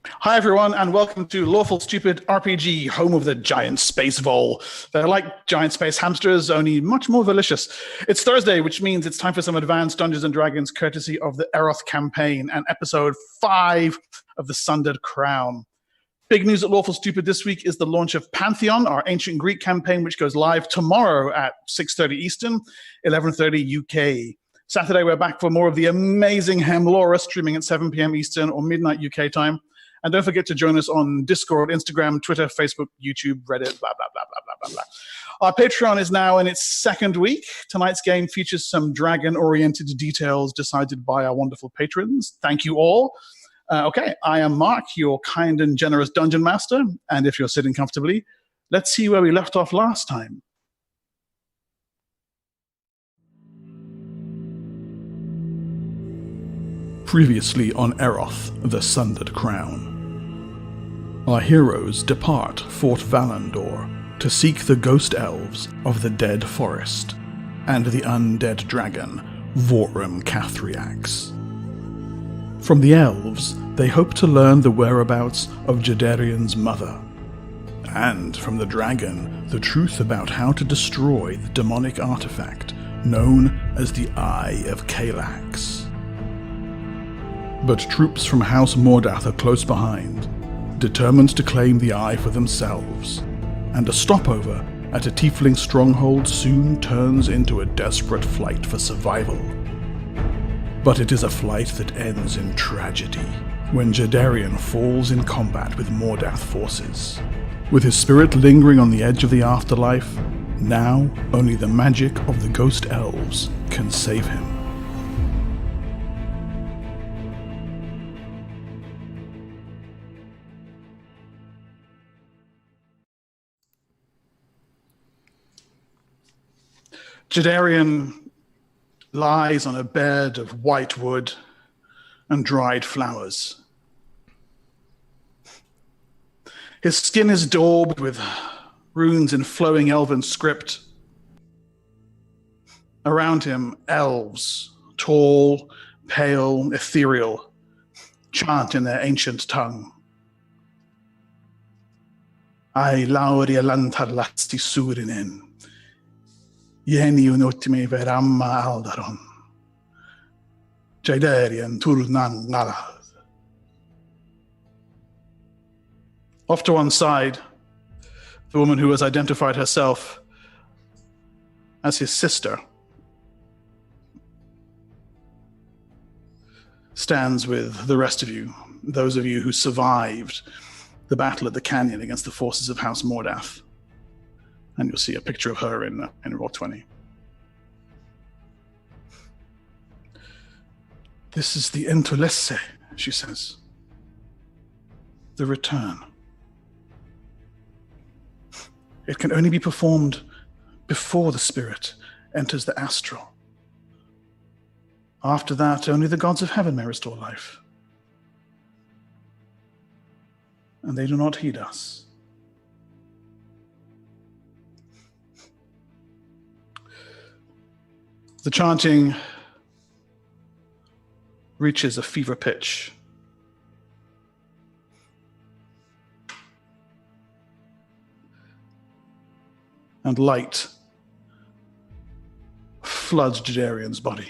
Hi everyone, and welcome to Lawful Stupid RPG, home of the giant space vole. They're like giant space hamsters, only much more delicious. It's Thursday, which means it's time for some advanced Dungeons & Dragons courtesy of the Erroth campaign and episode 5 of the Sundered Crown. Big news at Lawful Stupid this week is the launch of Pantheon, our ancient Greek campaign, which goes live tomorrow at 6:30 Eastern, 11:30 UK. Saturday, we're back for more of the amazing Hemlora, streaming at 7 p.m. Eastern or midnight UK time. And don't forget to join us on Discord, Instagram, Twitter, Facebook, YouTube, Reddit, blah, blah, blah, blah, blah, blah, blah. Our Patreon is now in its second week. Tonight's game features some dragon-oriented details decided by our wonderful patrons. Thank you all. Okay, I am Mark, your kind and generous dungeon master. And if you're sitting comfortably, let's see where we left off last time. Previously on Erroth, the Sundered Crown. Our heroes depart Fort Valandor to seek the ghost elves of the Dead Forest and the undead dragon, Vorumcathriax. From the elves, they hope to learn the whereabouts of Jadearian's mother, and from the dragon, the truth about how to destroy the demonic artifact known as the Eye of Kalax. But troops from House Mordath are close behind, determined to claim the eye for themselves, and a stopover at a tiefling stronghold soon turns into a desperate flight for survival. But it is a flight that ends in tragedy, when Jadearian falls in combat with Mordath forces. With his spirit lingering on the edge of the afterlife, now only the magic of the ghost elves can save him. Jadearian lies on a bed of white wood and dried flowers. His skin is daubed with runes in flowing elven script. Around him, elves, tall, pale, ethereal, chant in their ancient tongue. Ai lauria lantarlasti surinen. Yeni unotime veramma aldaron. Jadearian turnan ngalad. Off to one side, the woman who has identified herself as his sister stands with the rest of you, those of you who survived the battle at the canyon against the forces of House Mordath. And you'll see a picture of her in Roll20. This is the Entolesse, she says. The return. It can only be performed before the spirit enters the astral. After that, only the gods of heaven may restore life. And they do not heed us. The chanting reaches a fever pitch. And light floods Jadearian's body.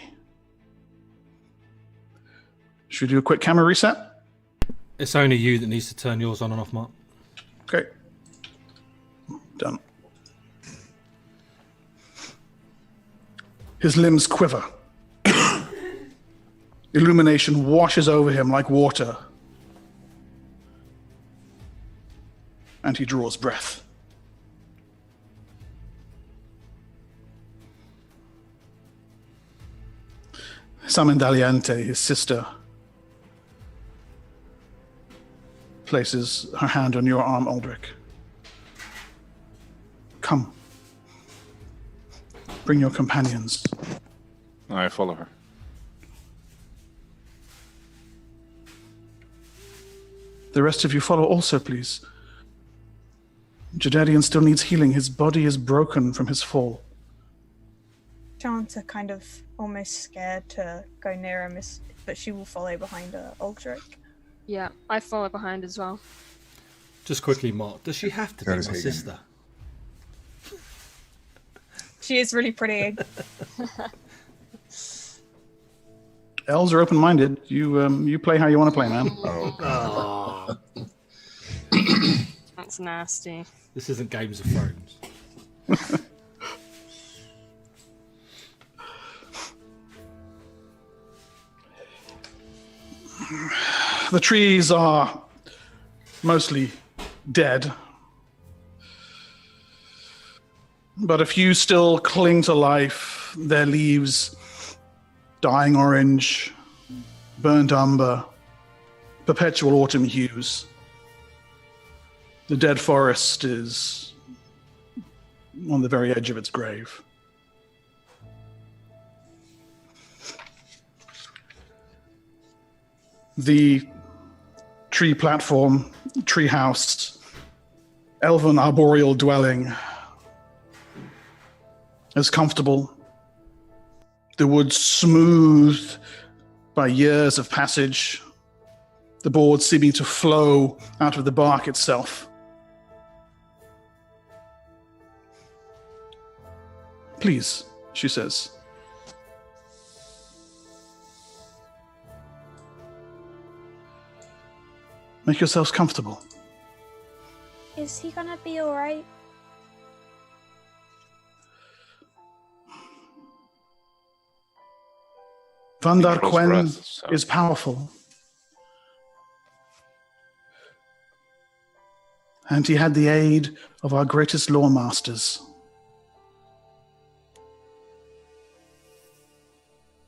Should we do a quick camera reset? It's only you that needs to turn yours on and off, Mark. Okay. Done. His limbs quiver. Illumination washes over him like water. And he draws breath. Samendaliante, his sister, places her hand on your arm, Aldrich. Come. Bring your companions. I follow her. The rest of you follow also, please. Jadearian still needs healing. His body is broken from his fall. Chants are kind of almost scared to go near him, but she will follow behind Aldrich. Yeah, I follow behind as well. Just quickly, Mark, does she have to be my That is Hagen. sister? She is really pretty. Elves are open-minded. You play how you want to play, man. Oh, That's nasty. This isn't Games of Thrones. The trees are mostly dead, but a few still cling to life, their leaves dying orange, burnt umber, perpetual autumn hues. The dead forest is on the very edge of its grave. The tree platform, tree house, elven arboreal dwelling is comfortable. The wood smooth by years of passage, the boards seeming to flow out of the bark itself. Please, she says. Make yourselves comfortable. Is he gonna be alright? Vandar Close Quen breath, so- is powerful. And he had the aid of our greatest lore masters.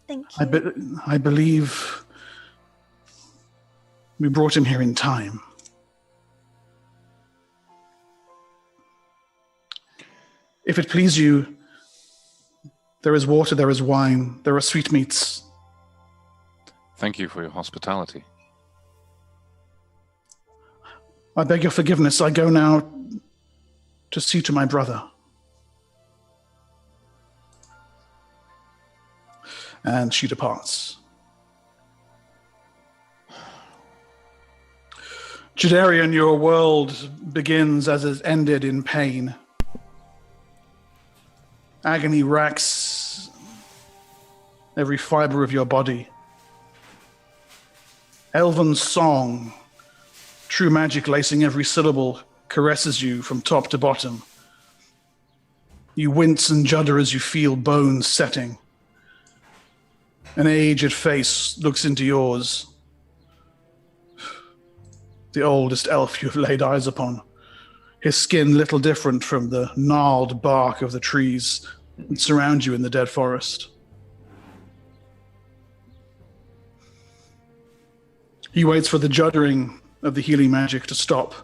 Thank you. I believe we brought him here in time. If it please you, there is water, there is wine, there are sweetmeats. Thank you for your hospitality. I beg your forgiveness. I go now to see to my brother. And she departs. Jadearian, your world begins as it ended in pain. Agony racks every fiber of your body. Elven song, true magic lacing every syllable, caresses you from top to bottom. You wince and judder as you feel bones setting. An aged face looks into yours. The oldest elf you have laid eyes upon. His skin little different from the gnarled bark of the trees that surround you in the dead forest. He waits for the juddering of the healing magic to stop,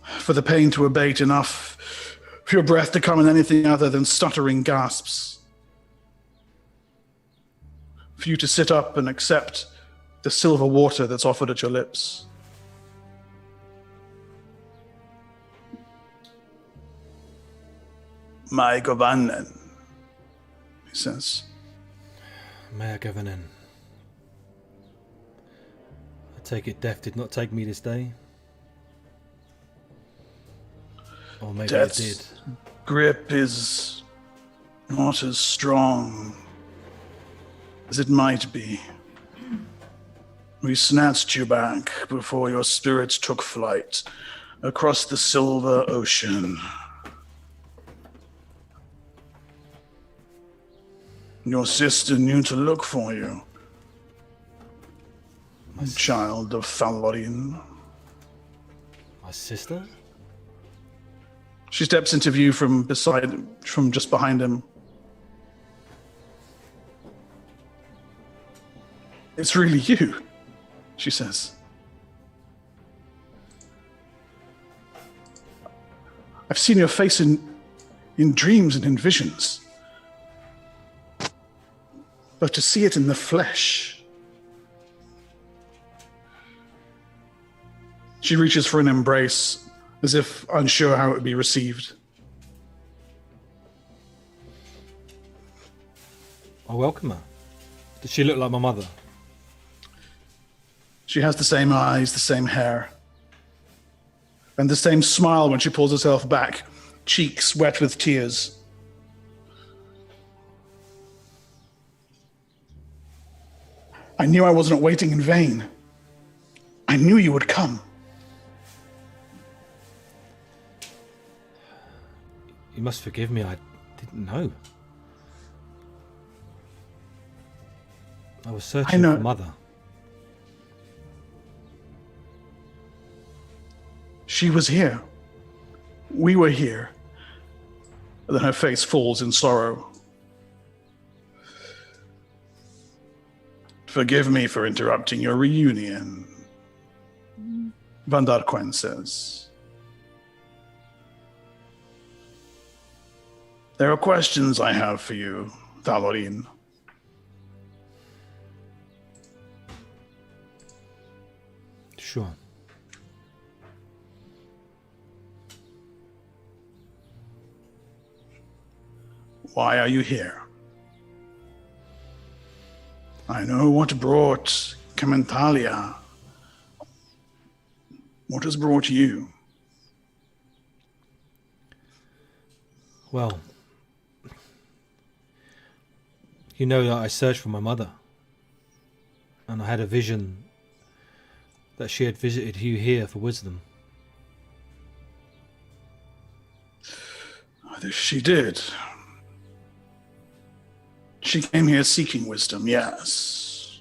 for the pain to abate enough for your breath to come in anything other than stuttering gasps, for you to sit up and accept the silver water that's offered at your lips. My Govannen, he says. May I govern in? I take it death did not take me this day? Or maybe Death's it did. grip is not as strong as it might be. We snatched you back before your spirits took flight across the silver ocean. Your sister knew to look for you. Child of Thalorin. My sister? She steps into view from just behind him. It's really you, she says. I've seen your face in dreams and in visions. But to see it in the flesh. She reaches for an embrace, as if unsure how it would be received. I welcome her. Does she look like my mother? She has the same eyes, the same hair, and the same smile when she pulls herself back, cheeks wet with tears. I knew I wasn't waiting in vain. I knew you would come. You must forgive me, I didn't know. I was searching for Mother. She was here. We were here. Then her face falls in sorrow. Forgive me for interrupting your reunion, Vandarquen says. There are questions I have for you, Thalorin. Sure. Why are you here? I know what brought Kamentalia. What has brought you? Well, you know that I searched for my mother, and I had a vision that she had visited you here for wisdom. She did. She came here seeking wisdom, yes.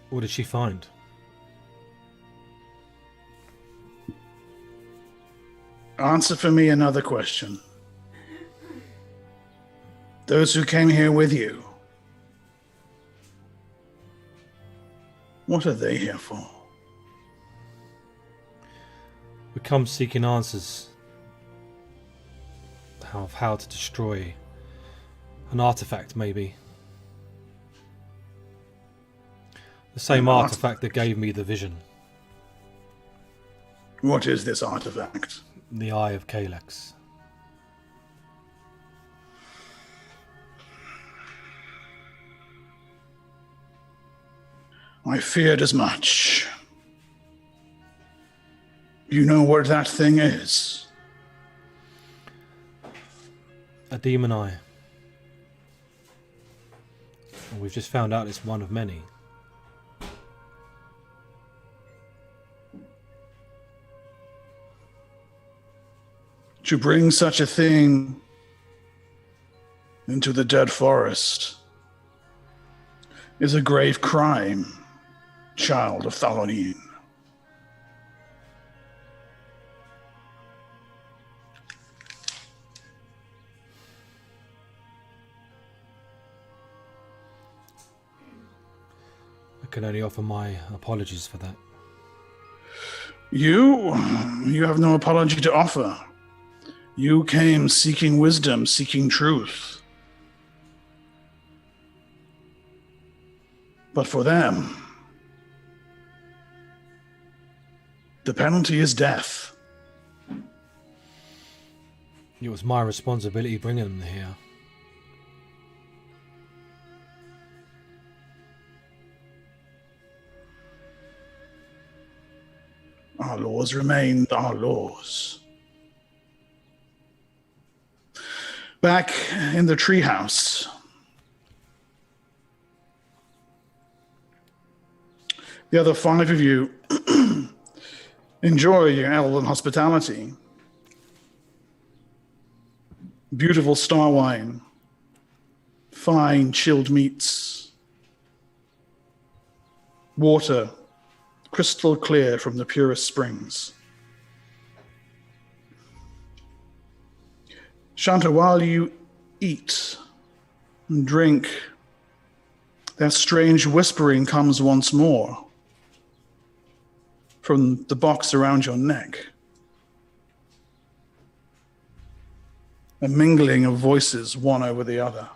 What did she find? Answer for me another question. Those who came here with you, what are they here for? We come seeking answers of how to destroy an artifact, maybe. The same artifact that gave me the vision. What is this artifact? The Eye of Kalex. I feared as much. You know what that thing is? A demon eye. And we've just found out it's one of many. To bring such a thing into the dead forest is a grave crime, child of Thalorin. I can only offer my apologies for that. You have no apology to offer. You came seeking wisdom, seeking truth. But for them, the penalty is death. It was my responsibility bringing them here. Our laws remain our laws. Back in the treehouse, the other 5 of you enjoy your elven hospitality. Beautiful star wine, fine chilled meats, water crystal clear from the purest springs. Shanta, while you eat and drink, that strange whispering comes once more from the box around your neck. A mingling of voices, one over the other.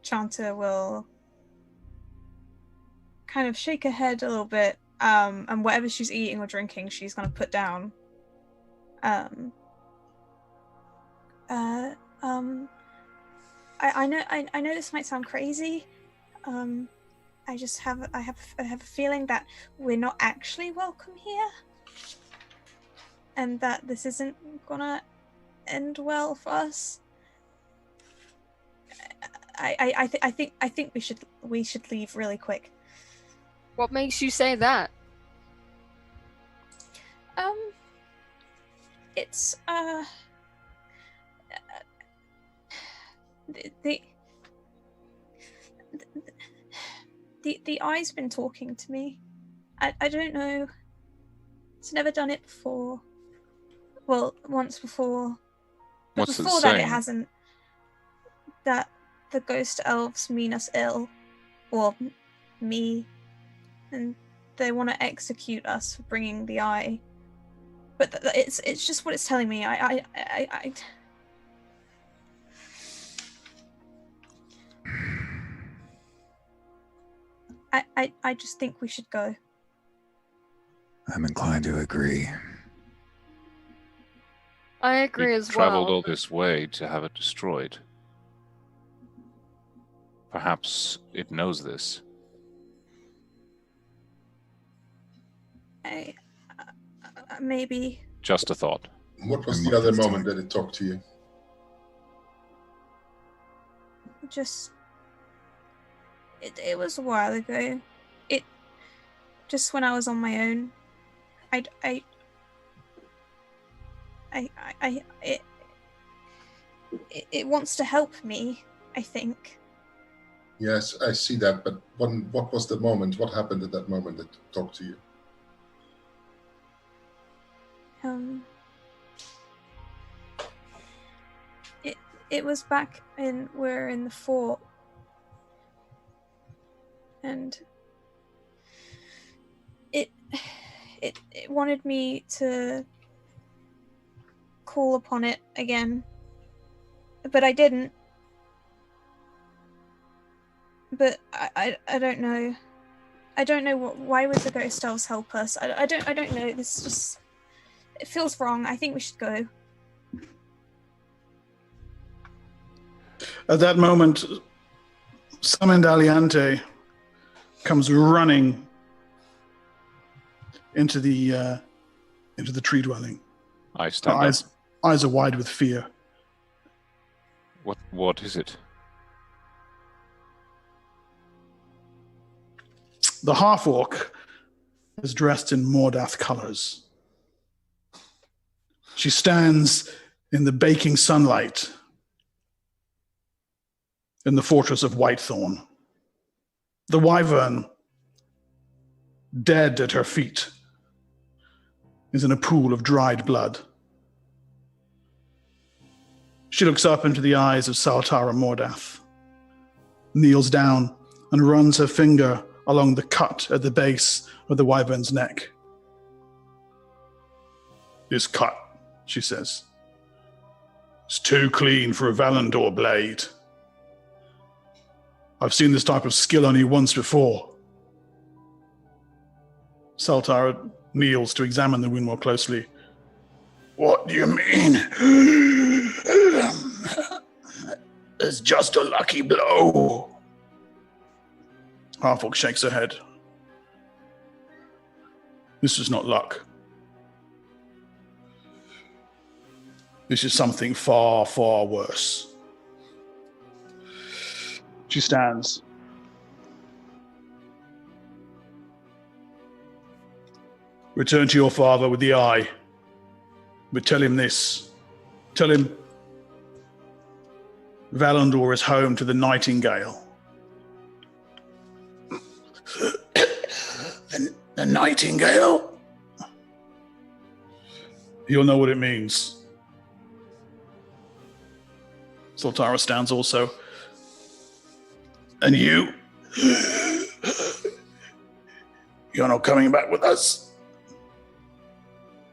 Chanta will kind of shake her head a little bit and whatever she's eating or drinking, she's gonna put down. I know this might sound crazy. I have a feeling that we're not actually welcome here, and that this isn't gonna end well for us. I think we should leave really quick. What makes you say that? It's the eye's been talking to me. I don't know. It's never done it before. Well, once before. But What's it before that, saying? it hasn't. That the ghost elves mean us ill, or me, and they want to execute us for bringing the eye. But it's just what it's telling me. I just think we should go. I'm inclined to agree. I agree We as traveled well. all this way to have it destroyed. Perhaps it knows this. Maybe. Just a thought. What was And the what other does moment Tark- that it talked to you? Just. It was a while ago. It. Just when I was on my own. It wants to help me, I think. Yes, I see that, but what was the moment? What happened at that moment that it talked to you? It was back we're in the fort. And it wanted me to call upon it again. But I didn't. But I don't know. I don't know why would the ghost elves help us? I don't know. This just, it feels wrong. I think we should go. At that moment, summoned Aliante comes running into the tree dwelling. I Her stand up. eyes are wide with fear. What is it? The half-orc is dressed in Mordath colors. She stands in the baking sunlight in the fortress of Whitethorn. The wyvern, dead at her feet, is in a pool of dried blood. She looks up into the eyes of Saltara Mordath, kneels down, and runs her finger along the cut at the base of the wyvern's neck. "This cut," she says, "is too clean for a Valandor blade. I've seen this type of skill only once before." Saltara kneels to examine the wound more closely. "What do you mean?" "It's just a lucky blow." Half-orc shakes her head. "This is not luck. This is something far, far worse." She stands. "Return to your father with the eye. But tell him this. Tell him Valandor is home to the Nightingale." The Nightingale? "You'll know what it means." Saltara stands also. "And you? You're not coming back with us?"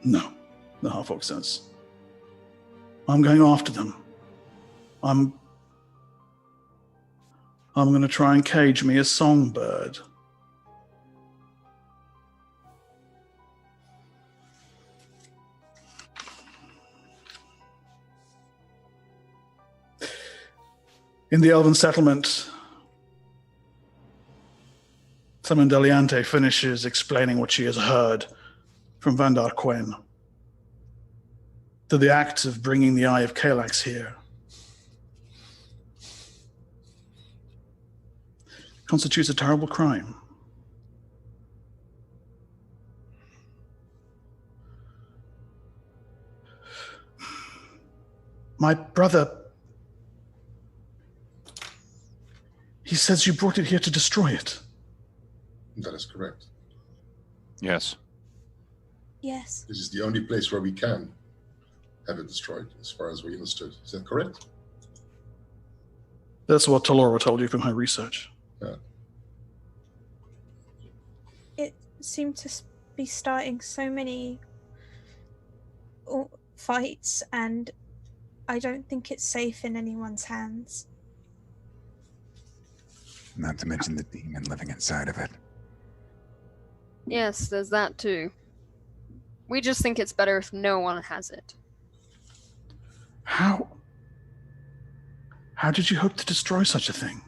"No," the half-orc says. "I'm going after them. I'm going to try and cage me a songbird." In the elven settlement, Simon Deliante finishes explaining what she has heard from Vandar Quen. That the act of bringing the Eye of Kalax here constitutes a terrible crime. My brother, he says you brought it here to destroy it. That is correct. Yes. Yes. This is the only place where we can have it destroyed, as far as we understood. Is that correct? That's what Talora told you from her research. Yeah. It seemed to be starting so many fights, and I don't think it's safe in anyone's hands. Not to mention the demon living inside of it. Yes, there's that too. We just think it's better if no one has it. How did you hope to destroy such a thing?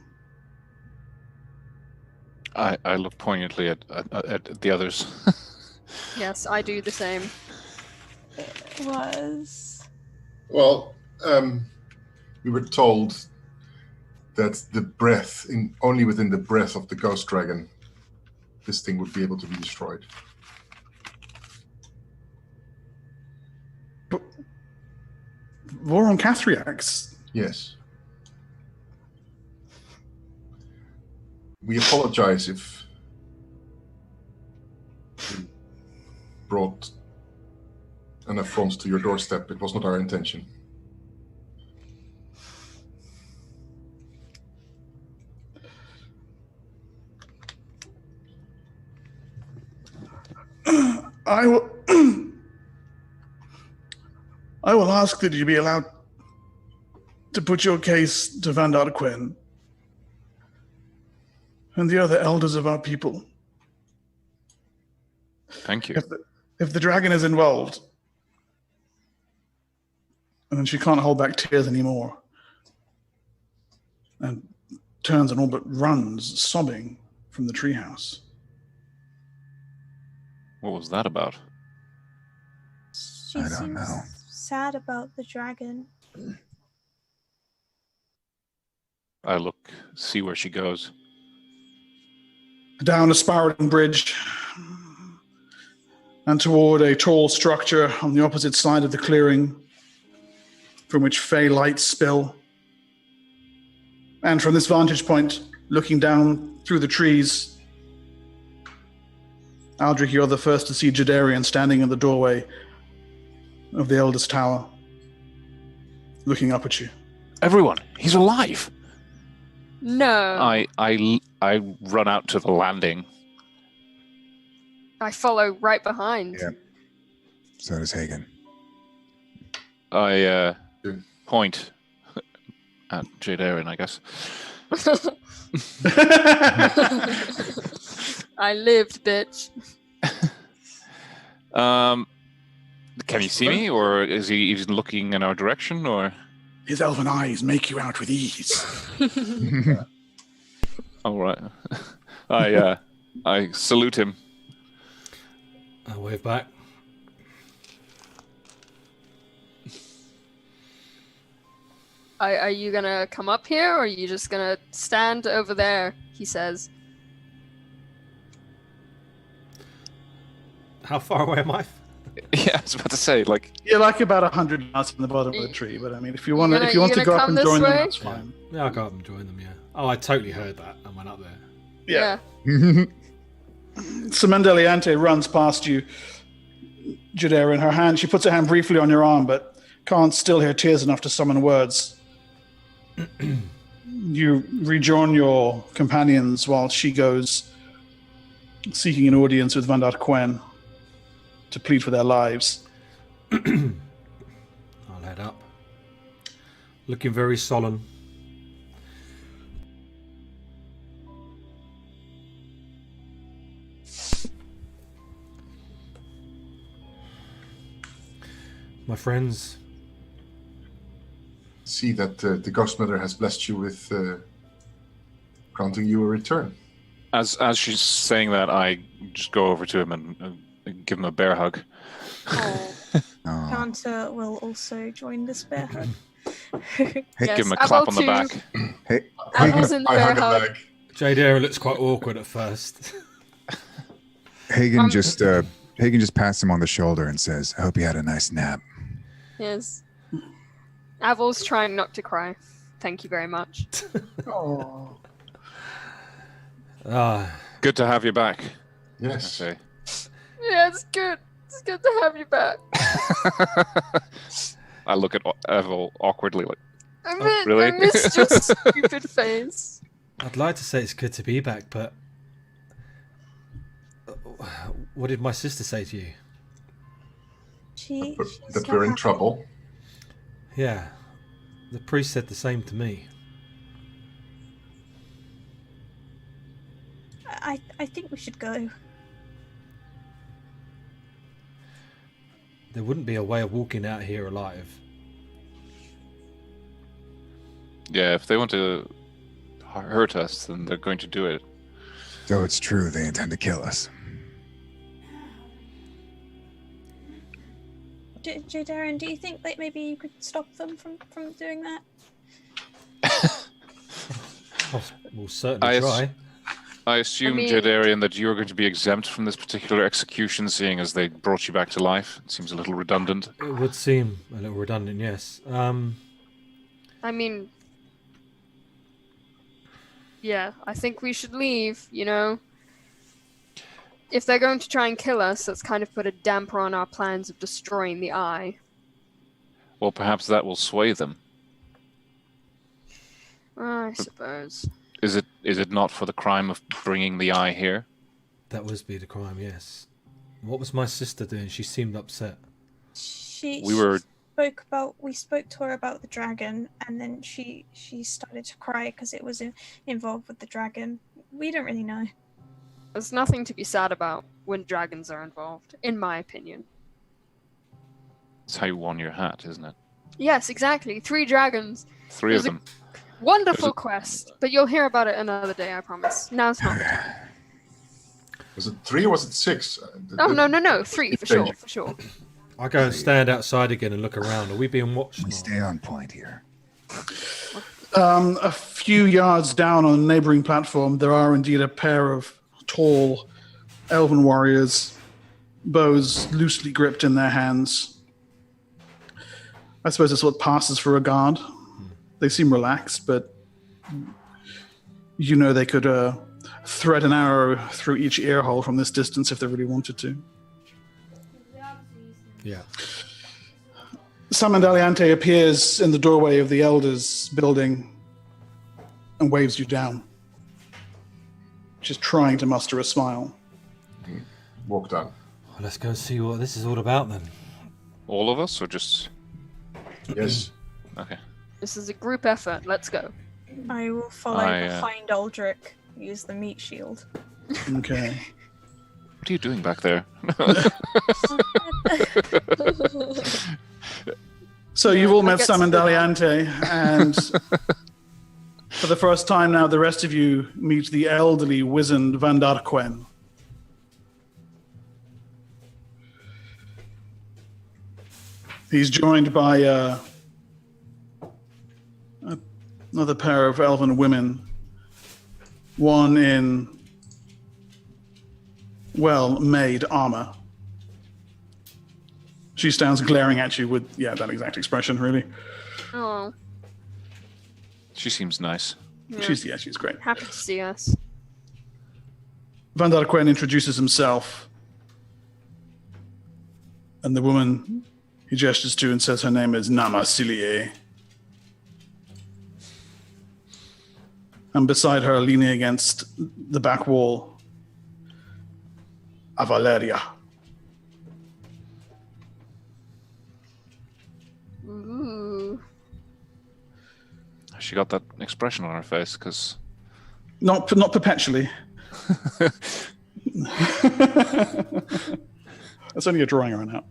I look poignantly at the others. Yes, I do the same. It was... Well, we were told that the breath, only within the breath of the ghost dragon, this thing would be able to be destroyed. But Vorumcathriax. Yes. We apologize if we brought an affront to your doorstep. It was not our intention. I will ask that you be allowed to put your case to Vandar Quen and the other elders of our people. Thank you. If the dragon is involved, and then she can't hold back tears anymore, and turns and all but runs, sobbing, from the treehouse. What was that about? She I don't seems know. sad about the dragon. I look, see where she goes. Down a spiraling bridge and toward a tall structure on the opposite side of the clearing from which fey lights spill. And from this vantage point, looking down through the trees, Aldrich, you're the first to see Jadearian standing in the doorway of the eldest tower, looking up at you. Everyone, he's alive! No. I run out to the landing. I follow right behind. Yeah. So does Hagen. I point at Jadearian, I guess. I lived, bitch. Can he see me, or is he even looking in our direction, or? His elven eyes make you out with ease. All right. I salute him. I wave back. Are you gonna come up here, or are you just gonna stand over there? He says. How far away am I? Yeah, I was about to say, like... You're like about 100 yards from the bottom of the tree, but I mean, if you want to go up and join them, that's fine. Yeah, I'll go up and join them, yeah. Oh, I totally heard that and went up there. Yeah. Semendeliante runs past you, Jadearian. Her hand, she puts her hand briefly on your arm, but can't still hear tears enough to summon words. You rejoin your companions while she goes seeking an audience with Vandar Quen to plead for their lives. I'll head up. Looking very solemn. My friends, see that the Ghost Mother has blessed you with granting you a return. As she's saying that, I just go over to him and give him a bear hug. Oh. Oh. Counter will also join this bear hug. Yes, Give him a clap on the too. back. Hey, Apple's in the I bear hug a hug. leg. Jadearian looks quite awkward at first. Hagen just pats him on the shoulder and says, "I hope you had a nice nap." Yes. Avel's trying not to cry. Thank you very much. Oh. Ah, Good to have you back. Yes. Okay. Yeah, it's good. It's good to have you back. I look at Evel awkwardly, like, really? I missed your stupid face. I'd like to say it's good to be back, but what did my sister say to you? She's That not we're in happy. trouble. Yeah, the priest said the same to me. I think we should go. There wouldn't be a way of walking out here alive. yeah, if they want to hurt us, then they're going to do it. So it's true they intend to kill us. Jadearian, do you think that maybe you could stop them from doing that? We'll certainly try. I assume, Jadearian, that you're going to be exempt from this particular execution, seeing as they brought you back to life. It seems a little redundant. It would seem a little redundant, yes. I mean, yeah, I think we should leave, you know? If they're going to try and kill us, that's kind of put a damper on our plans of destroying the eye. Well, perhaps that will sway them. I suppose. Is it not for the crime of bringing the eye here? That would be the crime, yes. What was my sister doing? She seemed upset. We spoke to her about the dragon, and then she started to cry because it was involved with the dragon. We don't really know. There's nothing to be sad about when dragons are involved, in my opinion. It's how you won your hat, isn't it? Yes, exactly. 3 dragons. 3 of them. Wonderful quest, but you'll hear about it another day, I promise. Now's not the time. Was it 3 or was it 6? No. 3 for sure. I go and stand outside again and look around. Are we being watched? We stay on point here. A few yards down on a neighboring platform, there are indeed a pair of tall elven warriors, bows loosely gripped in their hands. I suppose it's what passes for a guard. They seem relaxed, but you know they could thread an arrow through each ear hole from this distance if they really wanted to. Yeah. Samandaliante appears in the doorway of the Elders building and waves you down. She's trying to muster a smile. Walk down. Well, let's go see what this is all about then. All of us, or just... Yes. Okay. This is a group effort. Let's go. I will follow behind Aldrich, use the meat shield. Okay. What are you doing back there? So you've all met get to Samandaliante, and for the first time now, the rest of you meet the elderly, wizened Van Darquen. He's joined by another pair of elven women, one in well-made armor. She stands glaring at you with, that exact expression, really. Oh, She seems nice. yeah. She's great. Happy to see us. Van Darquen introduces himself, and the woman he gestures to and says her name is Nama Silie. And beside her, leaning against the back wall, Valeria. Ooh. She got that expression on her face, because... Not perpetually. That's only a drawing right now.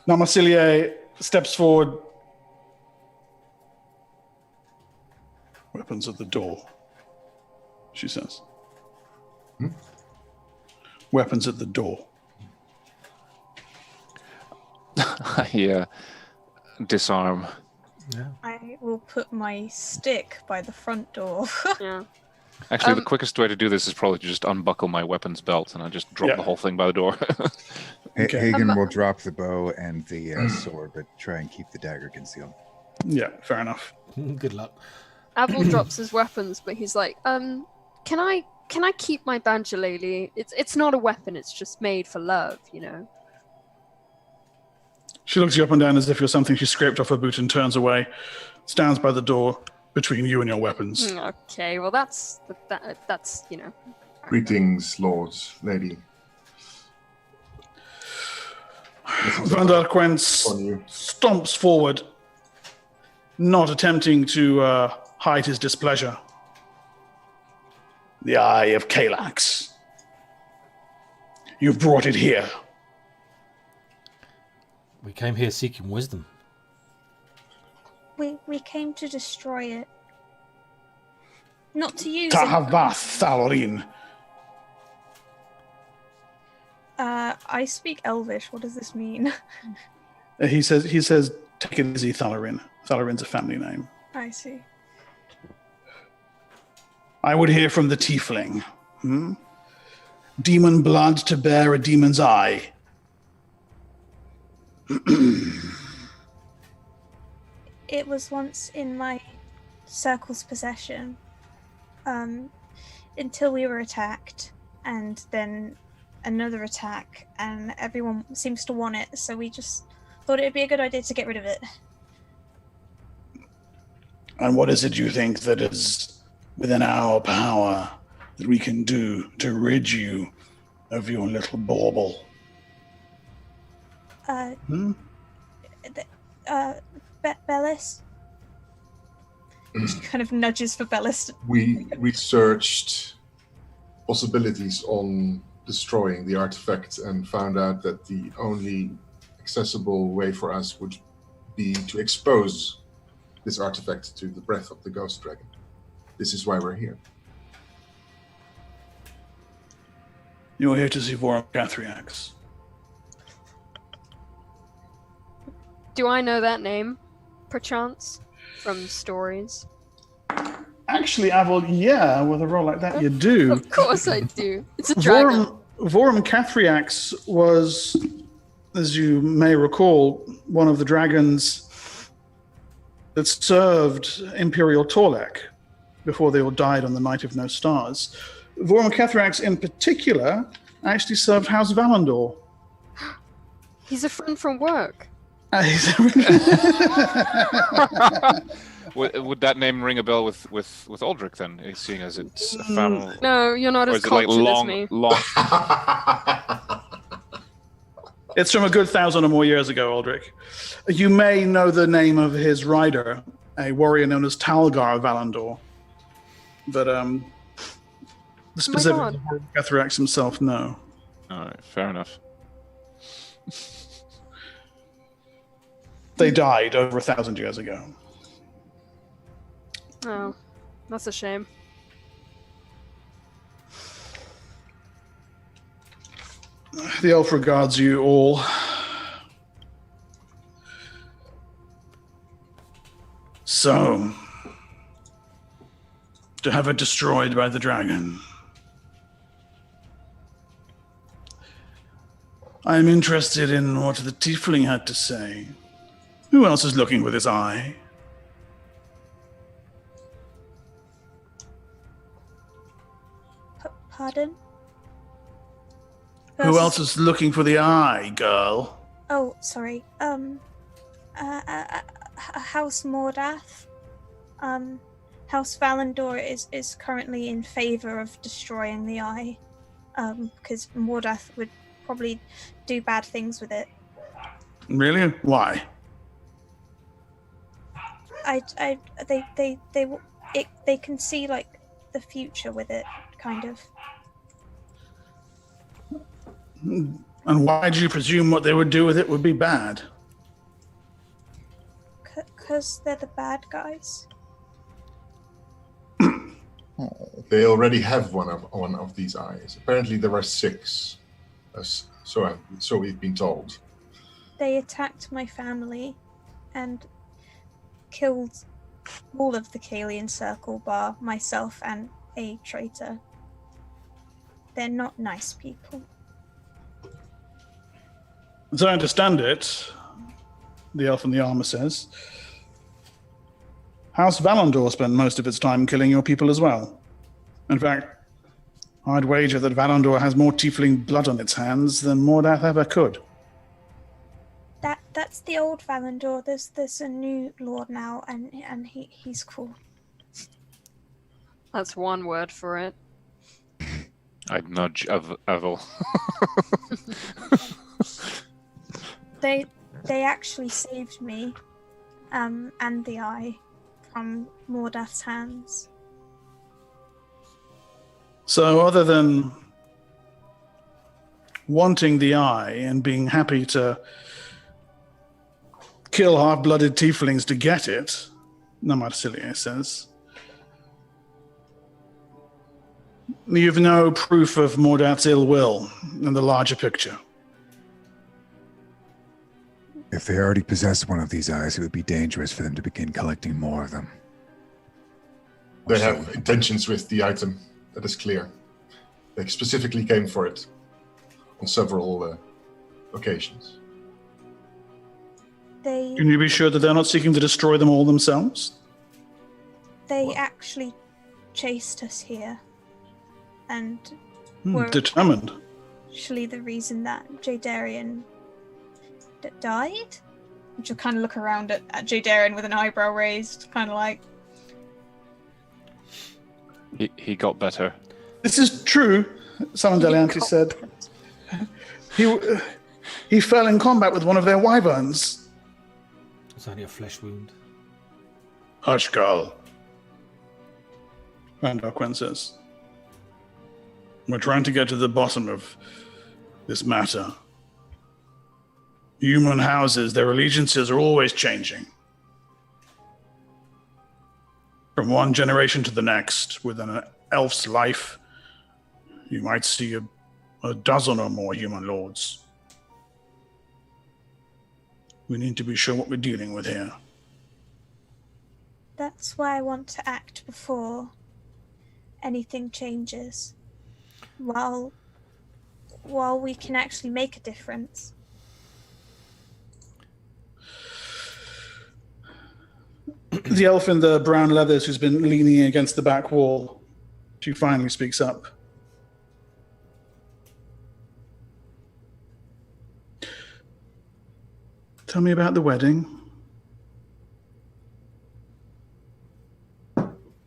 Now Marsilia steps forward. Weapons at the door, she says. Weapons at the door. Yeah. Disarm. Yeah. I will put my stick by the front door. Yeah. Actually, the quickest way to do this is probably to just unbuckle my weapons belt and I just drop the whole thing by the door. Okay. Hagen will drop the bow and the sword, but try and keep the dagger concealed. Yeah, fair enough. Good luck. Abel drops his weapons, but he's like, can I keep my banjolele? It's not a weapon, it's just made for love, you know. She looks you up and down as if you're something she scraped off her boot and turns away, stands by the door between you and your weapons. Okay, well that's you know. Greetings, lords, lady. Van der Quents On you. stomps forward, not attempting to hide his displeasure. The Eye of Kalax. You've brought it here. We came here seeking wisdom. We came to destroy it. Not to use Tahavath Thalorin. I speak Elvish. What does this mean? He says, take it easy, Thalorin. Thalorin's a family name. I see. I would hear from the tiefling. Demon blood to bear a demon's eye. It was once in my circle's possession, until we were attacked, and then another attack, and everyone seems to want it, so we just thought it'd be a good idea to get rid of it. And what is it you think that is within our power that we can do to rid you of your little bauble? Bellis? She kind of nudges for Bellis. We researched possibilities on destroying the artifact and found out that the only accessible way for us would be to expose this artifact to the breath of the ghost dragon. This is why we're here. You're here to see Vorumcathriax. Do I know that name, perchance, from stories? Actually, Aval, yeah, with a roll like that, you do. Of course I do. It's a dragon. Vorumcathriax was, as you may recall, one of the dragons that served Imperial Torlek before they all died on the Night of No Stars. Vorumcathriax, in particular, actually served House Valandor. He's a friend from work. Would that name ring a bell with Aldrich then, seeing as it's a family? No, you're not as cultured as me. It's from a good 1,000 or more years ago, Aldrich. You may know the name of his rider, a warrior known as Talgar Valandor. But the specific of Vorumcathriax himself, no. All right, fair enough. They died over 1,000 years ago. Oh, that's a shame. The elf regards you all. So, to have it destroyed by the dragon. I'm interested in what the tiefling had to say. Who else is looking with his eye? Pardon? Who else is looking for the eye, girl? Oh, sorry. House Mordath. House Valandor is currently in favor of destroying the eye. Because Mordath would probably do bad things with it. Really? Why? They can see like the future with it, kind of. And why do you presume what they would do with it would be bad? because they're the bad guys. They already have one of these eyes. Apparently there are 6, so we've been told. They attacked my family and killed all of the Kalian Circle bar myself and a traitor. They're not nice people. As I understand it, the elf in the armor says, House Valandor spent most of its time killing your people as well. In fact, I'd wager that Valandor has more tiefling blood on its hands than Mordath ever could. That's the old Valandor. There's a new lord now, and he's cool. That's one word for it. I'd nudge Avel. They actually saved me, and the eye from Mordath's hands. So other than wanting the eye and being happy to kill half-blooded tieflings to get it, Namarsilia says, you've no proof of Mordath's ill will in the larger picture. If they already possess one of these eyes, it would be dangerous for them to begin collecting more of them. They have intentions with the item, that is clear. They specifically came for it on several occasions. Can you be sure that they're not seeking to destroy them all themselves? They actually chased us here, and were determined. actually the reason that Jadearian died. Which will kind of look around at Jadearian with an eyebrow raised, kind of like. He got better. This is true, Saman Delianti said. He fell in combat with one of their wyverns. It's only a flesh wound. Hush, girl. Vandar says. We're trying to get to the bottom of this matter. Human houses, their allegiances are always changing. From one generation to the next, within an elf's life, you might see a dozen or more human lords. We need to be sure what we're dealing with here. That's why I want to act before anything changes. While we can actually make a difference. The elf in the brown leathers who's been leaning against the back wall, she finally speaks up. Tell me about the wedding.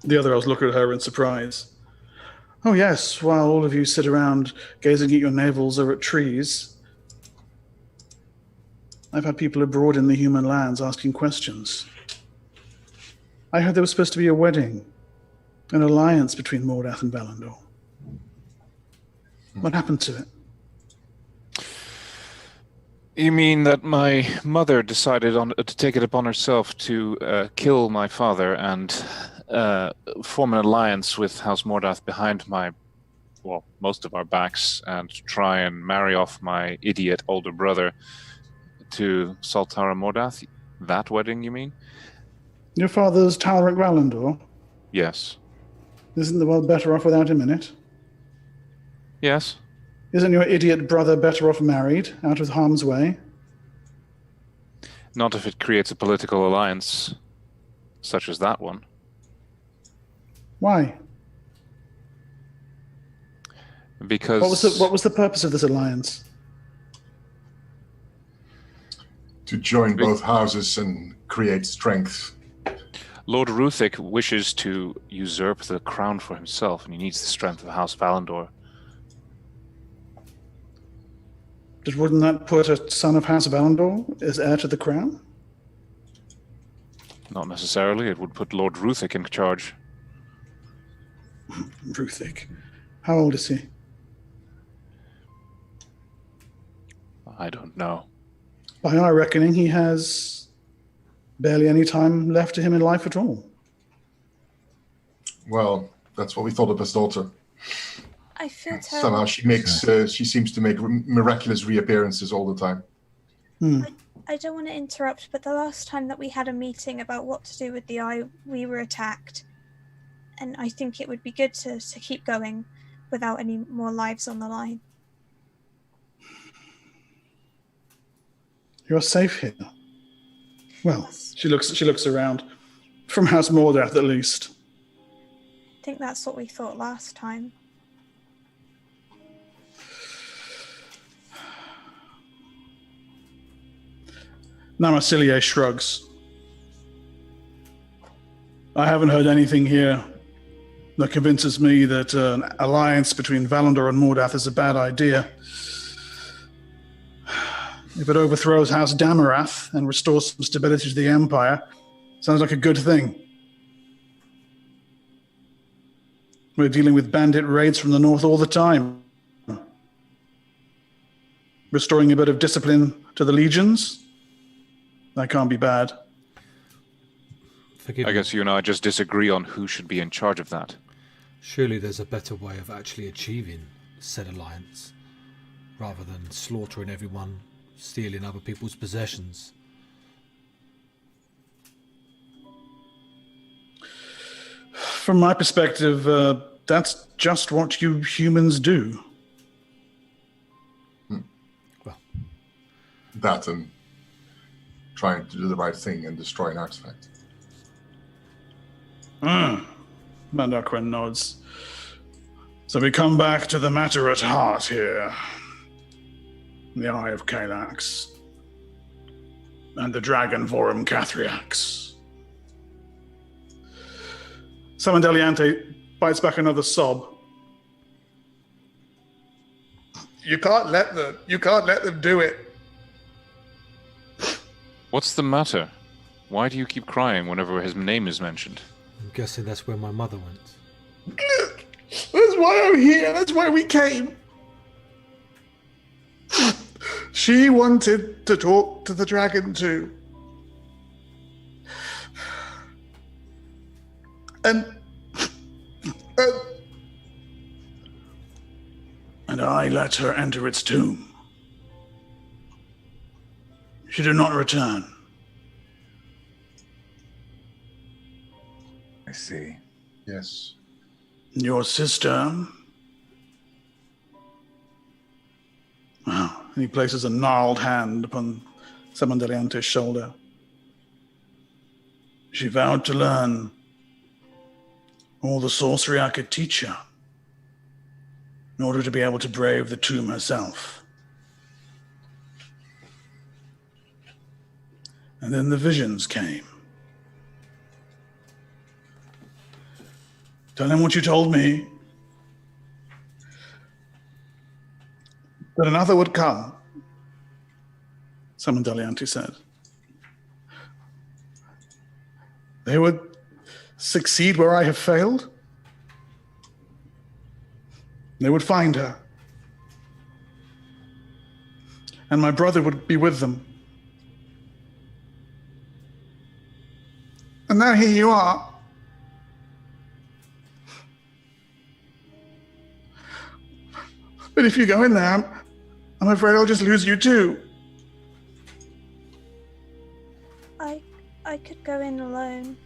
The other elves look at her in surprise. Oh yes, while all of you sit around gazing at your navels or at trees, I've had people abroad in the human lands asking questions. I heard there was supposed to be a wedding, an alliance between Mordath and Valandor. What happened to it? You mean that my mother decided to take it upon herself to kill my father and form an alliance with House Mordath behind most of our backs, and try and marry off my idiot older brother to Saltara Mordath? That wedding, you mean? Your father's Talric Valandor? Yes. Isn't the world better off without him in it? Yes. Isn't your idiot brother better off married, out of harm's way? Not if it creates a political alliance such as that one. Why? Because... What was the purpose of this alliance? To join both houses and create strength. Lord Ruthick wishes to usurp the crown for himself, and he needs the strength of House Valandor. Wouldn't that put a son of House Valandor as heir to the crown? Not necessarily. It would put Lord Ruthick in charge. Ruthick. How old is he? I don't know. By our reckoning, he has barely any time left to him in life at all. Well, that's what we thought of his daughter. I feel Somehow terrible. she seems to make miraculous reappearances all the time. I don't want to interrupt, but the last time that we had a meeting about what to do with the eye, we were attacked. And I think it would be good to keep going without any more lives on the line. You're safe here. Well, she looks around. From House Mordath, at least. I think that's what we thought last time. Namacilia shrugs. I haven't heard anything here that convinces me that an alliance between Valandor and Mordath is a bad idea. If it overthrows House Damarath and restores some stability to the Empire, sounds like a good thing. We're dealing with bandit raids from the north all the time. Restoring a bit of discipline to the legions? That can't be bad. I guess you and I just disagree on who should be in charge of that. Surely there's a better way of actually achieving said alliance, rather than slaughtering everyone, stealing other people's possessions. From my perspective, that's just what you humans do. Well, that and trying to do the right thing and destroy an artifact. Mandarquin nods. So we come back to the matter at heart here. The Eye of Kalax. And the dragon Vorumcathriax. Samandeliante bites back another sob. You can't let them do it. What's the matter? Why do you keep crying whenever his name is mentioned? I'm guessing that's where my mother went. That's why I'm here. That's why we came. She wanted to talk to the dragon too. And I let her enter its tomb. She did not return. I see. Yes. Your sister... Wow. And he places a gnarled hand upon Samandeliante's shoulder. She vowed to learn all the sorcery I could teach her in order to be able to brave the tomb herself. And then the visions came. Tell him what you told me. That another would come, Samandeliante said. They would succeed where I have failed. They would find her. And my brother would be with them. And now here you are. But if you go in there, I'm afraid I'll just lose you too. I could go in alone.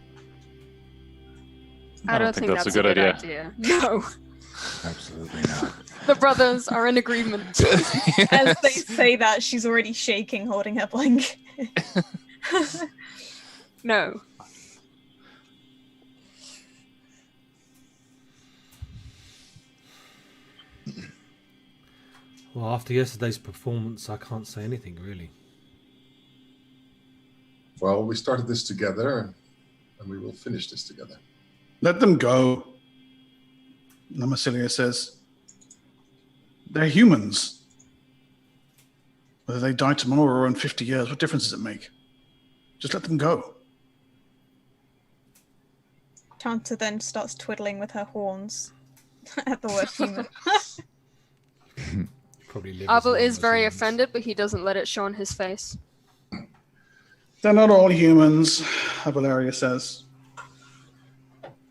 I don't think that's a good idea. No. Absolutely not. The brothers are in agreement. As they say that, she's already shaking, holding her blanket. No. Well, after yesterday's performance, I can't say anything, really. Well, we started this together, and we will finish this together. Let them go, Namacilia says. They're humans. Whether they die tomorrow or in 50 years, what difference does it make? Just let them go. Tanta then starts twiddling with her horns at the word human. Probably Abel is very offended, but he doesn't let it show on his face. They're not all humans, Valeria says.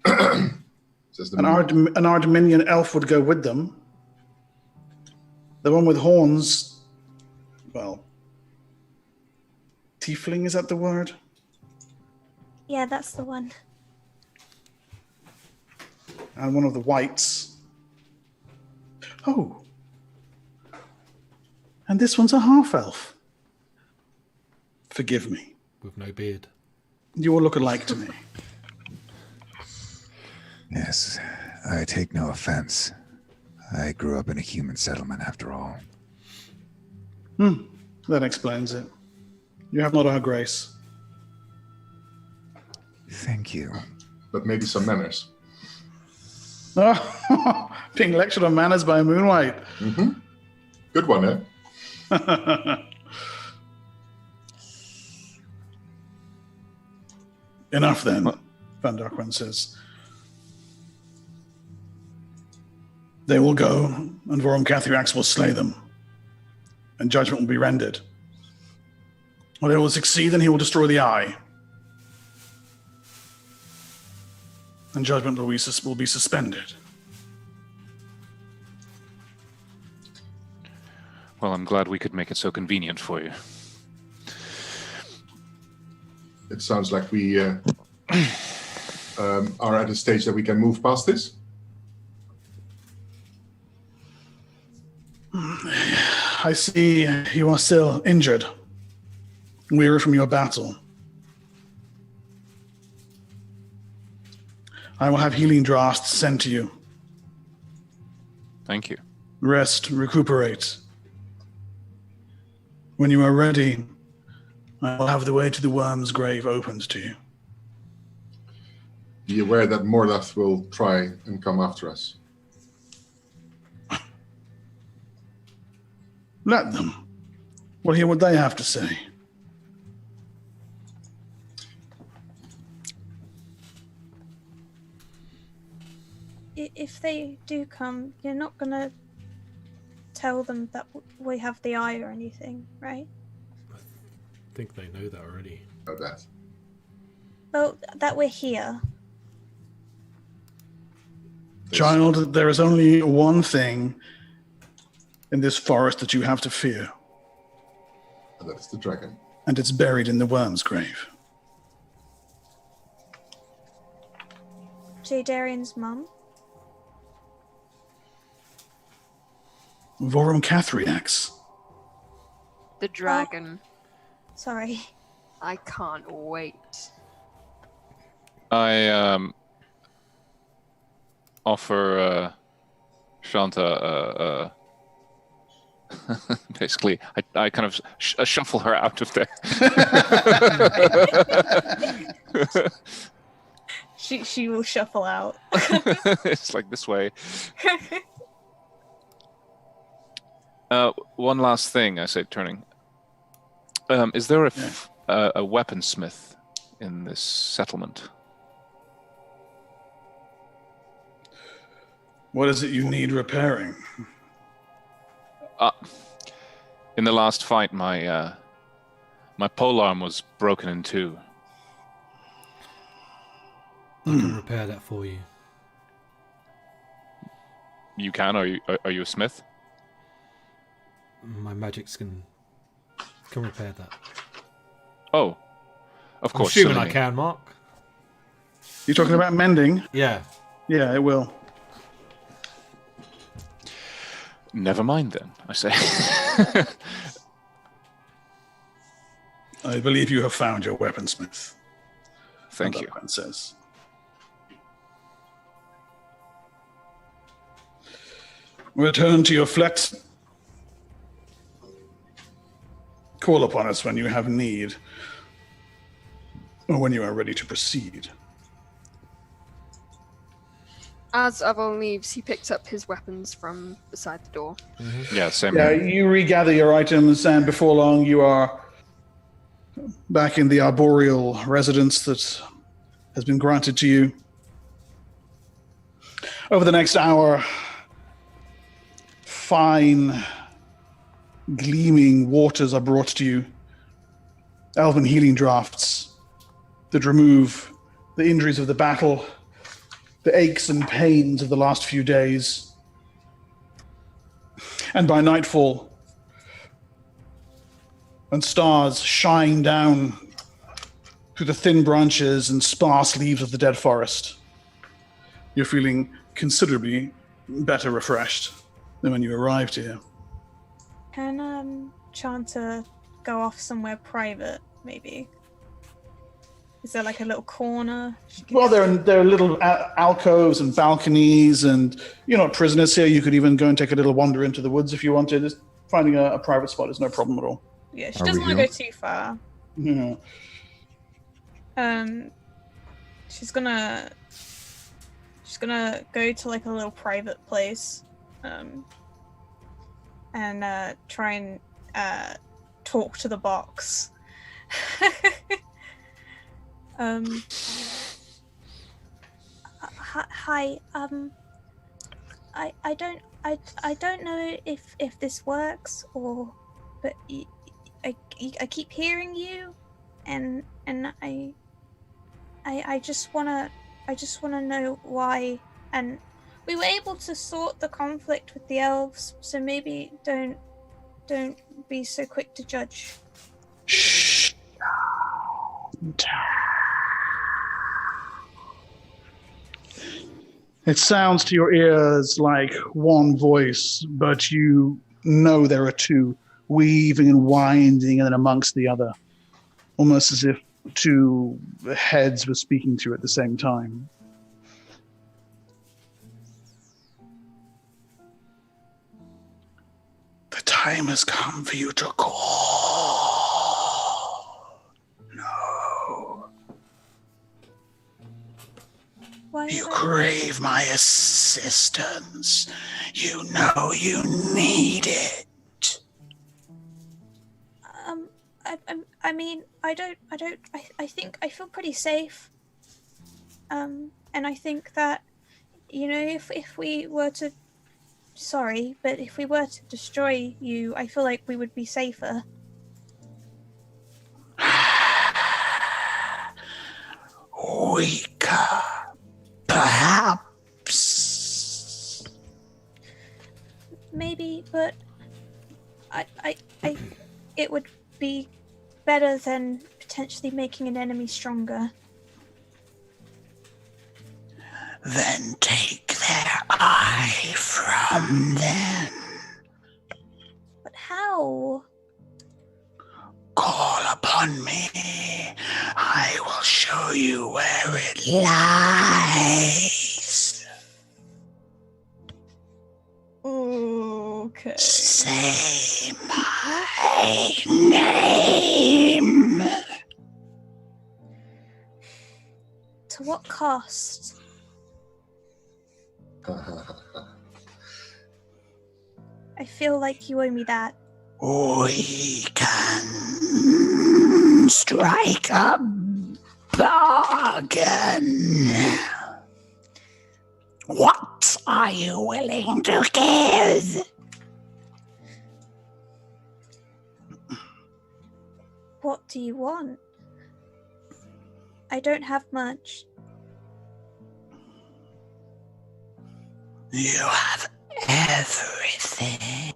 Says the An Ardminian elf would go with them. The one with horns, well, tiefling, is that the word? Yeah, that's the one. And one of the whites. Oh. And this one's a half-elf. Forgive me. With no beard. You all look alike to me. Yes, I take no offense. I grew up in a human settlement after all. That explains it. You have not our grace. Thank you. But maybe some manners. Oh, being lectured on manners by a Moonwhite. Mm-hmm. Good one, eh? Enough then, Van Darkwan says. They will go, and Vorumcathriax will slay them, and judgment will be rendered. Or they will succeed, and he will destroy the eye. And judgment will be suspended. Well, I'm glad we could make it so convenient for you. It sounds like we are at a stage that we can move past this. I see you are still injured, weary from your battle. I will have healing draughts sent to you. Thank you. Rest, recuperate. When you are ready, I will have the way to the Wyrmsgrave opened to you. Be aware that Mordath will try and come after us. Let them. We'll hear what they have to say. If they do come, you're not gonna tell them that we have the eye or anything, right? I think they know that already. Know that. Well, that we're here. Child, there is only one thing in this forest that you have to fear, And that is the dragon. and it's buried in the Wyrmsgrave. Jadearian's mum. Vorumcathriax. The dragon. Sorry. I can't wait. I offer Shanta basically, I kind of shuffle her out of there. She will shuffle out. It's like this way. One last thing, I say, turning. Is there a weaponsmith in this settlement? What is it you need repairing? In the last fight, my polearm was broken in two. I can repair that for you. You can? Are you a smith? My magics can repair that. Oh, of I'm course. assuming I silly me. can, Mark. You talking about mending? Yeah. Yeah, it will. Never mind then, I say. I believe you have found your weaponsmith. Thank you. That says. Return to your flat. Call upon us when you have need, or when you are ready to proceed. As Avon leaves, he picks up his weapons from beside the door. Yeah, same Yeah, here. you regather your items, and before long you are back in the arboreal residence that has been granted to you. Over the next hour, fine, gleaming waters are brought to you. elven healing drafts that remove the injuries of the battle, the aches and pains of the last few days. And by nightfall, when stars shine down through the thin branches and sparse leaves of the dead forest, you're feeling considerably better refreshed than when you arrived here. Can Chanta go off somewhere private, maybe? Is there like a little corner? Well, there are little alcoves and balconies, and you're not prisoners here. You could even go and take a little wander into the woods if you wanted. Just finding a private spot is no problem at all. Yeah, she doesn't want to go too far. Yeah. She's gonna go to like a little private place, and try and talk to the box. Hi. I don't know if this works but I keep hearing you, and I just wanna know why. And we were able to sort the conflict with the elves, so maybe don't be so quick to judge. Shh. It sounds to your ears like one voice, but you know there are two, weaving and winding and then amongst the other, almost as if two heads were speaking to you at the same time. The time has come for you to call. No. Why You crave my assistance. You know you need it. I think I feel pretty safe. And I think that, if we were to, sorry, but if we were to destroy you, I feel like we would be safer. Weaker, perhaps. Maybe, but I it would be better than potentially making an enemy stronger. Then take their eye from them. But how? Call upon me. I will show you where it lies. Okay. Say my name. To what cost? I feel like you owe me that. We can strike a bargain. What are you willing to give? What do you want? I don't have much. You have everything.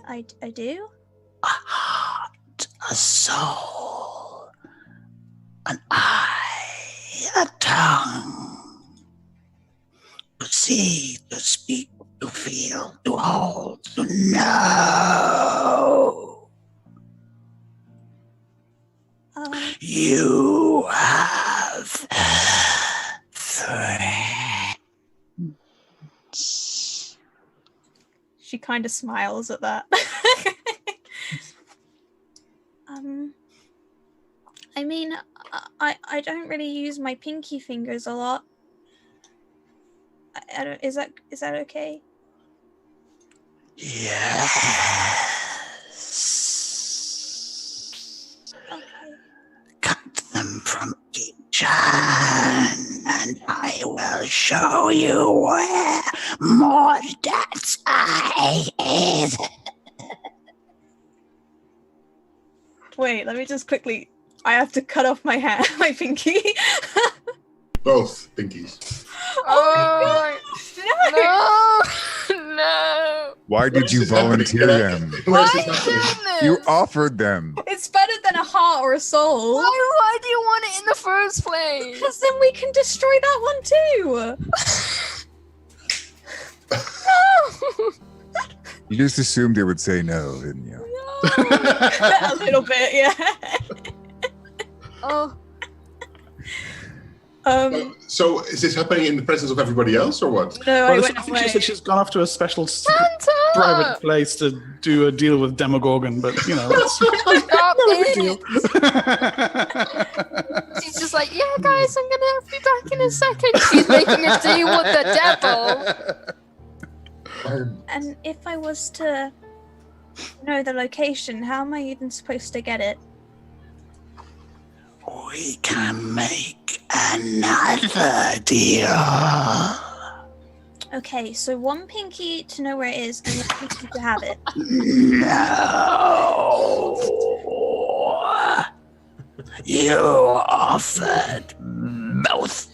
I do? A heart, a soul, an eye, a tongue. To see, to speak, to feel, to hold, to know. You have friends. She kind of smiles at that. I mean, I don't really use my pinky fingers a lot. I don't, is that okay? Yes. Okay. Cut them from each hand, and I will show you where Mordecai's eye is. Wait, let me just quickly. I have to cut off my hand, my pinky. Both pinkies. Oh, No! no! Why did Where's you this happening? volunteer them? Where's Why this you happening? doing this? You offered them. It's better than a heart or a soul. Why do you want it in the first place? Because then we can destroy that one too. No! You just assumed they would say no, didn't you? A little bit, yeah. Oh, So is this happening in the presence of everybody else, or what? No, Well, I I went think she away. said she's gone off to a special Santa! private place to do a deal with Demogorgon, but you know, that's Stop no big it! deal. She's just like, yeah, guys, I'm gonna be back in a second. She's making a deal with the devil. And if I was to know the location, how am I even supposed to get it? We can make another deal. Okay, so one pinky to know where it is, and one pinky to have it. No. You offered both.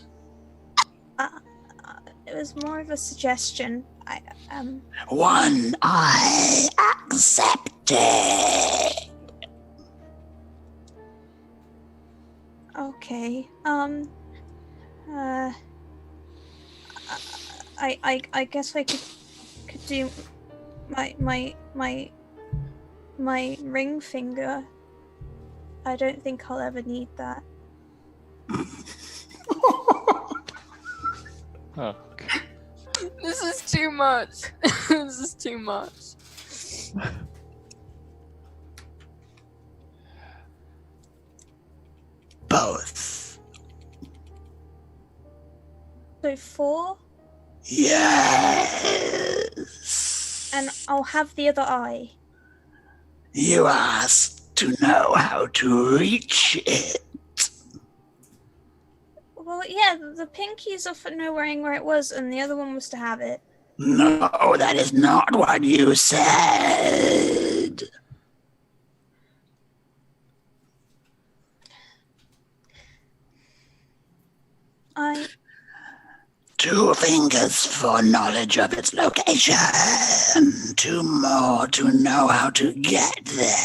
It was more of a suggestion. One I accepted. Okay. I guess I could do my ring finger. I don't think I'll ever need that. Oh, okay. This is too much. This is too much. Both. So 4, Yes. and I'll have the other eye. You asked to know how to reach it. Well, yeah, the pinkies are for knowing where it was, and the other one was to have it. No, that is not what you said. Two fingers for knowledge of its location. 2 more to know how to get there.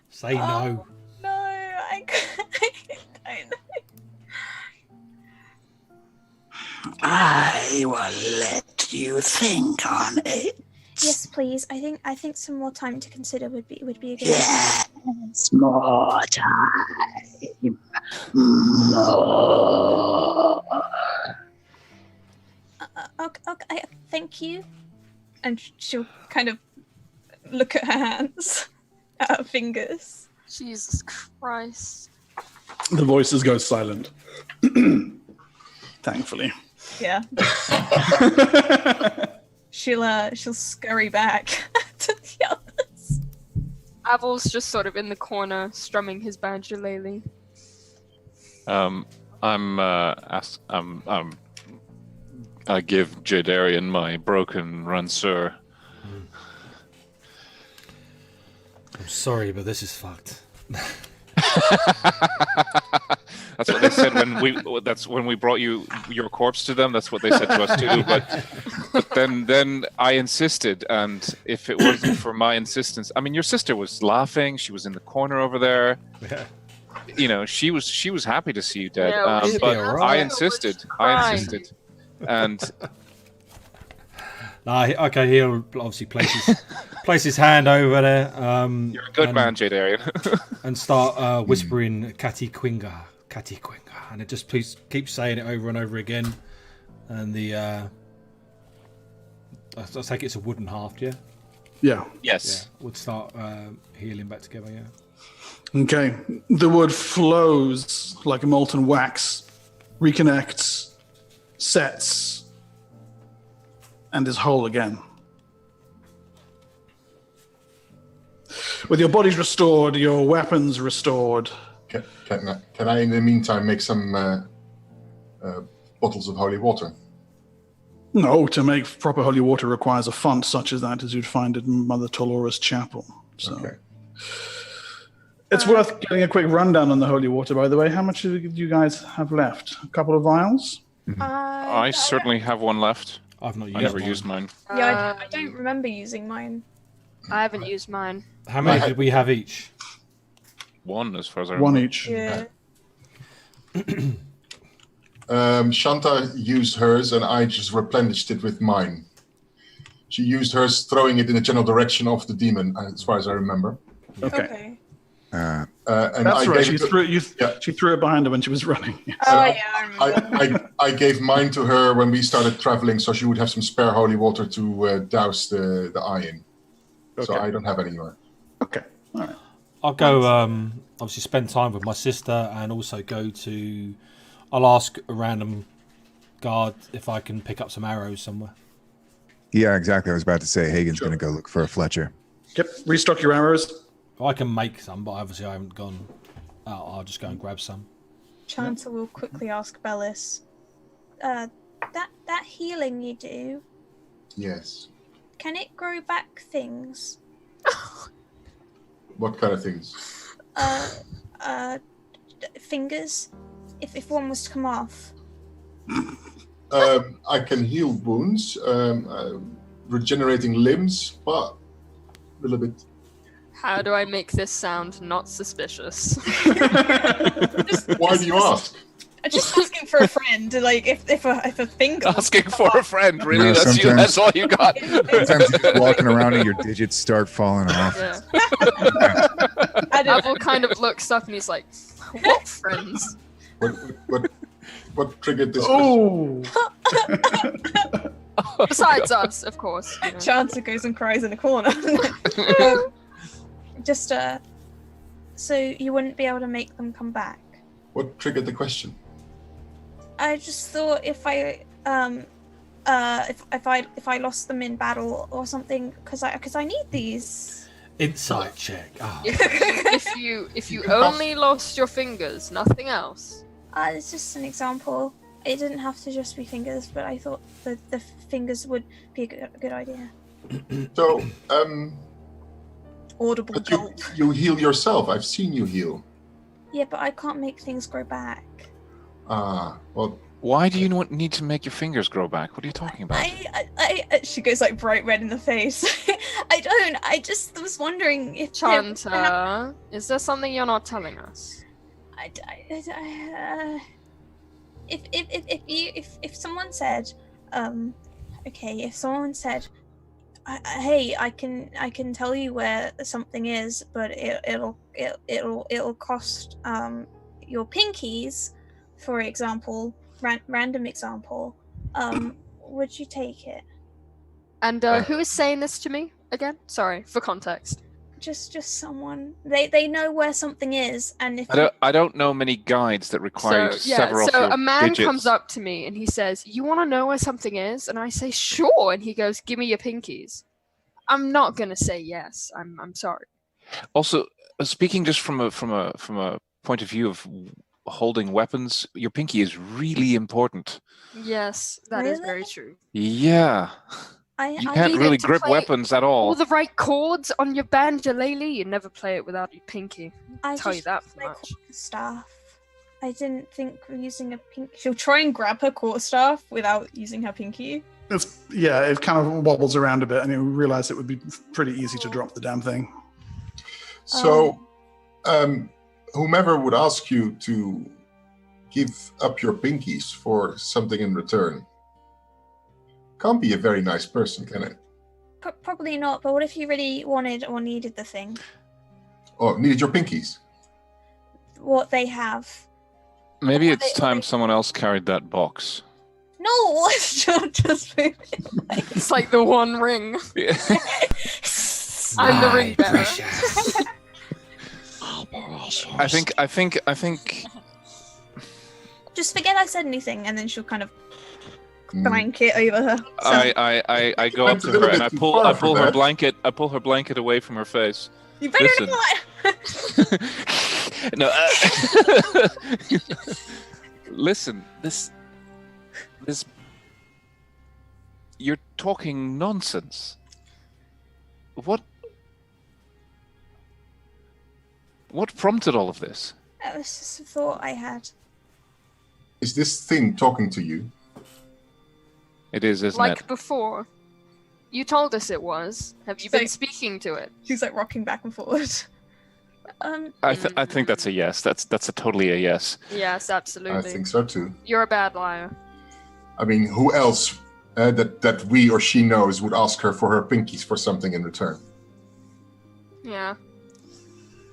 Say no. No, I don't know. I will let you think on it. Yes, please. I think some more time to consider would be a good idea. Yes, more time. More. Okay, thank you. And she'll kind of look at her hands, at her fingers. Jesus Christ. The voices go silent. Thankfully. Yeah. She'll scurry back to the others. Avil's just sort of in the corner, strumming his banjolele. I give Jadearian my broken ranseur. I'm sorry, but this is fucked. That's what they said when we. That's when we brought you your corpse to them. That's what they said to us too. But then I insisted, and if it wasn't for my insistence, I mean, your sister was laughing. She was in the corner over there. Yeah. You know, she was happy to see you dead. Yeah, it'd be but alright. I insisted. And Okay, he'll obviously place his hand over there. you're a good man, Jadearian. And start whispering Catty Quinga, and it just please keep saying it over and over again. And the I take it's a wooden haft, yeah. Yeah. Yes. Yeah, would start healing back together, yeah. Okay. The wood flows like molten wax, reconnects, sets, and is whole again. With your bodies restored, your weapons restored. Can I, in the meantime, make some bottles of holy water? No, to make proper holy water requires a font such as that as you'd find in Mother Tolora's chapel. So Okay. it's worth getting a quick rundown on the holy water, by the way. How much do you guys have left? A couple of vials? I certainly have one left. I've not used I never mine. used mine. Yeah, I don't remember using mine. I haven't used mine. How many did we have each? One, as far as I One remember. each. Yeah. Shanta used hers, and I just replenished it with mine. She used hers, throwing it in the general direction of the demon, as far as I remember. Okay. And That's I right. gave She threw it behind her when she was running. Oh yeah, I remember. I gave mine to her when we started traveling, so she would have some spare holy water to douse the eye in. So Okay. I don't have any more. Okay. All right. I'll go, obviously spend time with my sister and also I'll ask a random guard if I can pick up some arrows somewhere. Yeah, exactly. I was about to say Hagen's going to go look for a Fletcher. Yep. Restock your arrows. I can make some, but obviously I haven't gone out. I'll just go and grab some. Chanter will quickly ask Bellis, that healing you do, Yes. can it grow back things? What kind of things? Fingers? If one was to come off. I can heal wounds, regenerating limbs, but a little bit. How do I make this sound not suspicious? Why do you ask? I'm just asking for a friend, like if a finger. Asking for a friend, really? No, That's all you got? Sometimes you're just walking around and your digits start falling off. Yeah. I don't Abel kind of looks up and he's like, "What friends?" What triggered this? Oh. Besides us, of course. You know. Chanter goes and cries in a corner. Just so you wouldn't be able to make them come back. What triggered the question? I just thought if I lost them in battle or something, because I need these. Insight check. Oh. If you only lost your fingers, nothing else. It's just an example. It didn't have to just be fingers, but I thought the fingers would be a good idea. So, Audible but gulp. you heal yourself. I've seen you heal. Yeah, but I can't make things grow back. Well, Why do you need to make your fingers grow back? What are you talking about? I she goes like bright red in the face. I just was wondering if Chanter, is there something you're not telling us? If someone said, if someone said, hey, I can tell you where something is, but it'll cost your pinkies, for example, random example, would you take it? And who is saying this to me again? Sorry, for context. Just someone. They know where something is, and if I don't know many guides that require several. So a man digits. comes up to me and he says, "You want to know where something is?" And I say, "Sure." And he goes, "Give me your pinkies." I'm not gonna say yes. I'm sorry. Also, speaking just from a point of view of holding weapons, your pinky is really important. Yes, that is Really? very true. Yeah. You can't need really it to grip play weapons at all. All the right chords on your banjolele, you never play it without your pinky. I Tell you just that use for my much. quarterstaff. I didn't think using a pinky. She'll try and grab her quarterstaff without using her pinky. It kind of wobbles around a bit, and you realize it would be pretty easy to drop the damn thing. So, whomever would ask you to give up your pinkies for something in return can't be a very nice person, can it? Probably not, but what if you really wanted or needed the thing? Oh, needed your pinkies? What they have. Maybe Or it's they- time someone else carried that box. No! just move it. It's like the one ring. Yeah. I'm the ring bearer. I think. Just forget I said anything, and then she'll kind of blanket over her. I go up to her and I pull her blanket. I pull her blanket away from her face. You better Listen. not! No. Listen. This You're talking nonsense. What prompted all of this? That was just a thought I had. Is this thing talking to you? It is, isn't Like it? before. You told us it was. Have you been speaking to it? She's like rocking back and forward. I think that's a yes. That's a totally a yes. Yes, absolutely. I think so too. You're a bad liar. I mean, who else that we or she knows would ask her for her pinkies for something in return? Yeah.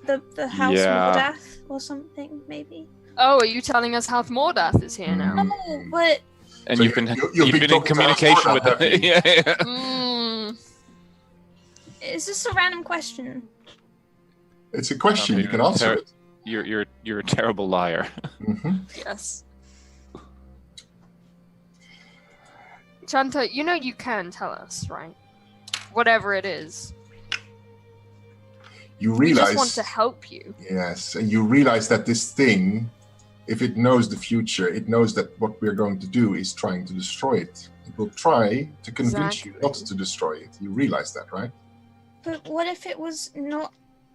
The House Yeah. Mordath or something, maybe. Oh, are you telling us House Mordath is here now? No, but And So you've been you've been in talking to communication with Asmordath, them. have you? Yeah. Mm. is this a random question? It's a question. You can answer it. You're a terrible liar. Hmm. Yes. Chanta, you know you can tell us, right? Whatever it is. You We realize. just want to help you. Yes, and you realize that this thing, if it knows the future, it knows that what we're going to do is trying to destroy it. It will try to convince you not to destroy it. You realize that, right? But what if it was not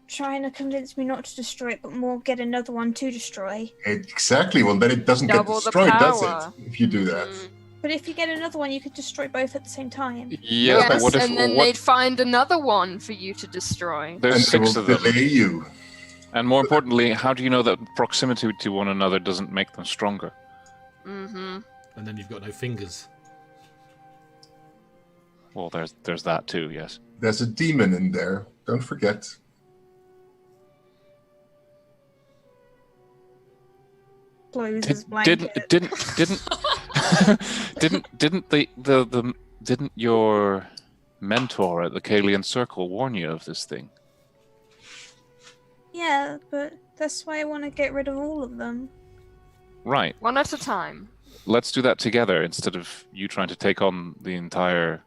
trying to convince me not to destroy it, but more get another one to destroy? Exactly. Well, then it doesn't Double get the destroyed, does power. it? If you do that. Mm. But if you get another one, you could destroy both at the same time. Yeah, but Yes, what if and then they'd find another one for you to destroy. there's And they 6 will of them? delay you. And more importantly, how do you know that proximity to one another doesn't make them stronger? Mm-hmm. And then you've got no fingers. Well, there's that too. Yes. There's a demon in there. Don't forget. Closes blanket. Didn't your mentor at the Kalian Circle warn you of this thing? Yeah, but that's why I want to get rid of all of them. Right. One at a time. Let's do that together instead of you trying to take on the entire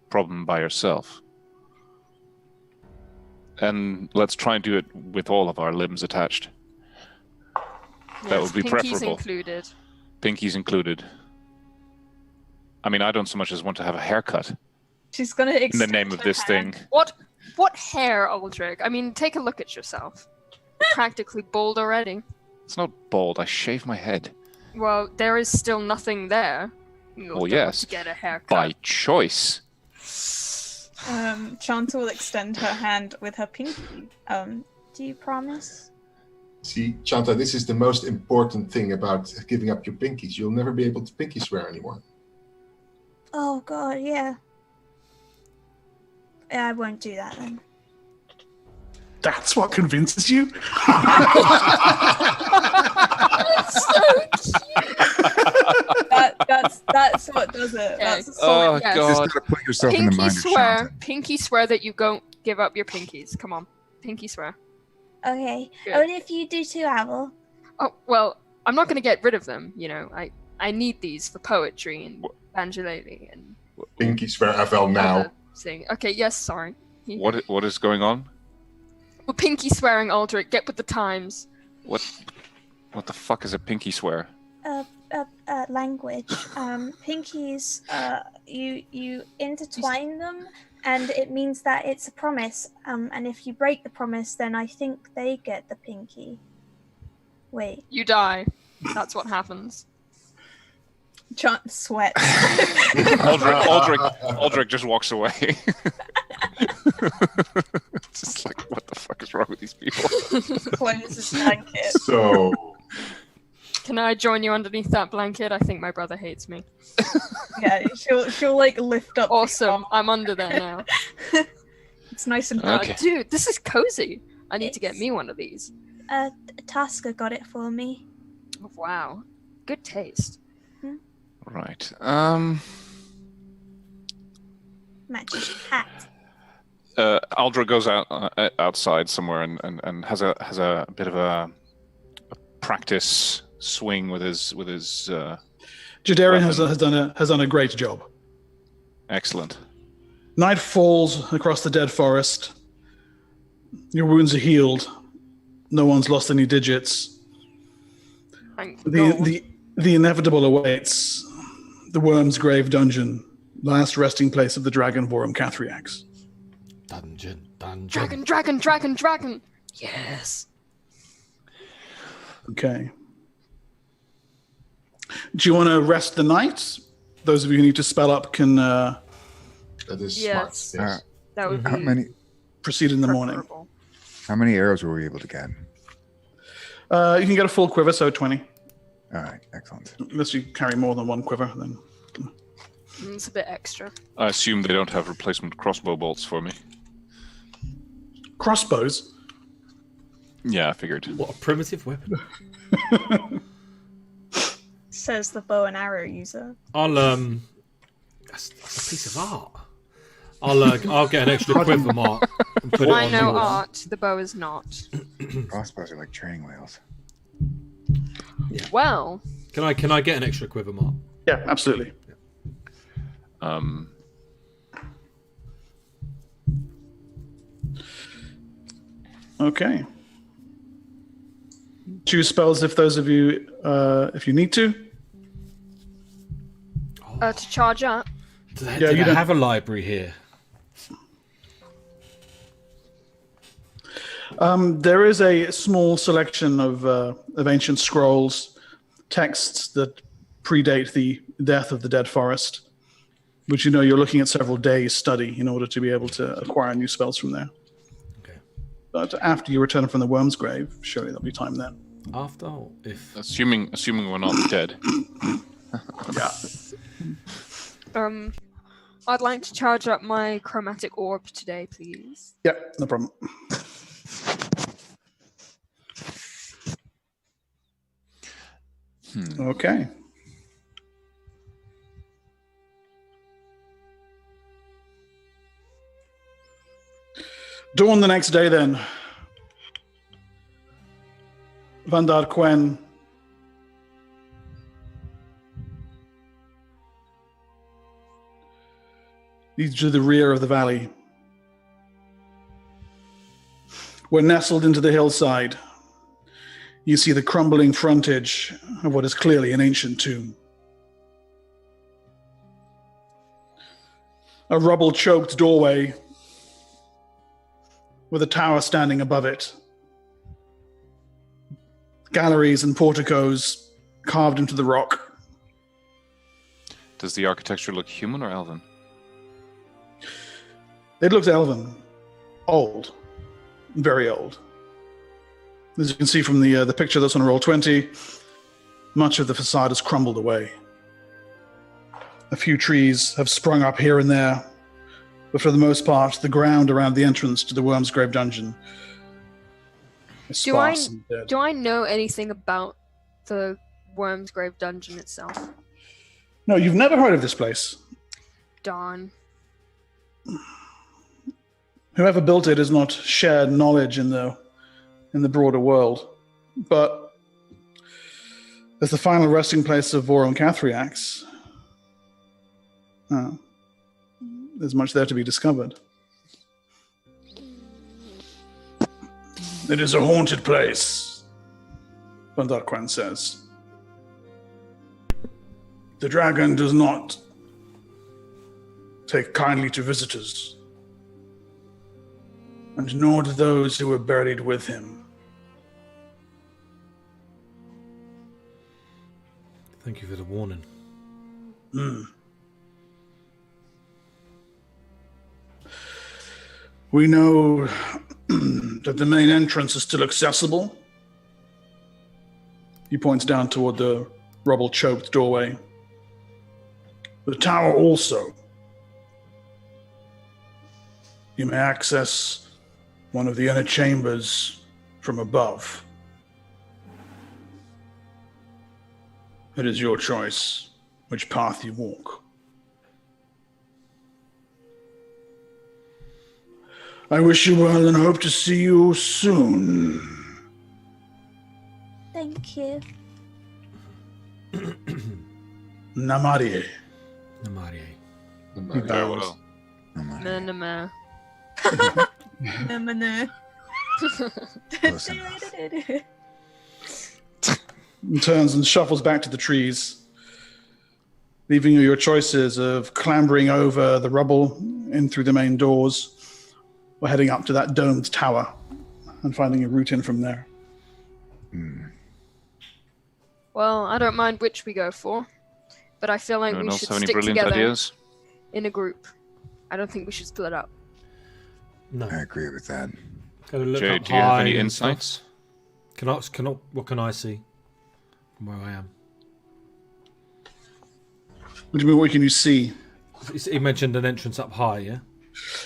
problem by yourself. And let's try and do it with all of our limbs attached. That would be Pinkies preferable. included. Pinkies included. I mean, I don't so much as want to have a haircut She's gonna in the name of this thing. What hair, Aldrich? I mean, take a look at yourself. You're practically bald already. It's not bald. I shave my head. Well, there is still nothing there. You'll Well, don't want yes, to get a haircut. by choice. Chanta will extend her hand with her pinky. Do you promise? See, Chanta, this is the most important thing about giving up your pinkies. You'll never be able to pinky swear anymore. Oh god, yeah. Yeah, I won't do that then. That's what convinces you? That's what does it. Okay. That's a Oh, solid yes. God. Just gotta put yourself in the Pinky mind of swear. Shanta. Pinky swear that you don't give up your pinkies. Come on. Pinky swear. Okay. Good. Only if you do too, Avel. Oh, well, I'm not going to get rid of them, you know. I need these for poetry and banjolele and Pinky swear FL now. other thing. Okay, yes, sorry. What is going on? We're pinky swearing, Aldrich. Get with the times. What the fuck is a pinky swear? Language. Pinkies, you intertwine them, and it means that it's a promise. And if you break the promise, then I think they get the pinky. Wait. You die. That's what happens. Chant sweats. Aldrich just walks away. It's just like, what the fuck is wrong with these people? Closes blanket. So, Can I join you underneath that blanket? I think my brother hates me. Yeah, she'll like lift up. the Awesome. arm. I'm under there now. It's nice and Okay. Dude, this is cozy. I need to get It's- me one of these. Tasker got it for me. Oh, wow. Good taste. Right. Matches hat. Aldra goes out outside somewhere and has a bit of a practice swing with his. Jadearian has done a great job. Excellent. Night falls across the dead forest. Your wounds are healed. No one's lost any digits. Thank God. The inevitable awaits. The Wyrmsgrave dungeon. last resting place of the dragon Vorumcathriax. Dungeon. Dragon. Yes. Okay. Do you want to rest the night? Those of you who need to spell up can That is Yes. smart. Yes. That would be How many proceed in the morning. preferable. arrows were we able to get? You can get a full quiver, so 20. All right, excellent. Unless you carry more than one quiver, then. It's a bit extra. I assume they don't have replacement crossbow bolts for me. Crossbows. Yeah, I figured. What a primitive weapon. Says the bow and arrow user. I'll that's a piece of art. I'll get an extra quiver mark and put it I on know yours. art. The bow is not. Crossbows are like training wheels. Well, Can I get an extra quiver mark? Yeah, absolutely. Okay. Choose spells if those of you, if you need to. to charge up. Do they, Yeah, do you they don't- have a library here? There is a small selection of ancient scrolls, texts that predate the death of the Dead Forest, which you're looking at several days' study in order to be able to acquire new spells from there. Okay. But after you return from the Wyrmsgrave, surely there'll be time then. After or if? Assuming we're not dead. Yeah. I'd like to charge up my chromatic orb today, please. Yeah, no problem. Okay. Dawn the next day, then. Vandar Quen leads you to the rear of the valley. We're nestled into the hillside. You see the crumbling frontage of what is clearly an ancient tomb. A rubble-choked doorway with a tower standing above it. Galleries and porticos carved into the rock. Does the architecture look human or elven? It looks elven. Old. Very old. As you can see from the picture that's on roll 20, much of the facade has crumbled away. A few trees have sprung up here and there, but for the most part, the ground around the entrance to the Wyrmsgrave dungeon is sparse and dead. Do I know anything about the Wyrmsgrave dungeon itself? No, you've never heard of this place. Darn. Whoever built it has not shared knowledge in the broader world. But as the final resting place of Vorumcathriax, there's much there to be discovered. It is a haunted place, Vandar Quen says. The dragon does not take kindly to visitors, and nor do those who were buried with him. Thank you for the warning. We know that the main entrance is still accessible. He points down toward the rubble-choked doorway. The tower also. You may access one of the inner chambers from above. It is your choice which path you walk. I wish you well and hope to see you soon. Thank you. Namarie. Namarie. He bows. Meh. Close enough. And turns and shuffles back to the trees. leaving you your choices of clambering over the rubble in through the main doors or heading up to that domed tower and finding a route in from there. Well, I don't mind which we go for, but I feel like Anyone we else should have any stick brilliant together ideas? in a group. I don't think we should split up. No. I agree with that. Gotta look Jay, up do you have high any and stuff. insights? What can I see from where I am? What do you mean, what can you see? He mentioned an entrance up high, yeah?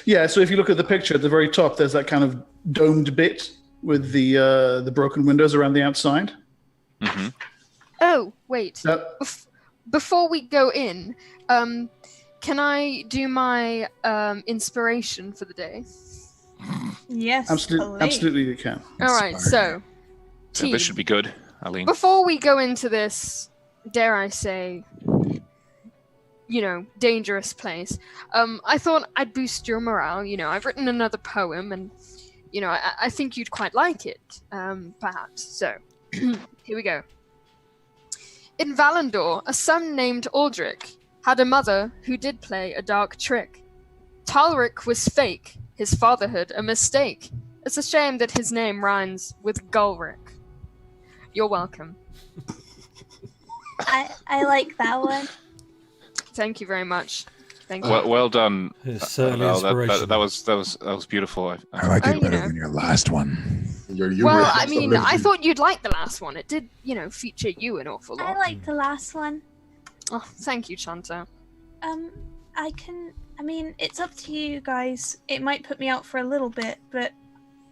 Yeah, so if you look at the picture at the very top, there's that kind of domed bit with the broken windows around the outside. Mm-hmm. Oh, wait. That- Before we go in, can I do my inspiration for the day? Yes, absolutely you can. All right, so, So team, this should be good, Aline. before we go into this, dare I say, dangerous place, I thought I'd boost your morale. I've written another poem, and, I think you'd quite like it, perhaps. So, here we go. In Valandor, a son named Aldrich had a mother who did play a dark trick. Talric was fake, his fatherhood a mistake. It's a shame that his name rhymes with Gulric. You're welcome. I like that one. Thank you very much. Thank you. Well done. It's certainly Val. inspirational. That was beautiful. I like Oh, it you better know. than your last one. Your humor Well, is I mean, uplifting. I thought you'd like the last one. It did, feature you an awful lot. I like the last one. Oh, thank you, Chanto. I mean, it's up to you guys. It might put me out for a little bit, but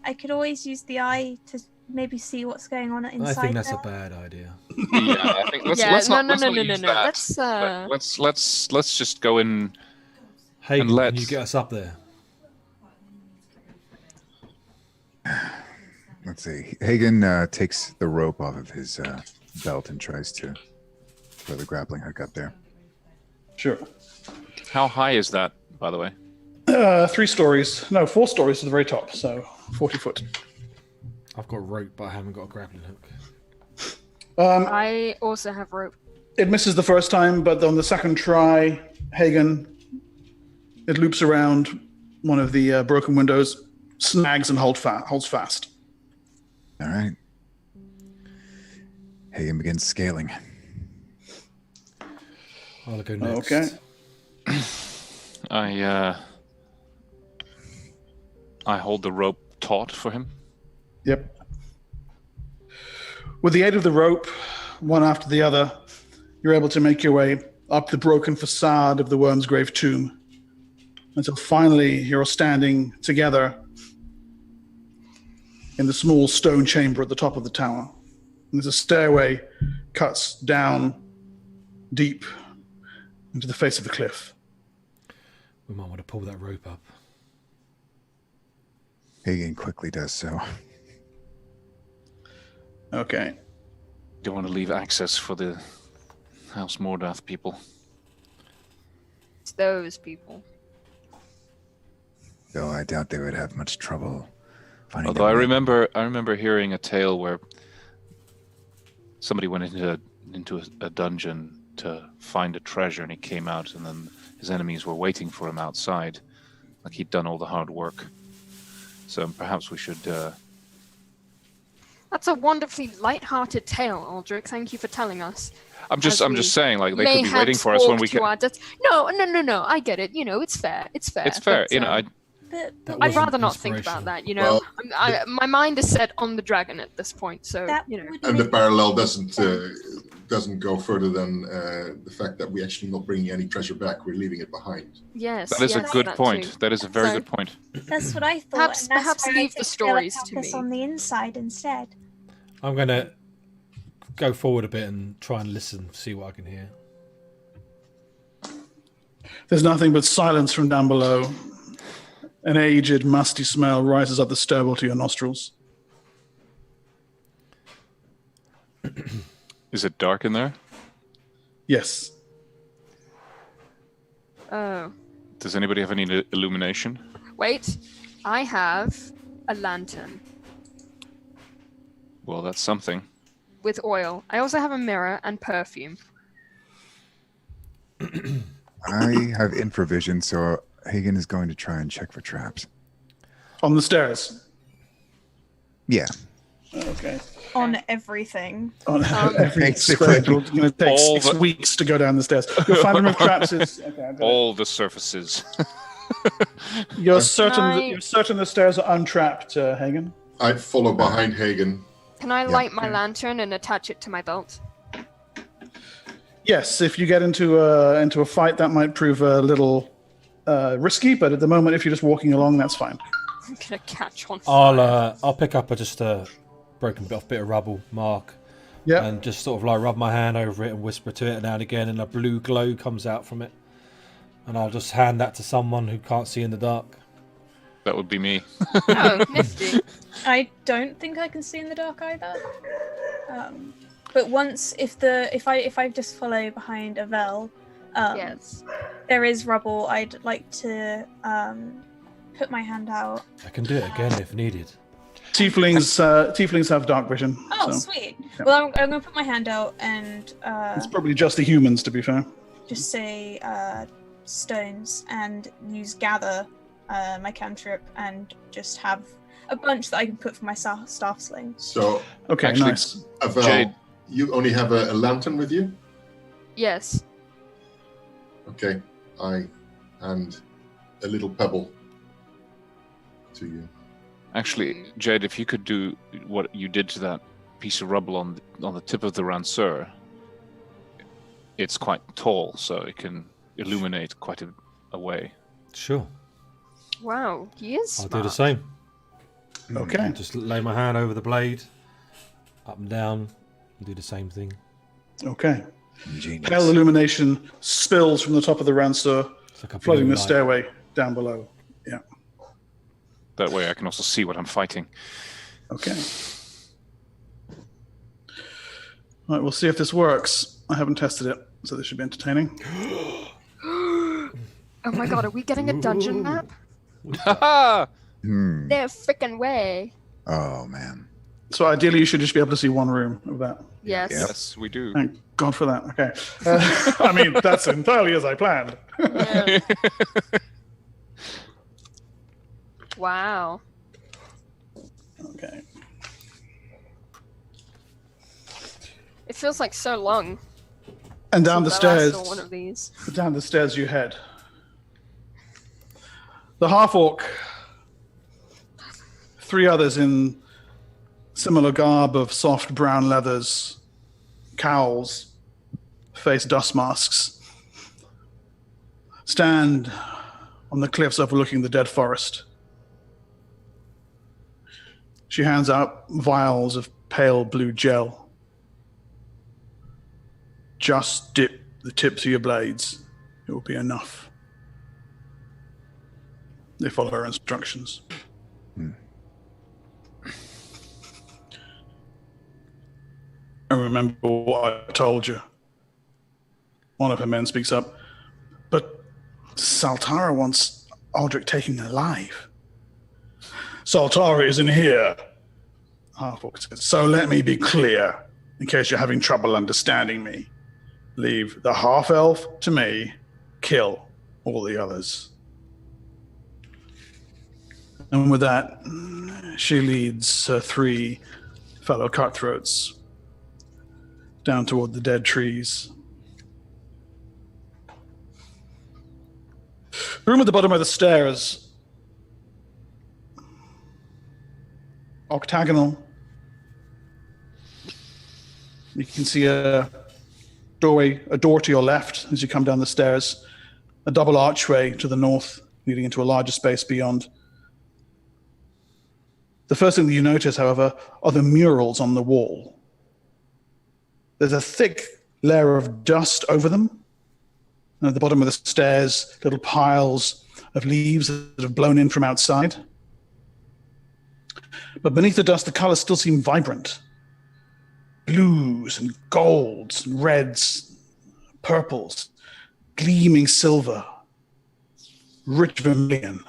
I could always use the eye to maybe see what's going on inside. I think that's there. a bad idea. Yeah, I think let's No. not use that. Let's just go in. Hey, And can let's- you get us up there? Let's see. Hagen takes the rope off of his belt and tries to throw the grappling hook up there. Sure. How high is that, by the way? 4 stories to the very top, so 40 foot. I've got rope, but I haven't got a grappling hook. I also have rope. It misses the first time, but on the second try, Hagen, it loops around one of the broken windows, snags and holds fast. All right. Hagen begins scaling. I'll go next. Okay. I hold the rope taut for him. Yep. With the aid of the rope, one after the other, you're able to make your way up the broken facade of the Wyrmsgrave tomb until finally you're standing together in the small stone chamber at the top of the tower. And there's a stairway cuts down deep into the face of the cliff. We might want to pull that rope up. Hagen quickly does so. Okay. Don't want to leave access for the House Mordath people. It's those people. Though I doubt they would have much trouble finding Although I them. remember hearing a tale where somebody went into a dungeon to find a treasure, and he came out, and then his enemies were waiting for him outside, like he'd done all the hard work. So perhaps we should. That's a wonderfully light-hearted tale, Aldrich. Thank you for telling us. I'm just saying, like they May could be have waiting for us when walked we to can. our death. No. I get it. It's fair. It's fair. It's fair, but, I. But That I'd wasn't rather not think about inspirational. that. Well, my mind is set on the dragon at this point, so that you know. would And the make parallel doesn't go further than the fact that we're actually not bringing any treasure back. We're leaving it behind. Yes, That is a yes, good that point. too. That is a very So- good point. That's what I thought. Perhaps- and that's perhaps why I leave the think stories they'll to attack us me. on the inside instead. I'm going to go forward a bit and try and listen, see what I can hear. There's nothing but silence from down below. An aged, musty smell rises up the stairwell to your nostrils. Is it dark in there? Yes. Oh, Does anybody have any illumination? wait. I have a lantern Well, that's something. with oil. I also have a mirror and perfume. I have infravision, so Hagen is going to try and check for traps. On the stairs. Yeah. Okay. On everything. On every Basically. square. It's going to take All 6 the- weeks to go down the stairs. Your finding of traps is okay. I got it. All the surfaces. You're certain. I- You're certain the stairs are untrapped, Hagen. I follow behind Hagen. Can I light my lantern and attach it to my belt? Yes, if you get into a fight, that might prove a little risky. But at the moment, if you're just walking along, that's fine. I'm gonna catch on fire. I'll pick up just a broken bit of rubble, Mark, Yeah. and just sort of like rub my hand over it and whisper to it now and again, and a blue glow comes out from it, and I'll just hand that to someone who can't see in the dark. That would be me. Oh, nifty. I don't think I can see in the dark either. But once, if I just follow behind Avel, Yes. there is rubble. I'd like to put my hand out. I can do it again if needed. Tieflings have dark vision. Oh, so sweet. Well, I'm going to put my hand out and it's probably just the humans, to be fair. just say stones and use gather, my cantrip, and just have a bunch that I can put for my staff sling. So, Okay, Actually, nice. Avel, Jade. you only have a lantern with you? Yes. Okay, I hand a little pebble to you. Actually, Jade, if you could do what you did to that piece of rubble on the tip of the Ranseur, it's quite tall, so it can illuminate quite a way. Sure, Wow, he is I'll smart. do the same. Okay. Just lay my hand over the blade, up and down, and do the same thing. Okay. Ingenious. Pale illumination spills from the top of the Ranseur, It's like a flooding blue the light. stairway down below. Yeah. That way I can also see what I'm fighting. Okay. Right, we'll see if this works. I haven't tested it, so this should be entertaining. Oh my god, are we getting a dungeon map? Haha! Hmm. No frickin' way. Oh, man. So ideally, you should just be able to see one room of that. Yes. Yep. Yes, we do. Thank God for that. Okay. I mean, that's entirely as I planned. Yeah. Wow. Okay. It feels like so long. And down the since I last stairs, saw one of these. down the stairs you head. The half-orc, 3 others in similar garb of soft brown leathers, cowls, face dust masks, stand on the cliffs overlooking the dead forest. She hands out vials of pale blue gel. Just dip the tips of your blades. It will be enough. They follow her instructions. And remember what I told you. One of her men speaks up. But Saltara wants Aldrich taken alive. Saltara isn't here. Half-orc says, so let me be clear, in case you're having trouble understanding me. Leave the half-elf to me. Kill all the others. And with that, she leads her 3 fellow cutthroats down toward the dead trees. The room at the bottom of the stairs, octagonal. You can see a door to your left as you come down the stairs, a double archway to the north leading into a larger space beyond. The first thing that you notice, however, are the murals on the wall. There's a thick layer of dust over them. And at the bottom of the stairs, little piles of leaves that have blown in from outside. But beneath the dust, the colors still seem vibrant. Blues and golds and reds, purples, gleaming silver, rich vermilion.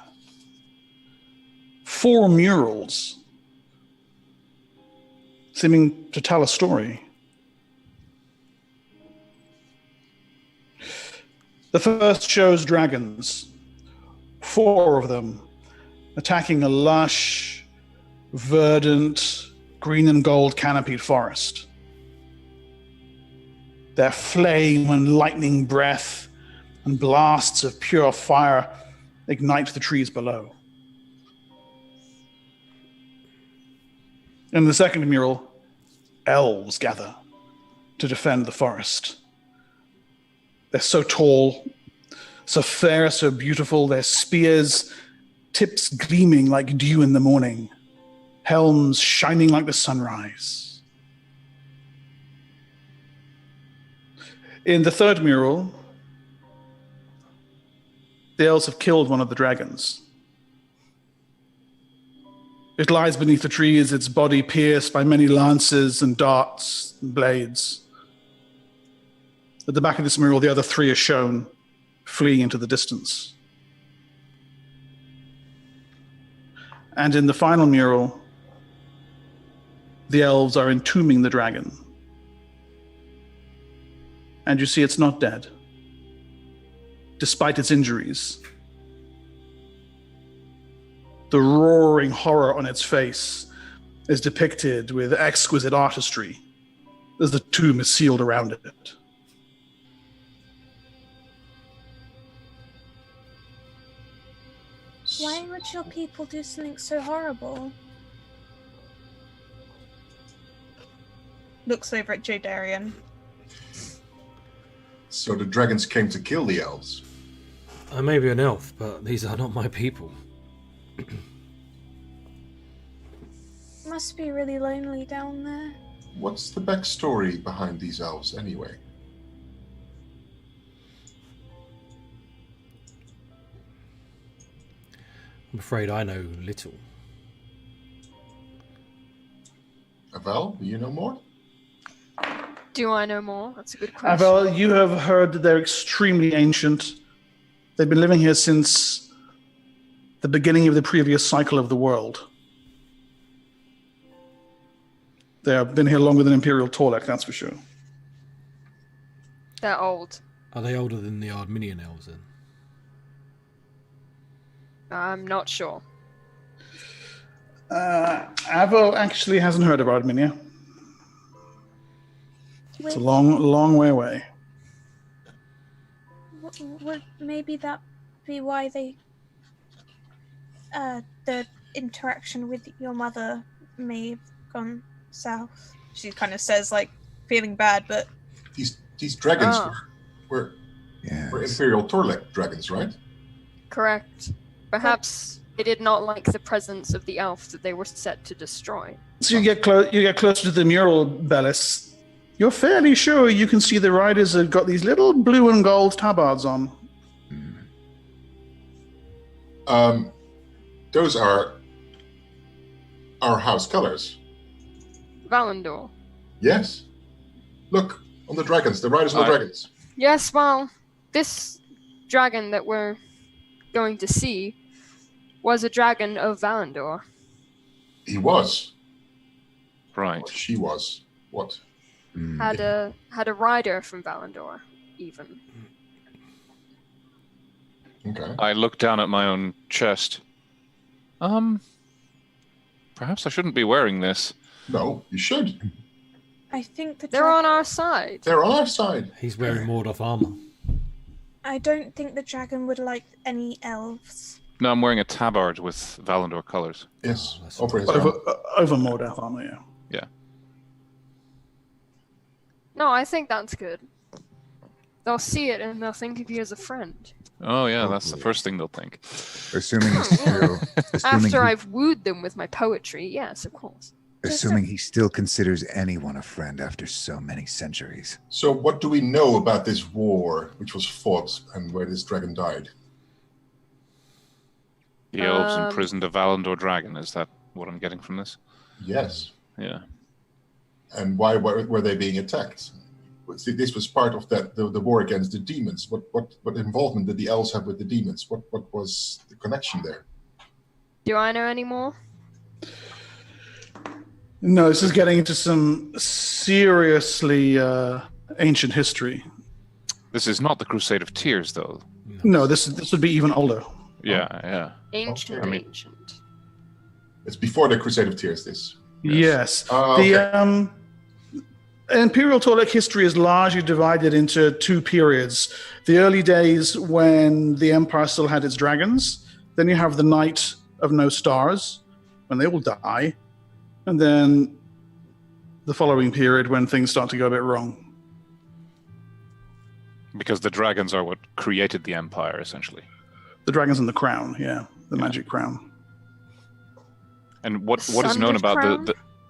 4 murals seeming to tell a story. The first shows dragons, 4 of them, attacking a lush, verdant, green and gold canopied forest. Their flame and lightning breath and blasts of pure fire ignite the trees below. In the second mural, elves gather to defend the forest. They're so tall, so fair, so beautiful, their spears, tips gleaming like dew in the morning, helms shining like the sunrise. In the third mural, the elves have killed one of the dragons. It lies beneath the trees, its body pierced by many lances and darts and blades. At the back of this mural, the other 3 are shown, fleeing into the distance. And in the final mural, the elves are entombing the dragon. And you see it's not dead, despite its injuries. The roaring horror on its face is depicted with exquisite artistry as the tomb is sealed around it. Why would your people do something so horrible? Looks over at Jadearian. So the dragons came to kill the elves. I may be an elf, but these are not my people. Must be really lonely down there. What's the backstory behind these elves anyway? I'm afraid I know little. Avel, do you know more? Do I know more? That's a good question. Avel, you have heard that they're extremely ancient. They've been living here since the beginning of the previous cycle of the world. They have been here longer than Imperial Torlek, that's for sure. They're old. Are they older than the Ardminian elves then? I'm not sure. Avel actually hasn't heard of Ardminia. It's a long way away. Would maybe that be why they... the interaction with your mother may have gone south? She kind of says, like, feeling bad, but... These dragons were Yes. Imperial Torlek dragons, right? Correct. Perhaps they did not like the presence of the elf that they were set to destroy. So you get closer to the mural, Bellis. You're fairly sure you can see the riders have got these little blue and gold tabards on. Those are our house colors. Valandor. Yes. Look, on the dragons, the riders on the dragons. Yes, well, this dragon that we're going to see was a dragon of Valandor. He was. Right. Or she was. What? Had a rider from Valandor, even. Okay. I look down at my own chest. Perhaps I shouldn't be wearing this. No, you should. I think They're on our side. They're on our side. He's wearing Mordoth armor. I don't think the dragon would like any elves. No, I'm wearing a tabard with Valandor colors. Yes. that's Over his Over, arm. over Mordath armor, yeah. Yeah. No, I think that's good. They'll see it and they'll think of you as a friend. Oh yeah, that's the first thing they'll think. Assuming he's still, After I've wooed them with my poetry, yes, of course. assuming he still considers anyone a friend after so many centuries. So what do we know about this war which was fought and where this dragon died? The elves imprisoned a Valandor dragon. Is that what I'm getting from this? Yes. Yeah. And why were they being attacked? This was part of the war against the demons. What involvement did the elves have with the demons? What was the connection there? Do I know any more? No, this is getting into some seriously ancient history. This is not the Crusade of Tears, though. No, this would be even older. Yeah. Ancient, I mean- ancient. It's before the Crusade of Tears, this. Yes. Okay. The Imperial Toltec history is largely divided into two periods. The early days when the Empire still had its dragons. Then you have the Night of No Stars, when they all die. And then the following period when things start to go a bit wrong. Because the dragons are what created the Empire, essentially. The dragons and the crown, yeah. The magic crown. And what is known Sundered about crown?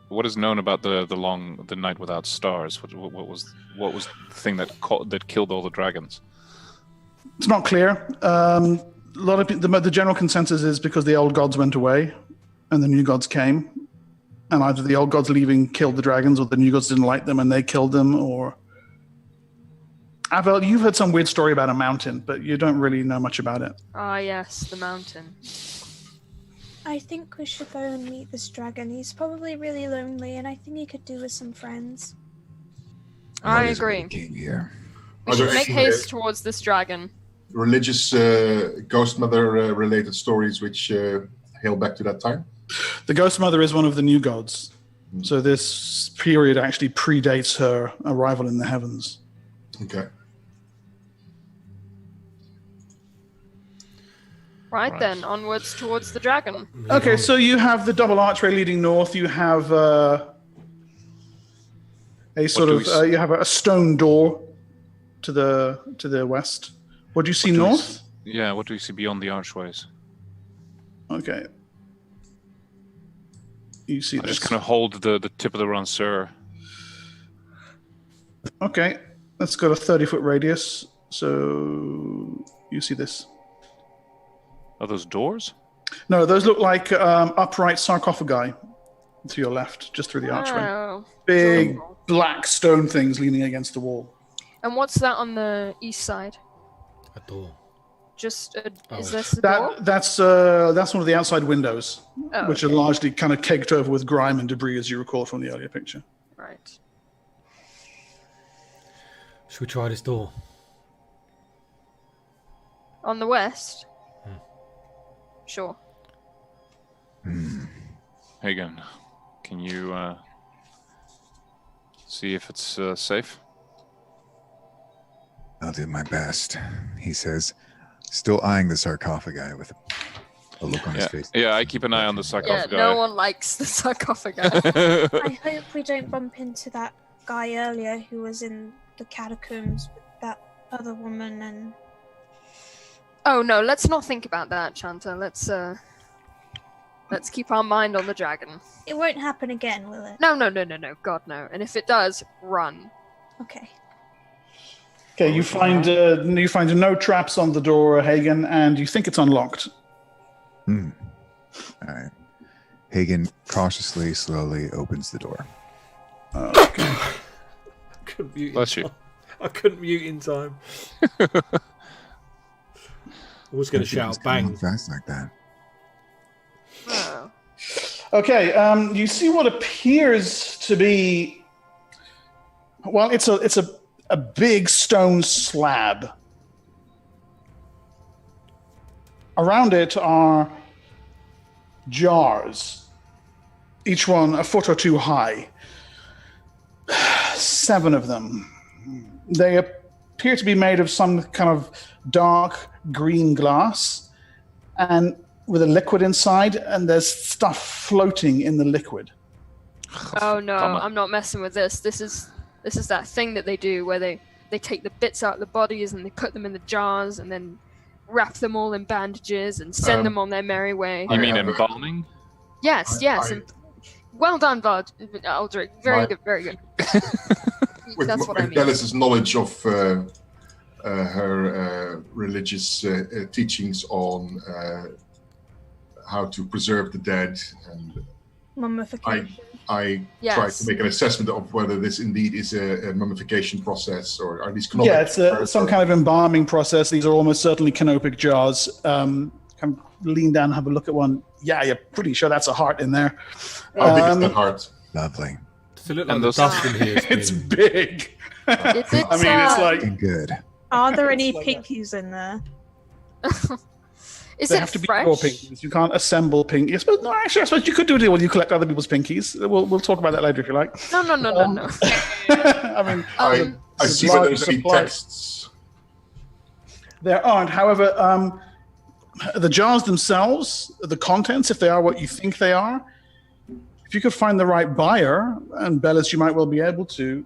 what is known about the Night Without Stars? What was the thing that killed all the dragons? It's not clear. A lot of the general consensus is because the old gods went away and the new gods came. And either the old gods leaving killed the dragons or the new gods didn't like them and they killed them, or... Avel, you've heard some weird story about a mountain, but you don't really know much about it. Ah, yes, the mountain. I think we should go and meet this dragon. He's probably really lonely, and I think he could do with some friends. I That is why agree. we came here. We Are should there make any, haste towards this dragon. religious Ghost Mother related stories which hail back to that time? The Ghost Mother is one of the new gods. So this period actually predates her arrival in the heavens. Okay. Right then, onwards towards the dragon. Okay, so you have the double archway leading north. You have a sort do of we you have a stone door to the west. What do you see What do we north? Yeah, what do you see beyond the archways? Okay. You see I this. just kind of hold the tip of the ranseur. Okay, that's got a 30-foot radius. So you see this. Are those doors? No, those look like upright sarcophagi to your left, just through the archway. Oh. Big adorable. black stone things leaning against the wall. And what's that on the east side? A door. Just Oh. is this the door? That's one of the outside windows, Oh, which okay. are largely kind of caked over with grime and debris, as you recall from the earlier picture. Right. Should we try this door? On the west? Sure. Hagen, can you see if it's safe? I'll do my best, he says, still eyeing the sarcophagi with a look on his face. Yeah, I keep an eye on the Yeah, sarcophagi. no one likes the sarcophagi. I hope we don't bump into that guy earlier who was in the catacombs with that other woman and... Oh no, let's not think about that, Chanta. Let's keep our mind on the dragon. It won't happen again, will it? No, God no. And if it does, run. Okay. Okay, you find no traps on the door, Hagen, and you think it's unlocked. All right. Hagen cautiously, slowly opens the door. Okay. Couldn't mute Bless in you. time. I couldn't mute in time. I was going to shout bang. Fast like that. Oh. Okay, you see what appears to be, well, it's a big stone slab. Around it are jars, each one a foot or two high. 7 of them. They appear to be made of some kind of dark green glass and with a liquid inside, and there's stuff floating in the liquid. Oh no, Bummer. I'm not messing with this. This is that thing that they do where they take the bits out of the bodies and they put them in the jars and then wrap them all in bandages and send them on their merry way. You mean I have a- embalming? Yes, yes. and well done, Aldrich. Very good, very good. With That's what I mean. Dallas's knowledge of her religious teachings on how to preserve the dead, and Mummification. I Yes. tried to make an assessment of whether this indeed is a mummification process, or are these Yeah, canonical? it's some kind of embalming process. These are almost certainly canopic jars. Kind of lean down and have a look at one. Yeah, you're pretty sure that's a heart in there. How big is that heart? Lovely. Does it look And like the those- dust in here? It's big. It's I mean, it's like Looking good. Are there any It's like that. pinkies in there? Is They it have to be fresh? raw pinkies. You can't assemble pinkies. But no, actually, I suppose you could do a deal when you collect other people's pinkies. We'll talk about that later if you like. No. I mean, I see where there's any texts. there aren't. However, the jars themselves, the contents, if they are what you think they are, if you could find the right buyer, and Bellis, you might well be able to,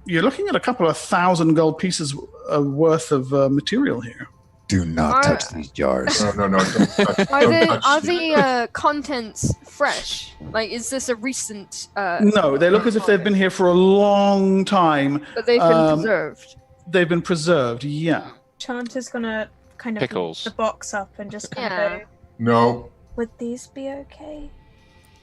you're looking at a couple of 1,000 gold pieces worth of material here. Do not touch these jars. No, don't touch, Are don't touch the contents fresh? Like, is this a recent? No, they look as if they've been here for a long time. But they've been preserved. They've been preserved, yeah. Chanter's gonna kind of Pickles. lift the box up and just kind Yeah. of go, No. would these be okay?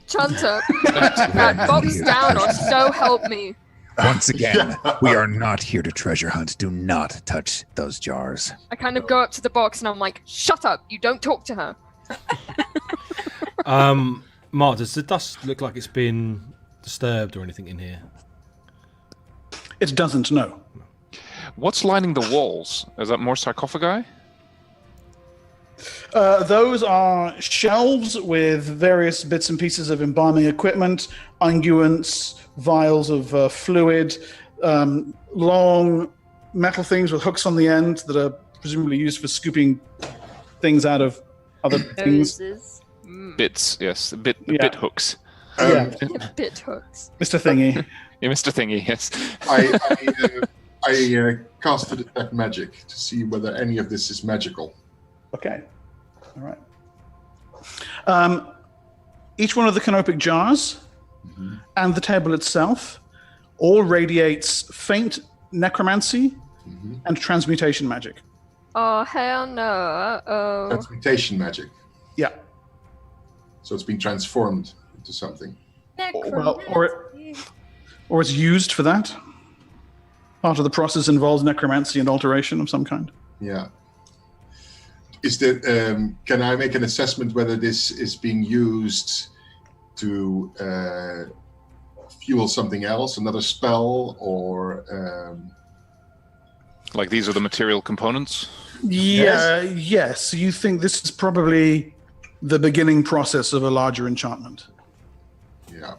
Chanter, that box down, or so help me. Once again, we are not here to treasure hunt. Do not touch those jars. I kind of go up to the box and I'm like, "Shut up! You don't talk to her." Mark, does the dust look like it's been disturbed or anything in here? It doesn't, no. What's lining the walls? Is that more sarcophagi? Those are shelves with various bits and pieces of embalming equipment, unguents, vials of fluid, long metal things with hooks on the end that are presumably used for scooping things out of other things. Noses. Bits, yes. Bit hooks. Yeah, Bit hooks. Mr. Thingy. Yeah, Mr. Thingy, yes. I cast to detect magic to see whether any of this is magical. Okay. All right. Each one of the canopic jars and the table itself all radiates faint necromancy and transmutation magic. Oh hell no! Uh-oh. Transmutation magic. Yeah. So it's been transformed into something. Well, or it's used for that. Part of the process involves necromancy and alteration of some kind. Yeah. Is that can I make an assessment whether this is being used to fuel something else, another spell, or Like these are the material components? Yeah, yes. You think this is probably the beginning process of a larger enchantment. yeah.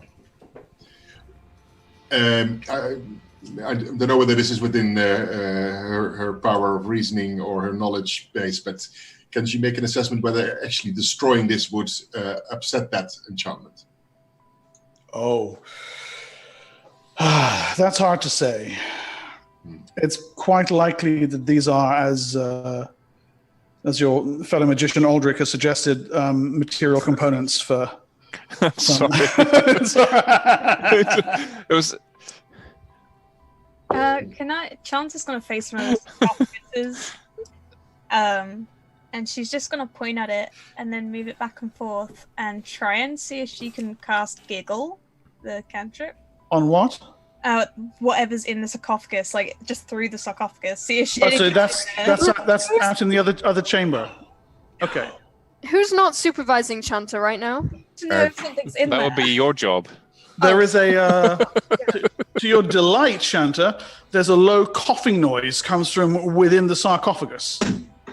I don't know whether this is within her power of reasoning or her knowledge base, but can she make an assessment whether actually destroying this would upset that enchantment? Oh. That's hard to say. It's quite likely that these are, as your fellow magician Aldrich has suggested, material components for. Sorry. It was. Chanter's gonna face one of those sarcophaguses, and she's just gonna point at it and then move it back and forth and try and see if she can cast Giggle, the cantrip. On what? Whatever's in the sarcophagus, like just through the sarcophagus. See if she. Oh, so that's out in the other chamber. Okay. Who's not supervising Chanter right now? To know if something's in That there. would be your job. There is a, to your delight, Shanta, there's a low coughing noise comes from within the sarcophagus.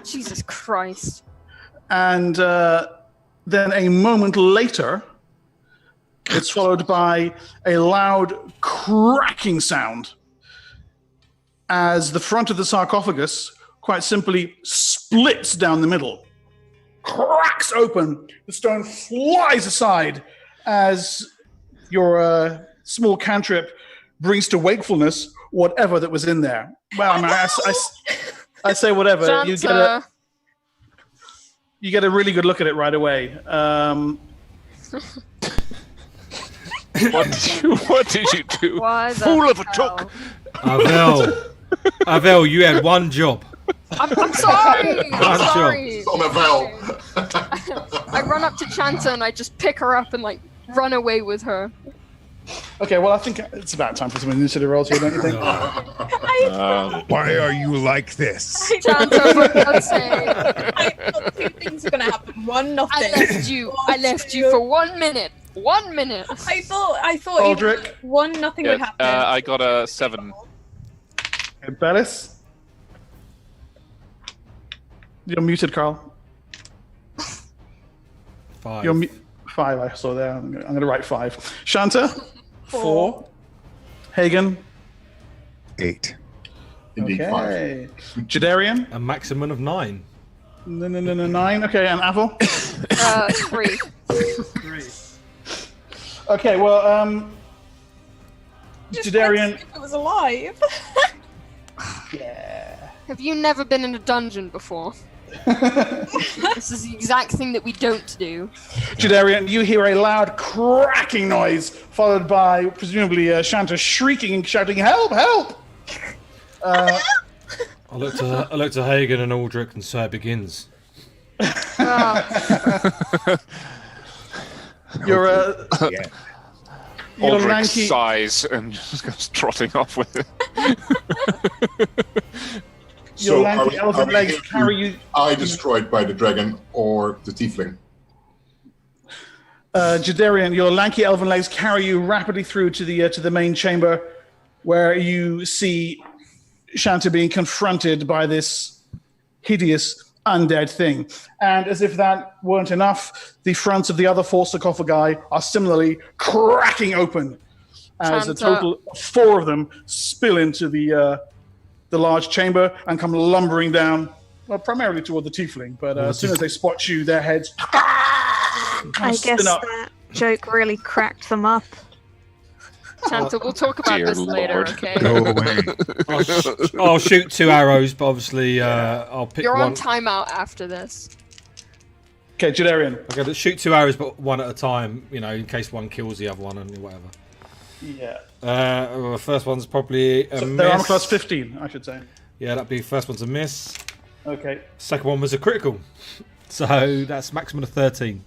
Jesus Christ. And then a moment later, it's followed by a loud cracking sound as the front of the sarcophagus quite simply splits down the middle. Cracks open, the stone flies aside as your small cantrip brings to wakefulness whatever that was in there. Well, I mean, I say whatever. Chanter. You get a really good look at it right away. What did you do? Why the Fool of a hell? took! Avel, you had one job. I'm sorry. I'm Sure. sorry. On a Vel. I run up to Chanter and I just pick her up and like run away with her. Okay, well, I think it's about time for some initiative rolls here, don't you think? Why are you like this? Chanter, for God's sake. I thought two things are gonna happen. One, nothing. I left you for 1 minute. 1 minute. I thought Aldrich? either one, nothing would Yes, happen. I got a 7. Okay, Bellis? You're muted, Carl. 5. You're 5, I saw there. I'm going to write 5. Shanta? 4. Hagen? 8. Indeed, Okay. Jadearian? A maximum of 9. No, 9. Okay, and Avel? 3. 3. Okay, well, Jadearian. If it was alive. Yeah. Have you never been in a dungeon before? This is the exact thing that we don't do. Jadearian, you hear a loud cracking noise, followed by presumably Shanta shrieking and shouting, "Help! Help!" I look to Hagen and Aldrich, and so it begins. You're Yeah. you're Aldrich lanky. sighs and just goes trotting off with it. Your are lanky we- elven are we legs here to carry you. eye destroyed by the dragon or the tiefling? Jadearian, your lanky elven legs carry you rapidly through to the main chamber, where you see Shanta being confronted by this hideous undead thing. And as if that weren't enough, the fronts of the other 4 sarcophagi are similarly cracking open, as a Shanta. total of 4 of them spill into the large chamber and come lumbering down, well, primarily toward the tiefling. But as soon as they spot you, their heads I guess spin up. that joke really cracked them up. Shanta, we'll talk about Dear this later, Lord. okay? Go away. I'll shoot 2 arrows, but obviously I'll pick You're one. on timeout after this. Okay, Jadearian. Okay, let's shoot 2 arrows, but one at a time. You know, in case one kills the other one and whatever. Yeah. Well, the first one's probably a So miss. they're armor class 15, I should say. Yeah, that'd be first one's a miss. Okay. Second one was a critical. So that's maximum of 13.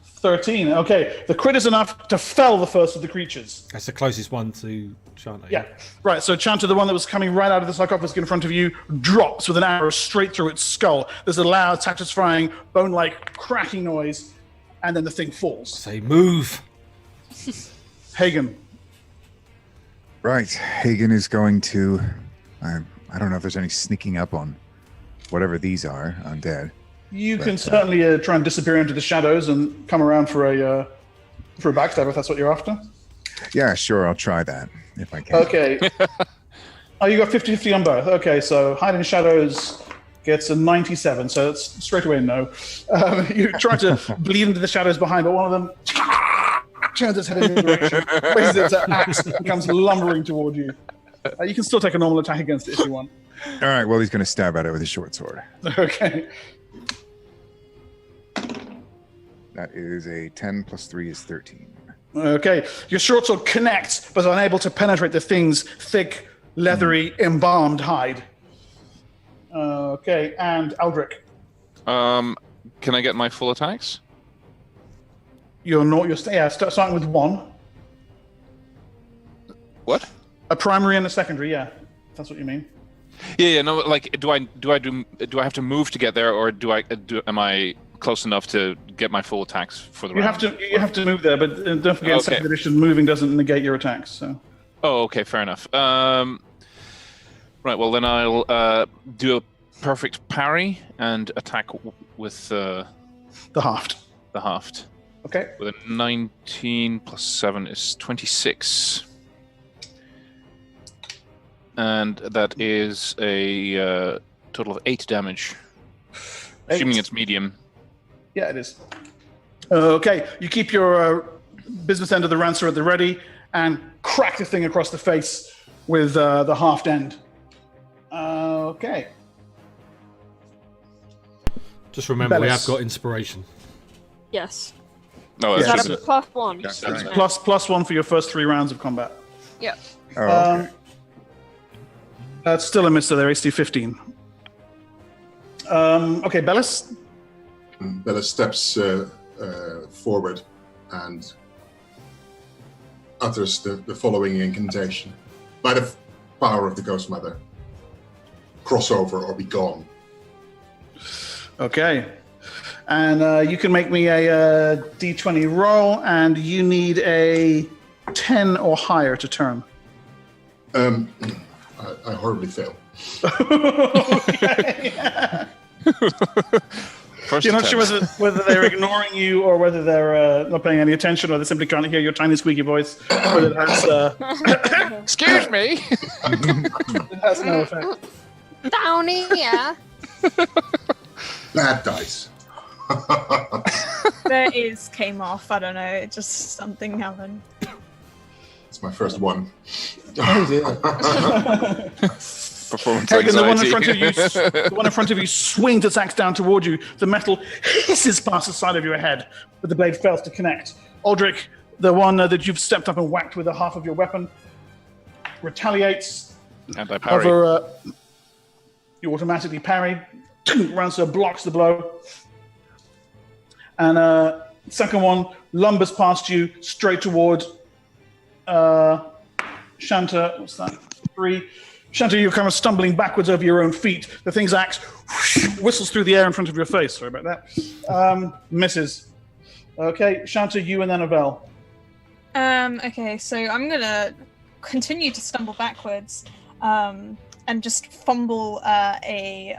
13. Okay. The crit is enough to fell the first of the creatures. That's the closest one to Shanta. Yeah. Right. So Chanta, the one that was coming right out of the sarcophagus in front of you, drops with an arrow straight through its skull. There's a loud, satisfying, bone-like cracking noise, and then the thing falls. Say move. Hagen. Right. Hagen is going to. I don't know if there's any sneaking up on whatever these are, undead. You can certainly try and disappear into the shadows and come around for a backstab if that's what you're after. Yeah, sure. I'll try that if I can. Okay. Oh, you got 50-50 on both. Okay, so hide in shadows gets a 97, so it's straight away no. You try to bleed into the shadows behind, but one of them turns its head in your direction, raises its axe, and comes lumbering toward you. You can still take a normal attack against it if you want. All right. Well, he's going to stab at it with a short sword. Okay. That is a 10 plus 3 is 13. Okay. Your short sword connects, but is unable to penetrate the thing's thick, leathery, embalmed hide. Okay, and Aldrich. Can I get my full attacks? Starting with 1. What? A primary and a secondary, yeah. If that's what you mean. Yeah. No. Like, do I have to move to get there, or am I close enough to get my full attacks for the round? You have to move there, but don't forget, Okay. second edition moving doesn't negate your attacks. So. Oh, okay, fair enough. Right, well then I'll do a perfect parry and attack with The haft. the haft. Okay. With a 19 plus 7 is 26. And that is a total of 8 damage. 8. Assuming it's medium. Yeah, it is. Okay, you keep your business end of the rancer at the ready and crack the thing across the face with the haft end. Okay. Just remember, we Bellis. have got inspiration. Yes. No, Yeah, that's Is just that a +1? That's It's right. +1 for your first 3 rounds of combat. Yeah. Oh, okay. That's still a miss, so they're AC 15. Okay, Bellis. Bella steps forward and utters the following incantation. By the power of the Ghost Mother, cross over or be gone. Okay. And you can make me a D20 roll, and you need a 10 or higher to turn. I horribly fail. Okay. First You're not sure attempt. whether they're ignoring you or whether they're not paying any attention or they simply can't hear your tiny squeaky voice. But it has, Excuse me. it has no effect. Downy, yeah. Bad dice. Their ears came off. I don't know. It just something happened. It's my first one. Oh dear. Performance Hagen, anxiety. the one in front of you swings its axe down toward you. The metal hisses past the side of your head, but the blade fails to connect. Aldrich, the one that you've stepped up and whacked with the half of your weapon, retaliates. And I parry. However, you automatically parry. Rancer blocks the blow. And second one lumbers past you straight toward Shanta. What's that? 3. Shanta, you're kind of stumbling backwards over your own feet. The thing's axe whistles through the air in front of your face. Sorry about that. Misses. Okay, Shanta, you and then Avel. Okay, so I'm gonna continue to stumble backwards, and just fumble a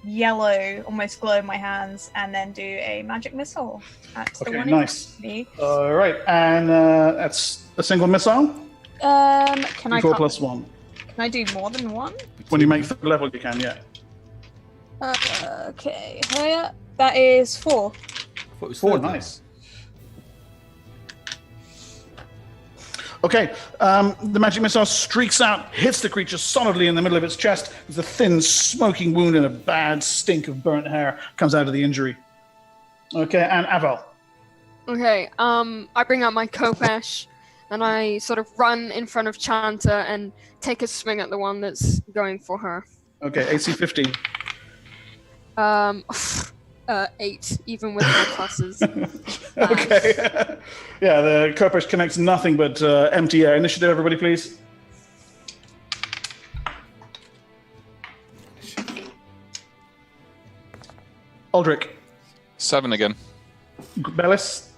yellow, almost glow in my hands, and then do a magic missile. That's the Okay, one. nice. Me. All right, and that's a single missile. Can I? 4 plus 1. Can I do more than one? When you make third level, you can, yeah. Okay, that is 4. 4, nice. Okay, the magic missile streaks out, hits the creature solidly in the middle of its chest. There's a thin, smoking wound and a bad stink of burnt hair comes out of the injury. Okay, and Aval. Okay, I bring out my Kopesh, and I sort of run in front of Chanta and take a swing at the one that's going for her. Okay, AC 15. 8, even with my pluses. Okay. Yeah, the Kopesh connects nothing but empty air. Initiative, everybody, please. Aldrich. 7 again. Bellis.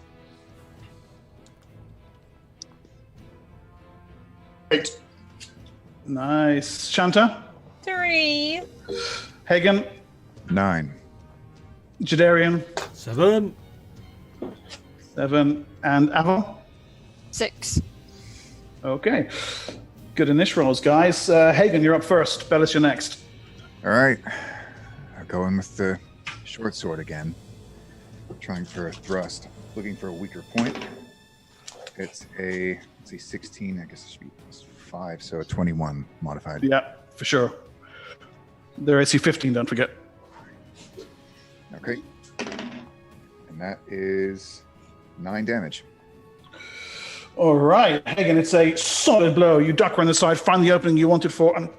8. Nice. Shanta. 3. Hagen. 9. Jadearian. 7. 7. And Aval. 6. Okay. Good initial rolls, guys. Hagen, you're up first. Bellis, you're next. All right. I'll go in with the short sword again. Trying for a thrust. Looking for a weaker point. It's a, let's see, 16. I guess it should be plus 5, so a 21 modified. Yeah, for sure. They're AC 15, don't forget. Okay. And that is 9 damage. All right, Hagen, it's a solid blow. You duck around the side, find the opening you wanted for, and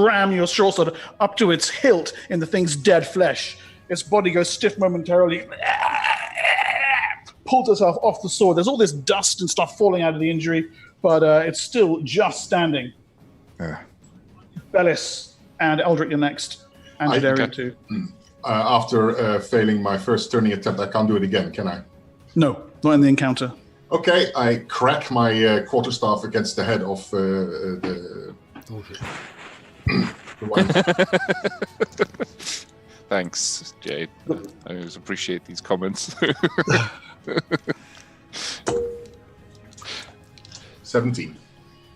ram your short sword up to its hilt in the thing's dead flesh. Its body goes stiff momentarily, pulls itself off the sword. There's all this dust and stuff falling out of the injury, but it's still just standing. Bellis and Eldrick, you're next. And Jadearian, too. After failing my first turning attempt, I can't do it again, can I? No, not in the encounter. Okay, I crack my quarterstaff against the head of the one. Thanks, Jade. I always appreciate these comments. 17.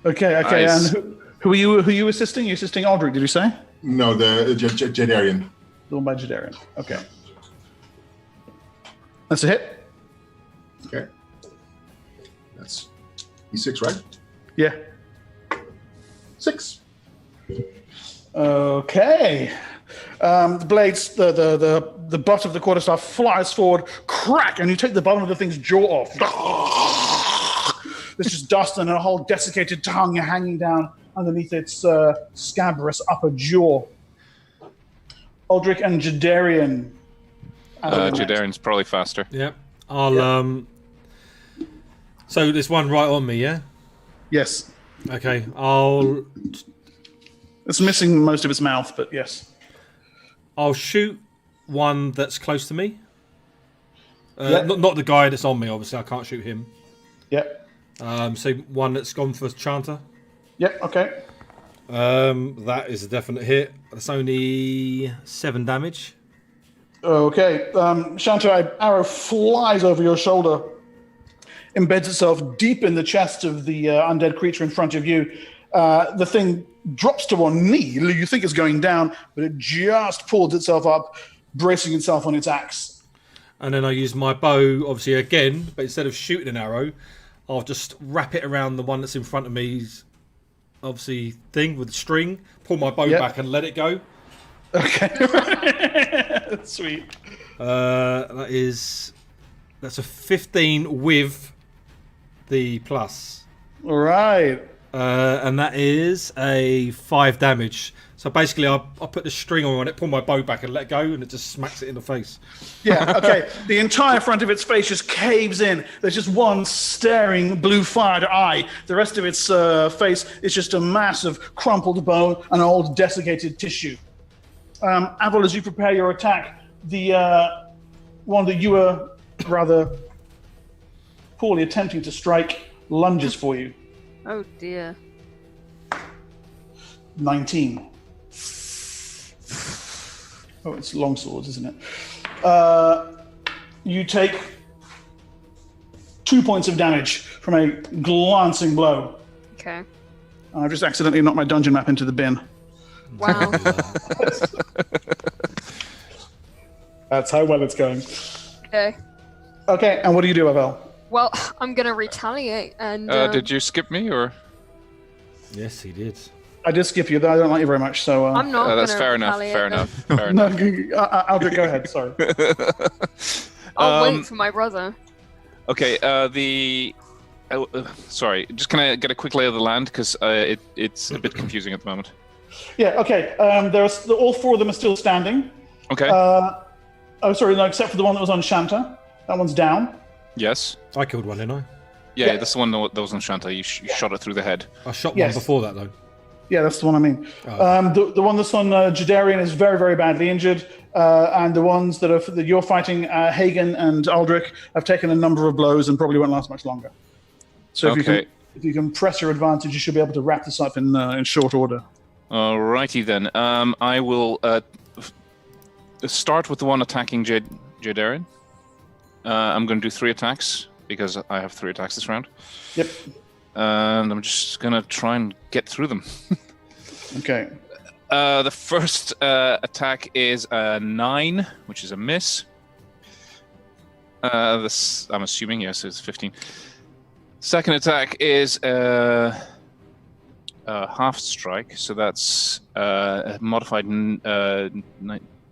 Okay, Nice. and who are you assisting? You're assisting Aldrich, did you say? No, the Jadearian. The one by Jadearian. Okay. That's a hit? Okay. That's E6, right? Yeah. 6. Okay. The blades, the butt of the quarterstaff flies forward, crack, and you take the bottom of the thing's jaw off. There's just dust and a whole desiccated tongue hanging down underneath its scabrous upper jaw. Aldrich and Jadearian. Jadearian's probably faster. Yep. I'll So there's one right on me, yeah? Yes. Okay. It's missing most of its mouth, but yes. I'll shoot one that's close to me. Yep. Not the guy that's on me, obviously. I can't shoot him. Yep. So one that's gone for Chanter. Yep, okay. That is a definite hit. That's only 7 damage. Okay. Shanta, arrow flies over your shoulder, embeds itself deep in the chest of the undead creature in front of you. The thing drops to one knee. You think it's going down, but it just pulls itself up, bracing itself on its axe. And then I use my bow, obviously, again, but instead of shooting an arrow, I'll just wrap it around the one that's in front of me's, obviously, thing with the string, pull my bow back and let it go. Okay. Sweet. That's a 15 with the plus. All right. And that is a 5 damage. So basically, I put the string on it, pull my bow back and let go, and it just smacks it in the face. Yeah, okay. The entire front of its face just caves in. There's just one staring blue-fired eye. The rest of its face is just a mass of crumpled bone and old desiccated tissue. Avril, as you prepare your attack, the one that you were rather poorly attempting to strike lunges for you. Oh dear. 19. Oh, it's long swords, isn't it? You take 2 points of damage from a glancing blow. Okay. I've just accidentally knocked my dungeon map into the bin. Wow. That's how well it's going. Okay. Okay, and what do you do, Avel? Well, I'm gonna retaliate and. Did you skip me or? Yes, he did. I did skip you, though I don't like you very much, so... I'm not that's gonna fair enough. retaliate, Fair though. enough. Fair No, enough. Aldrich, go ahead, sorry. I'll wait for my brother. Okay. Sorry. Just can I get a quick lay of the land because it's a bit confusing at the moment. Yeah, okay. All 4 of them are still standing. Okay. Sorry, no, except for the one that was on Shanta. That one's down. Yes. I killed one, didn't I? Yeah, that's the one that was on Shanta. You shot it through the head. I shot Yes. one before that, though. Yeah, that's the one I mean. Oh. The one that's on Jadearian is very, very badly injured. And the ones that you're fighting, Hagen and Aldrich, have taken a number of blows and probably won't last much longer. So if you can press your advantage, you should be able to wrap this up in short order. Alrighty then. I will start with the one attacking Jadearian. I'm going to do 3 attacks because I have 3 attacks this round. Yep. And I'm just going to try and get through them. Okay. The first attack is a 9, which is a miss. This, I'm assuming, yes, it's 15. Second attack is a half strike, so that's a modified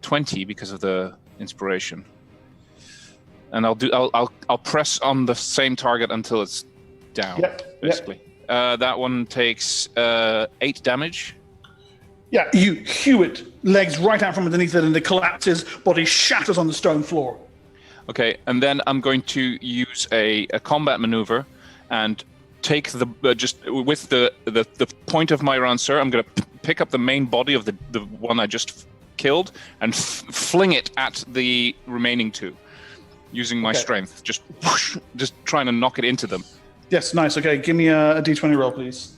20 because of the inspiration. And I'll press on the same target until it's down, basically. That one takes 8 damage. Yeah, you hew it, legs right out from underneath it, and it collapses, body shatters on the stone floor. Okay, and then I'm going to use a combat maneuver and take the just with the point of my ranseur, I'm going to pick up the main body of the one I just killed and fling it at the remaining 2, using my strength, just trying to knock it into them. Yes, nice. Okay, give me a d20 roll, please.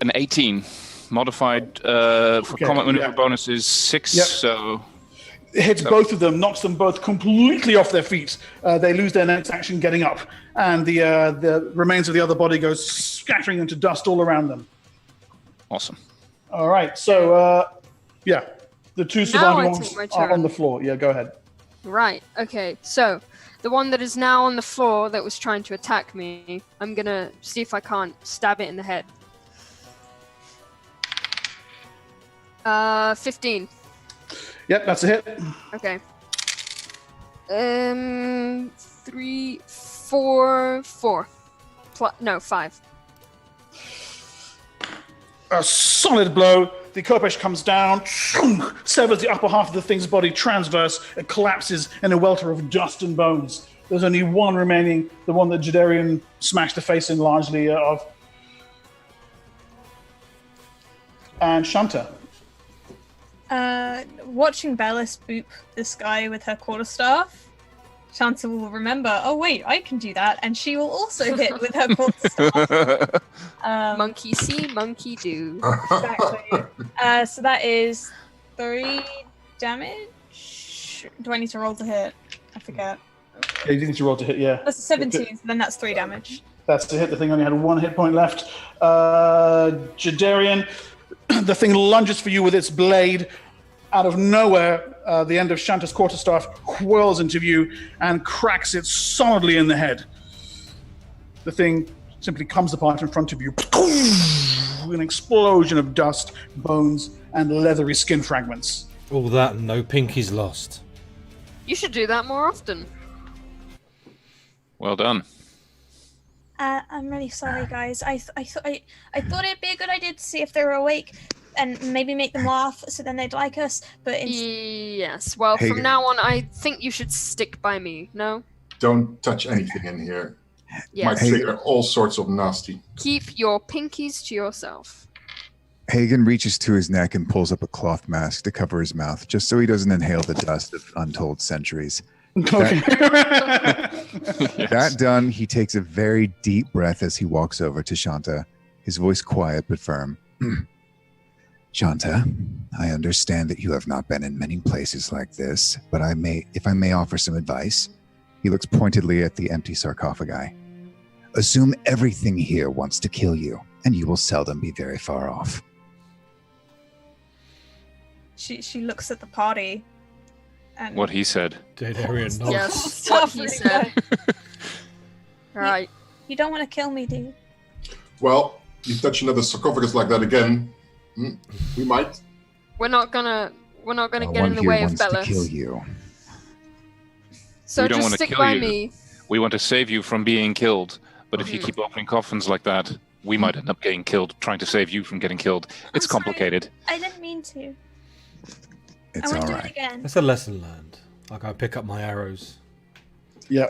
An 18, modified for combat maneuver bonus is 6. Yep. So it hits both of them, knocks them both completely off their feet. They lose their next action getting up, and the remains of the other body goes scattering into dust all around them. Awesome. All right, so the 2 surviving ones are on the floor. Yeah, go ahead. Right, okay, so the one that is now on the floor that was trying to attack me, I'm gonna see if I can't stab it in the head. 15. Yep, that's a hit. Okay. 3, 4, 4. No, 5. A solid blow. The Kopesh comes down, severs the upper half of the thing's body transverse, and collapses in a welter of dust and bones. There's only one remaining, the one that Jadearian smashed the face in largely of. And Shanta. Watching Bellis boop this guy with her quarterstaff, Shanta will remember, oh wait, I can do that, and she will also hit with her quarterstaff. Monkey see, monkey do. Exactly. So that is 3 damage. damage do I need to roll to hit? I forget. Yeah, you need to roll to hit, yeah. That's a 17, so then that's 3 damage. That's the hit. The thing only had 1 hit point left. Jadearian, the thing lunges for you with its blade. Out of nowhere, the end of Shanta's quarterstaff whirls into view and cracks it solidly in the head. The thing simply comes apart in front of you. An explosion of dust, bones, and leathery skin fragments. All that and no pinkies lost. You should do that more often. Well done. I'm really sorry, guys. I thought it'd be a good idea to see if they were awake and maybe make them laugh so then they'd like us. But yes, well, Hey, from now on, I think you should stick by me. No? Don't touch anything in here. Yes. Might trigger all sorts of nasty. Keep your pinkies to yourself. Hagen reaches to his neck and pulls up a cloth mask to cover his mouth, just so he doesn't inhale the dust of untold centuries. Okay. That done, he takes a very deep breath as he walks over to Shanta, his voice quiet but firm. Shanta, I understand that you have not been in many places like this, but if I may offer some advice. He looks pointedly at the empty sarcophagi. Assume everything here wants to kill you, and you will seldom be very far off. she looks at the party. And What he said. Jadearian nods. Yes, what he said. Right. You don't want to kill me, do you? Well, you touch another sarcophagus like that again, we might. We're not gonna get One in the here way of wants to Bellis. kill you. So We don't just wanna stick kill by you. me. We want to save you from being killed, but if you keep opening coffins like that, we might end up getting killed trying to save you from getting killed. It's I'm sorry. complicated. I didn't mean to. It's I all won't do it right. again. That's a lesson learned. Like I pick up my arrows. Yeah.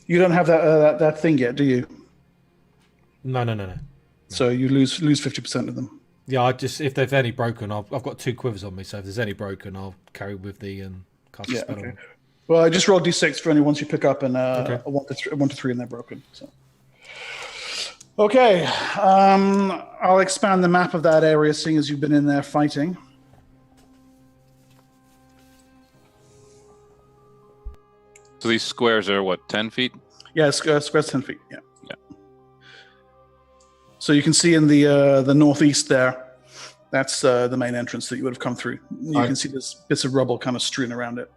You don't have that thing yet, do you? No. So you lose 50% of them. Yeah, if they've any broken, I've got 2 quivers on me, so if there's any broken, I'll carry with thee and cast a spell on them. Well, I just rolled d6 for any ones you pick up, and Okay. a 1 to 3, and they're broken. So. Okay, I'll expand the map of that area, seeing as you've been in there fighting. So these squares are what, 10 feet? Yeah, square's 10 feet. Yeah. So you can see in the northeast there, that's the main entrance that you would have come through. You can see there's bits of rubble kind of strewn around it.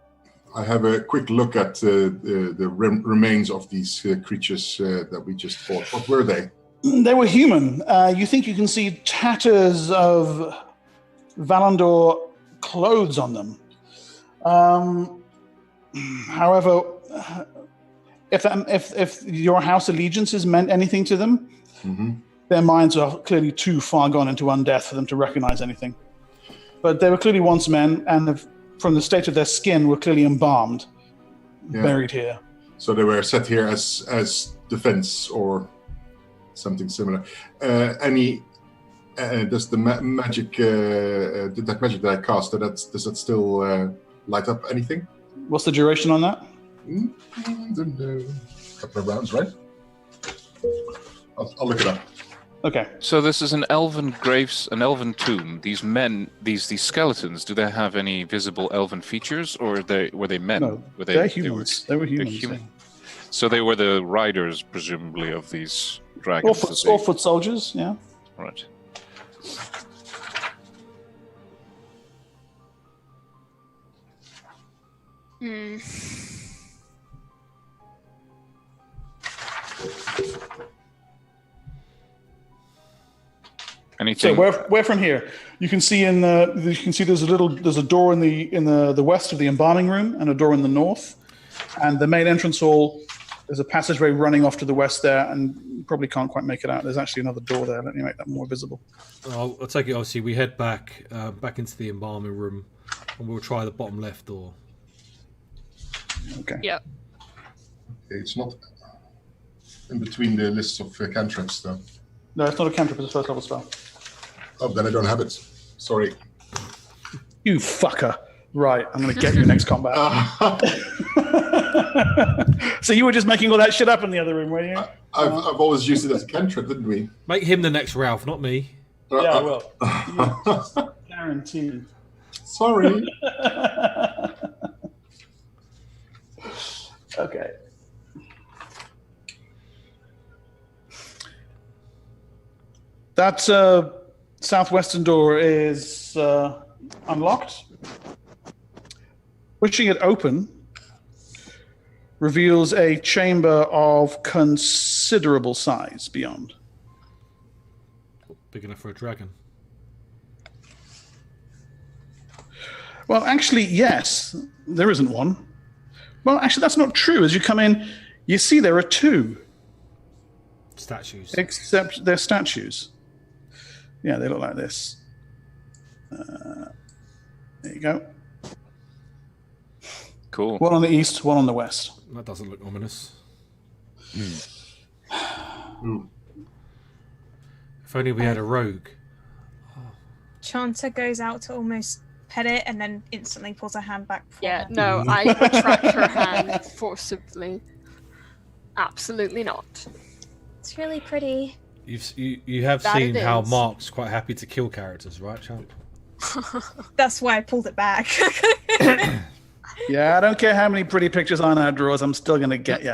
I have a quick look at the remains of these creatures that we just fought. What were they? They were human. You think you can see tatters of Valandor clothes on them. However, if your house allegiances meant anything to them, their minds are clearly too far gone into undeath for them to recognize anything. But they were clearly once men, and from the state of their skin, were clearly embalmed, buried here. So they were set here as defense or something similar. Does the magic that magic that I cast, does that still light up anything? What's the duration on that? Couple of rounds, right? I'll look it up. Okay. So this is an elven elven tomb. These men, these skeletons, do they have any visible elven features, or were they men? No, were they're humans. They were humans. human. Yeah. So they were the riders, presumably, of these dragons. Or foot soldiers, yeah. Right. Anything? So where from here? You can see there's a door in the west of the embalming room and a door in the north, and the main entrance hall. There's a passageway running off to the west there, and you probably can't quite make it out. There's actually another door there. Let me make that more visible. I'll take it. Obviously, we head back into the embalming room, and we'll try the bottom left door. Okay. Yep. It's not in between the lists of cantrips, though. No, it's not a cantrip. It's a first level spell. Oh, then I don't have it. Sorry. You fucker. Right, I'm going to get you next combat. So you were just making all that shit up in the other room, were you? I've always used it as a cantrip, didn't we? Make him the next Ralph, not me. Yeah, I will. Guaranteed. Sorry. Okay. That southwestern door is unlocked. Pushing it open reveals a chamber of considerable size beyond. Big enough for a dragon. Well, actually, yes. There isn't one. Well, actually, that's not true. As you come in, you see there are two. Statues. Except they're statues. Yeah, they look like this. There you go. Cool. One on the east, one on the west. That doesn't look ominous. Ooh. If only we had a rogue. Chanta goes out to almost pet it and then instantly pulls her hand back. Yeah, no, I retract her hand forcibly. Absolutely not. It's really pretty. You have That seen it how is. Mark's quite happy to kill characters, right, Champ? That's why I pulled it back. Yeah, I don't care how many pretty pictures Anna draws, I'm still going to get you.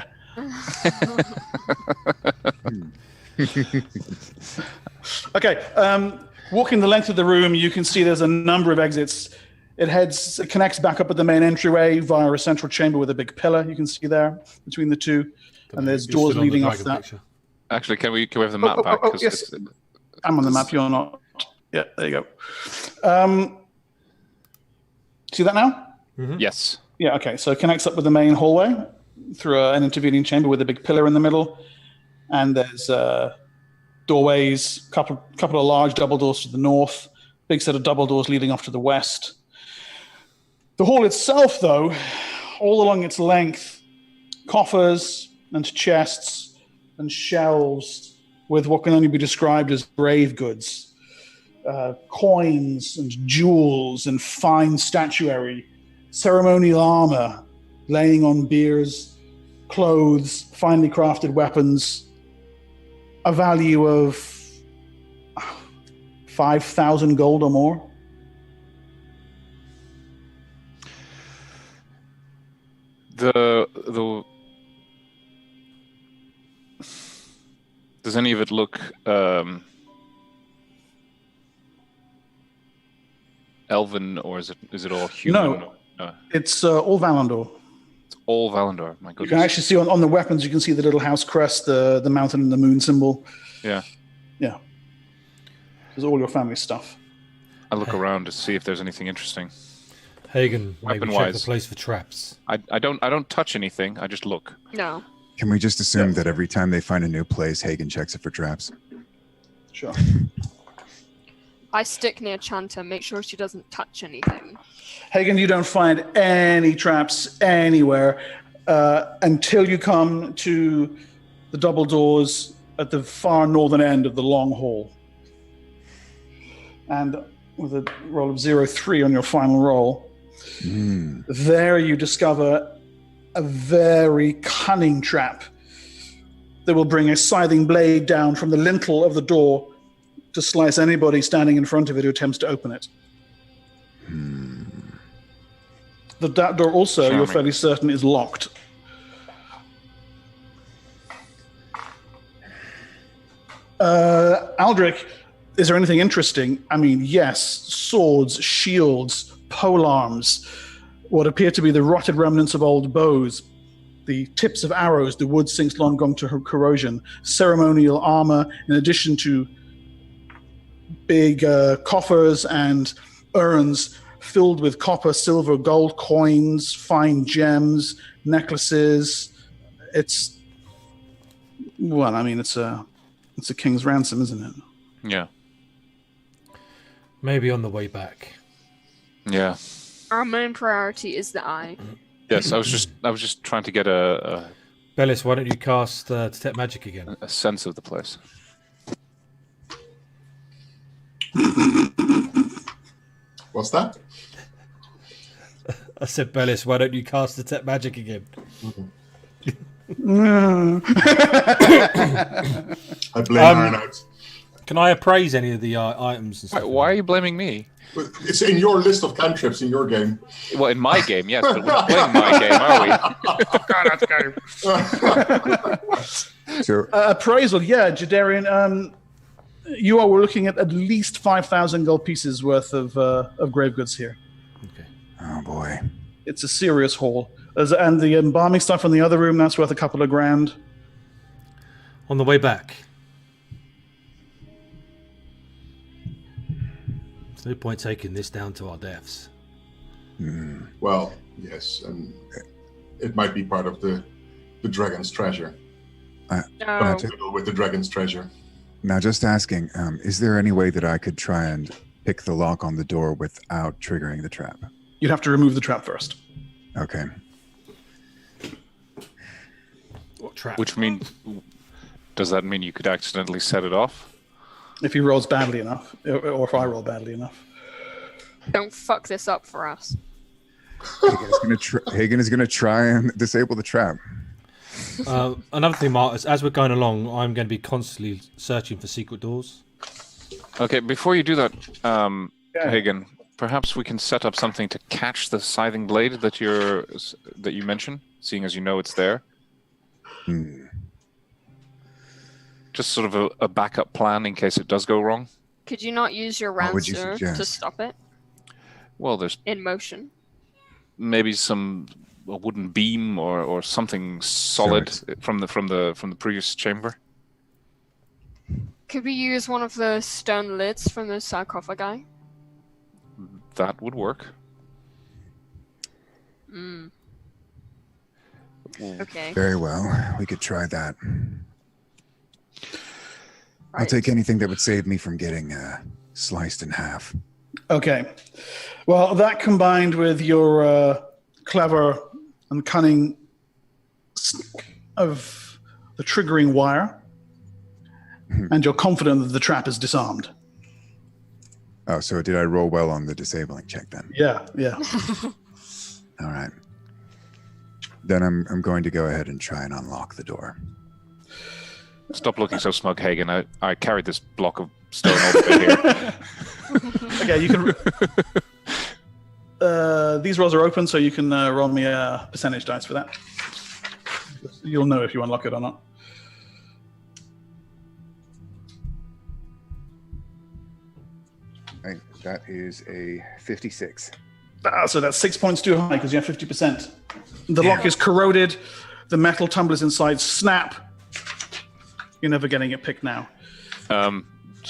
Okay, walking the length of the room, you can see there's a number of exits. It connects back up at the main entryway via a central chamber with a big pillar you can see there between the two. And there's You're doors still on the leading off dragon that. picture. Actually, can we have the map back? 'Cause yes. it's- I'm on the map, you're not. Yeah, there you go. See that now? Yes. Yeah, okay. So it connects up with the main hallway through an intervening chamber with a big pillar in the middle. And there's doorways, couple of large double doors to the north, big set of double doors leading off to the west. The hall itself, though, all along its length, coffers and chests and shelves with what can only be described as grave goods, coins and jewels and fine statuary, ceremonial armor laying on biers, clothes, finely crafted weapons, a value of 5,000 gold or more. Does any of it look elven, or is it all human? No. It's all Valandor. It's all Valandor. My You goodness. can actually see on the weapons, you can see the little house crest, the mountain and the moon symbol. Yeah. Yeah. There's all your family stuff. I look around to see if there's anything interesting. Hagen, maybe check the Weapon-wise. place for traps. I don't touch anything. I just look. No. Can we just assume that every time they find a new place, Hagen checks it for traps? Sure. I stick near Chanta, make sure she doesn't touch anything. Hagen, you don't find any traps anywhere until you come to the double doors at the far northern end of the long hall. And with a roll of 0-3 on your final roll, there you discover a very cunning trap that will bring a scything blade down from the lintel of the door to slice anybody standing in front of it who attempts to open it. That door also, Charming. you're fairly certain, is locked. Aldrich, is there anything interesting? I mean, yes, swords, shields, polearms, what appear to be the rotted remnants of old bows, the tips of arrows, the wood sinks long gone to corrosion, ceremonial armor, in addition to big coffers and urns filled with copper, silver, gold coins, fine gems, necklaces. It's a king's ransom, isn't it? Yeah. Maybe on the way back. Yeah. Our main priority is the eye. Yes. I was just trying to get a Bellis, why don't you cast Detect Magic again? sense of the place. What's that? I said, Bellis, why don't you cast Detect Magic again? I blame Arnold. Can I appraise any of the items and stuff? Why are you blaming me? It's in your list of cantrips in your game. Well, in my game, yes, but we're not playing my game, are we? So Appraisal, yeah, Jadearian. You are looking at least 5,000 gold pieces worth of grave goods here. Okay. oh boy. It's a serious haul. And the embalming stuff in the other room, that's worth a couple of grand. On the way back. There's no point taking this down to our deaths. Well, yes, and it might be part of the dragon's treasure. No. With the dragon's treasure. Now, just asking, is there any way that I could try and pick the lock on the door without triggering the trap? You'd have to remove the trap first. Okay. What trap? Which means, does that mean you could accidentally set it off? If he rolls badly enough, or if I roll badly enough. Don't fuck this up for us. Hagen is gonna try and disable the trap. Another thing, Mark, as we're going along, I'm going to be constantly searching for secret doors. Okay, before you do that, Hagen, perhaps we can set up something to catch the scything blade that you mentioned, seeing as you know it's there. Just sort of a backup plan in case it does go wrong. Could you not use your What would you rancer to suggest? stop it Well, there's in motion? maybe a wooden beam or something solid from the previous chamber. Could we use one of the stone lids from the sarcophagi? That would work. Okay. Very well. We could try that. I'll Right. take anything that would save me from getting sliced in half. Okay. Well, that combined with your clever and cunning of the triggering wire, and you're confident that the trap is disarmed. Oh, so did I roll well on the disabling check then? Yeah, yeah. All right. Then I'm going to go ahead and try and unlock the door. Stop looking so smug, Hagen. I carried this block of stone all the way here. Okay, you can. These rolls are open, so you can roll me a percentage dice for that. You'll know if you unlock it or not. Right, that is a 56. So that's 6 points too high because you have 50%. The lock is corroded. The metal tumblers inside snap. You're never getting it picked now. Do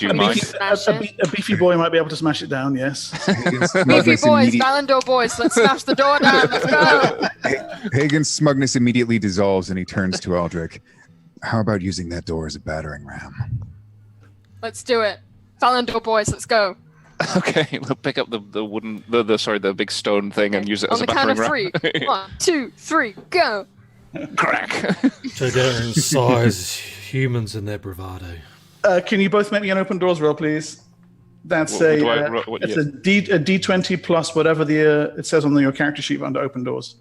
you mind? A beefy boy might be able to smash it down, yes. Beefy boys, Valandor boys, let's smash the door down. Let's go. Hagen's smugness immediately dissolves and he turns to Aldrich. How about using that door as a battering ram? Let's do it. Valandor boys, let's go. Okay, we'll pick up the wooden, the big stone thing and use it as On a the count battering of ram. 3. 1, 2, 3, go. Crack. Jadearian size, humans and their bravado. Can you both make me an open doors roll, please? That's What it's a D20 plus whatever it says on your character sheet under open doors.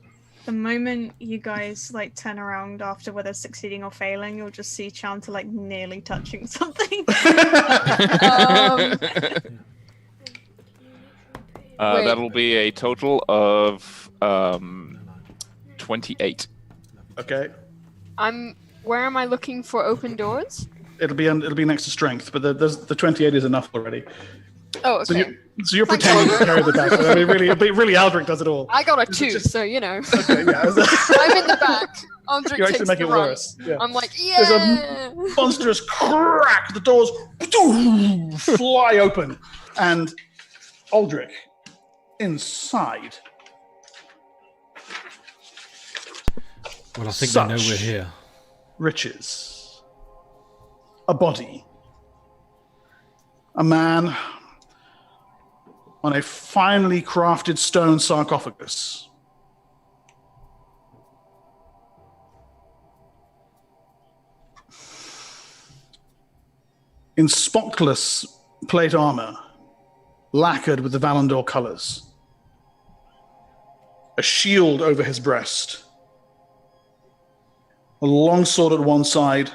The moment you guys turn around after whether succeeding or failing, you'll just see Chanta nearly touching something. That'll be a total of 28. Okay. Where am I looking for open doors? It'll be next to strength, but the 28 is enough already. Oh, okay. So you're pretending to carry the back. I mean, really, Aldrich does it all. I got a 2, so you know. Okay, yeah. I'm in the back. Aldrich You actually takes make the it run. worse. Yeah. I'm like, There's yeah. a monstrous crack. The doors fly open, and Aldrich inside. Well, I think they know we're here. Riches. A body. A man on a finely crafted stone sarcophagus. In spotless plate armor, lacquered with the Valandor colors. A shield over his breast. A long sword at one side.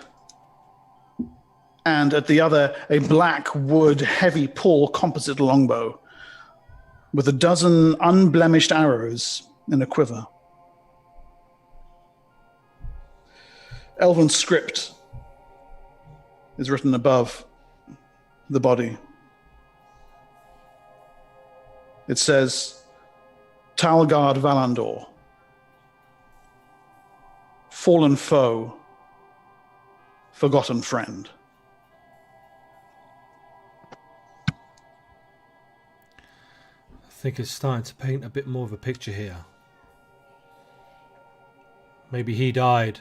and at the other, a black wood heavy pull composite longbow with a dozen unblemished arrows in a quiver. Elven script is written above the body. It says, Talgard Valandor, fallen foe, forgotten friend. I think it's starting to paint a bit more of a picture here. Maybe he died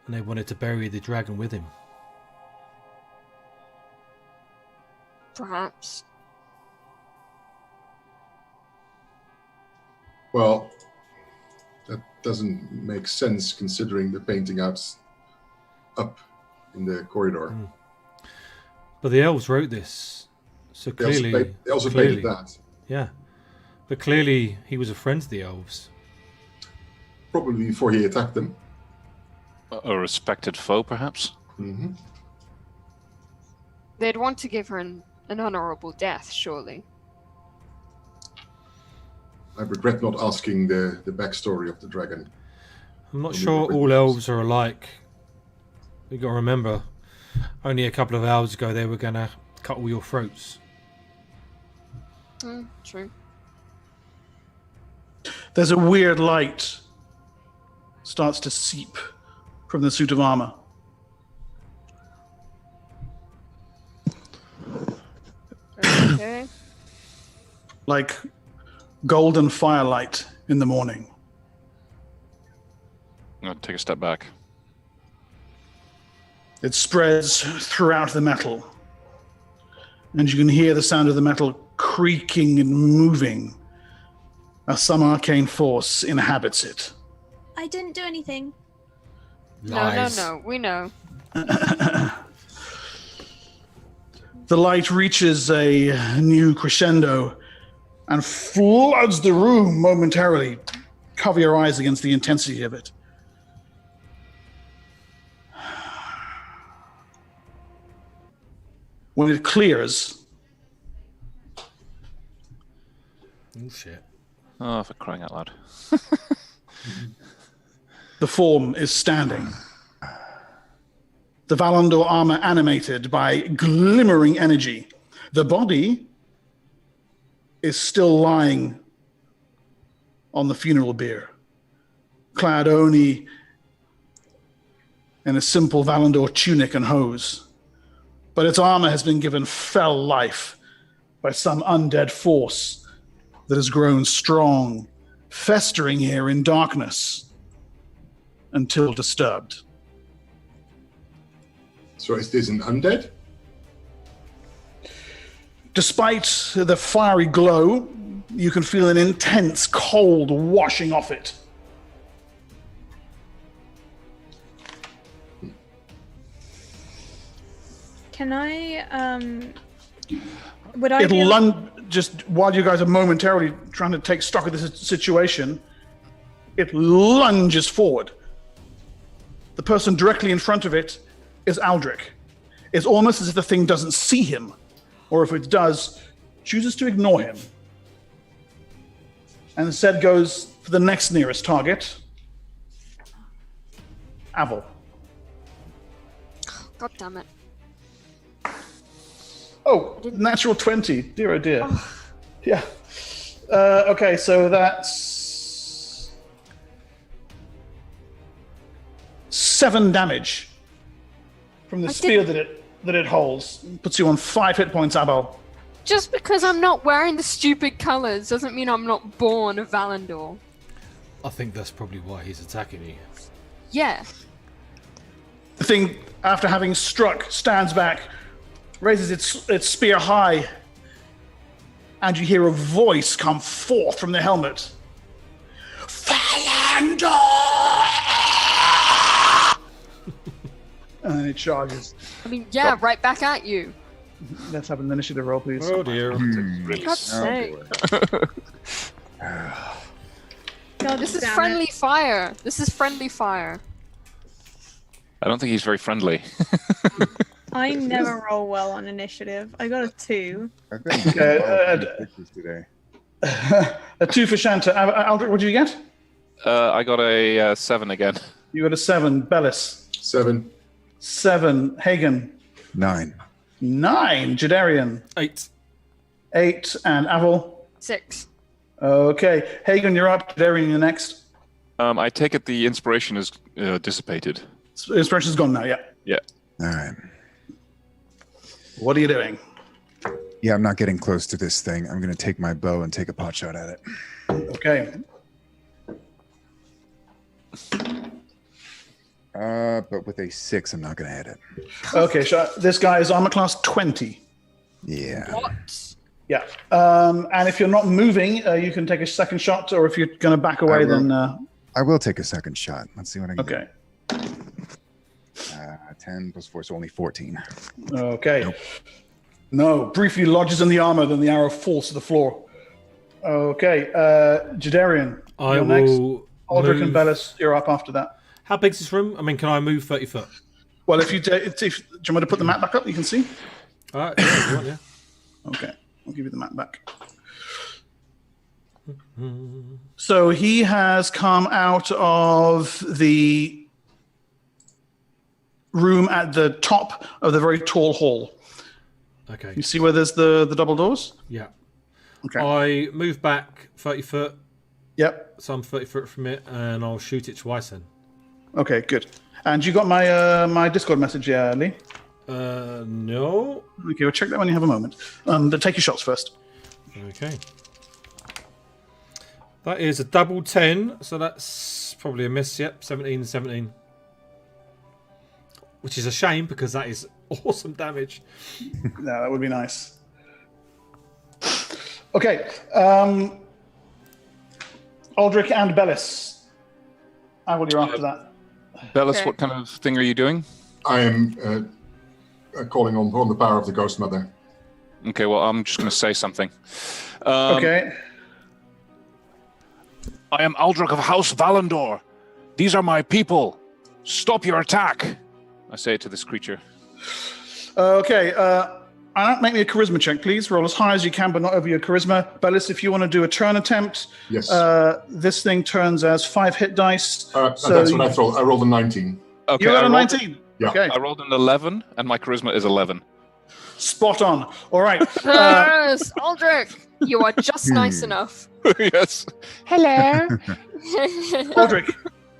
and they wanted to bury the dragon with him. Perhaps. Well, that doesn't make sense considering the painting up in the corridor. But the elves wrote this, so clearly... They also painted that. Yeah, but clearly he was a friend to the elves. Probably before he attacked them. A respected foe, perhaps? Mm-hmm. They'd want to give her an honorable death, surely. I regret not asking the backstory of the dragon. I'm not sure all elves are alike. You got to remember, only a couple of hours ago they were going to cut all your throats. True. There's a weird light starts to seep from the suit of armor. Okay. Like golden firelight in the morning. I'm going to take a step back. It spreads throughout the metal. And you can hear the sound of the metal creaking and moving as some arcane force inhabits it. I didn't do anything. Lies. No, we know. The light reaches a new crescendo and floods the room momentarily. Cover your eyes against the intensity of it. When it clears, Oh, shit. Oh, for crying out loud. the form is standing. The Valandor armor animated by glimmering energy. The body is still lying on the funeral bier, clad only in a simple Valandor tunic and hose. But its armor has been given fell life by some undead force that has grown strong, festering here in darkness until disturbed. So is this an undead? Despite the fiery glow, you can feel an intense cold washing off it. Can I, would I be It'll able- lunge, just while you guys are momentarily trying to take stock of this situation, it lunges forward. The person directly in front of it is Aldrich. It's almost as if the thing doesn't see him, or if it does, chooses to ignore him. And instead goes for the next nearest target, Avel. God damn it. Oh, natural 20. Dear, oh dear. Yeah. Okay, so that's 7 damage from the spear that it holds. Puts you on 5 hit points, Abel. Just because I'm not wearing the stupid colours doesn't mean I'm not born a Valandor. I think that's probably why he's attacking you. Yeah. The thing, after having struck, stands back, raises its spear high, and you hear a voice come forth from the helmet. Valandor! And then it charges. I mean, yeah, right back at you. Let's have an initiative roll, please. Oh dear. For God's sake. God This is damn it. friendly fire. This is friendly fire. I don't think he's very friendly. I never roll well on initiative. I got a 2. I've been sixes today. A 2 for Shanta. Aldrich, what did you get? I got a 7 again. You got a 7. Bellis. 7. 7. Hagen. 9. 9. Jadearian. 8. 8. And Aval. 6. Okay. Hagen, you're up. Jadearian, you're next. I take it the inspiration is dissipated. Inspiration's gone now, yeah. Yeah. All right. What are you doing? Yeah, I'm not getting close to this thing. I'm going to take my bow and take a pot shot at it. Okay. But with a 6, I'm not going to hit it. Okay, so this guy is armor class 20. Yeah. What? Yeah. And if you're not moving, you can take a second shot, or if you're going to back away, then... I will take a second shot. Let's see what I can Okay. do. 10 plus 4, so only 14. Okay. Nope. No, briefly lodges in the armor, then the arrow falls to the floor. Okay, Jadearian, I you're next. will. Aldrich and move- Bellis, you're up after that. How big's this room? I mean, can I move 30 foot? Well, if you do you want me to put the map back up, you can see. All right. Yeah, if you want, yeah. Okay, I'll give you the map back. So he has come out of the room at the top of the very tall hall. Okay. You see where there's the double doors? Yeah. Okay. I move back 30 foot, Yep. so I'm 30 foot from it, and I'll shoot it twice then. Okay, good. And you got my my Discord message, yeah, Lee? No. Okay, we'll check that when you have a moment. But take your shots first. Okay. That is a double 10, so that's probably a miss. Yep, 17 and 17. Which is a shame because that is awesome damage. Yeah, that would be nice. Okay. Aldrich and Bellis. I will. You're after that. Bellis, Okay. what kind of thing are you doing? I am calling on the power of the Ghost Mother. Okay, well, I'm just going to say something. Okay. I am Aldrich of House Valandor. These are my people. Stop your attack. I say to this creature. Okay. Make me a charisma check, please. Roll as high as you can, but not over your charisma. Bellis, if you want to do a turn attempt, Yes. this thing turns as 5 hit dice. That's what I thought. I rolled a 19. Okay, You got a I rolled- 19. Yeah. Okay. I rolled an 11, and my charisma is 11. Spot on. All right. Yes, Aldrich, you are just nice enough. Yes. Hello. Aldrich,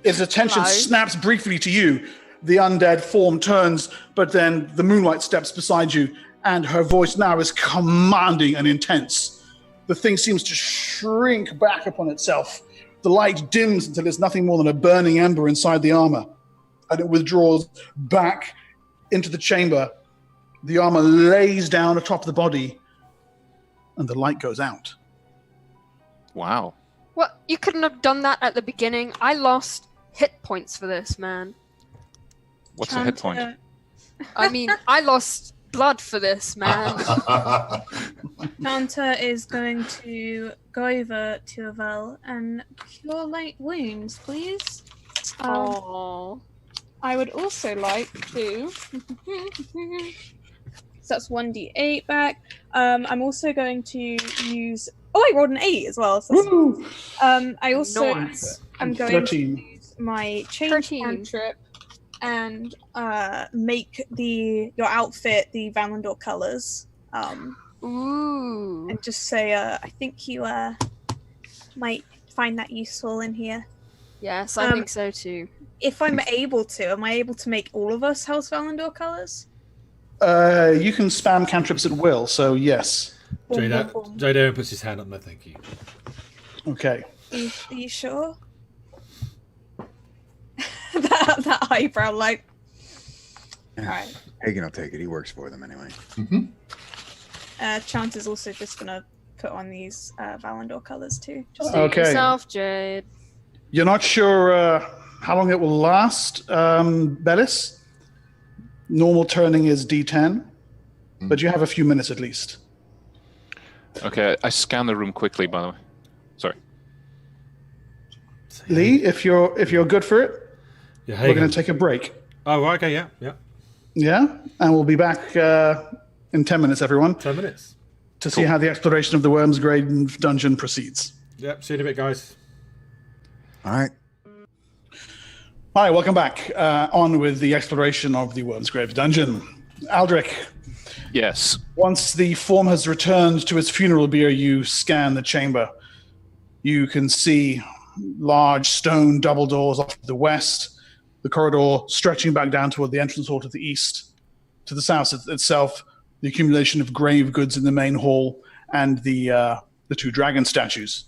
his attention Hello. snaps briefly to you. The undead form turns, but then the moonlight steps beside you, and her voice now is commanding and intense. The thing seems to shrink back upon itself. The light dims until it's nothing more than a burning ember inside the armor, and it withdraws back into the chamber. The armor lays down atop the body, and the light goes out. Wow. What? You couldn't have done that at the beginning. I lost hit points for this, man. What's a hit point? I mean, I lost blood for this, man. Hunter is going to go over to Avel and cure light wounds, please. Aww. I would also like to. So that's 1d8 back. I'm also going to use. Oh, I rolled an 8 as well. So Woo! I also Nice. I'm going to 13. use my change 13. cantrip and make your outfit the Valandor colors. Ooh. And just say I think you might find that useful in here. Yes, I think so too. If I'm able to, am I able to make all of us House Valandor colors? You can spam cantrips at will, so yes. Jadearian puts his hand up. No, thank you. Okay. Are you sure? that eyebrow light. Alright. Hagen will take it. He works for them anyway. Chance is also just gonna put on these Valandor colors too. Just Suit Okay. yourself, Jade. You're not sure how long it will last, Bellis? Normal turning is D10, but you have a few minutes at least. Okay, I scan the room quickly, by the way. Sorry. Lee, if you're good for it, Yeah, we're going to take a break. Oh, right, okay, yeah. Yeah, and we'll be back in 10 minutes, everyone. 10 minutes. To see how the exploration of the Wyrmsgrave dungeon proceeds. Yep, see you in a bit, guys. All right. Hi, welcome back. On with the exploration of the Wyrmsgrave dungeon. Aldrich, Yes. once the form has returned to its funeral bier, you scan the chamber. You can see large stone double doors off to the west, the corridor stretching back down toward the entrance hall to the east. To the south itself, the accumulation of grave goods in the main hall, and the two dragon statues.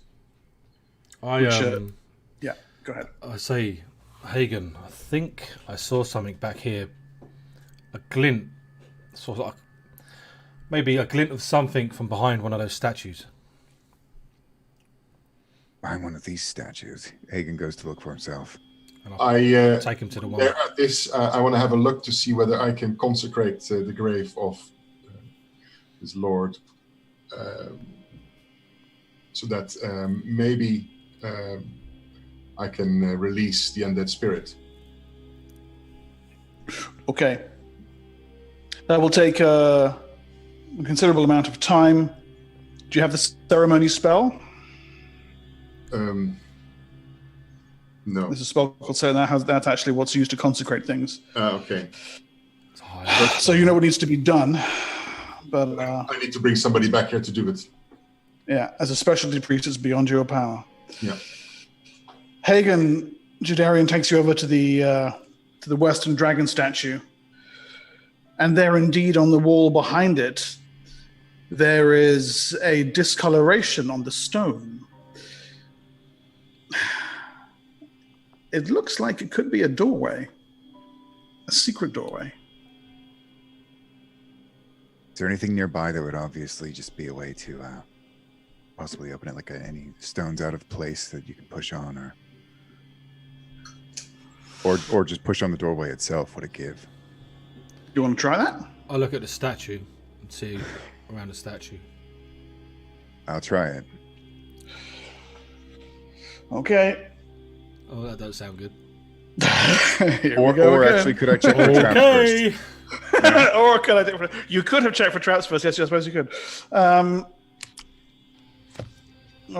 Yeah, go ahead. I say, Hagen, I think I saw something back here. A glint, sort of maybe a glint of something from behind one of those statues. Behind one of these statues, Hagen goes to look for himself. And I take him to the one. there at this. I want to have a look to see whether I can consecrate the grave of his lord, so that maybe I can release the undead spirit. Okay. That will take a considerable amount of time. Do you have the ceremony spell? No. There's a spell called ceremony. That's actually what's used to consecrate things. Okay. So you know what needs to be done. But I need to bring somebody back here to do it. yeah, as a specialty priest, it's beyond your power. Yeah. Hagen, Jadearian takes you over to the Western Dragon statue. And there indeed on the wall behind it, there is a discoloration on the stone. It looks like it could be a doorway. A secret doorway. Is there anything nearby that would obviously just be a way to possibly open it, like any stones out of place that you can push on, or just push on the doorway itself? Would it give? You want to try that? I'll look at the statue and see around the statue. I'll try it. Okay. Oh, that does sound good. Here Or, we go or again. actually, could I check for traps first? Or could I take? You could have checked for traps first. Yes, I suppose you could. All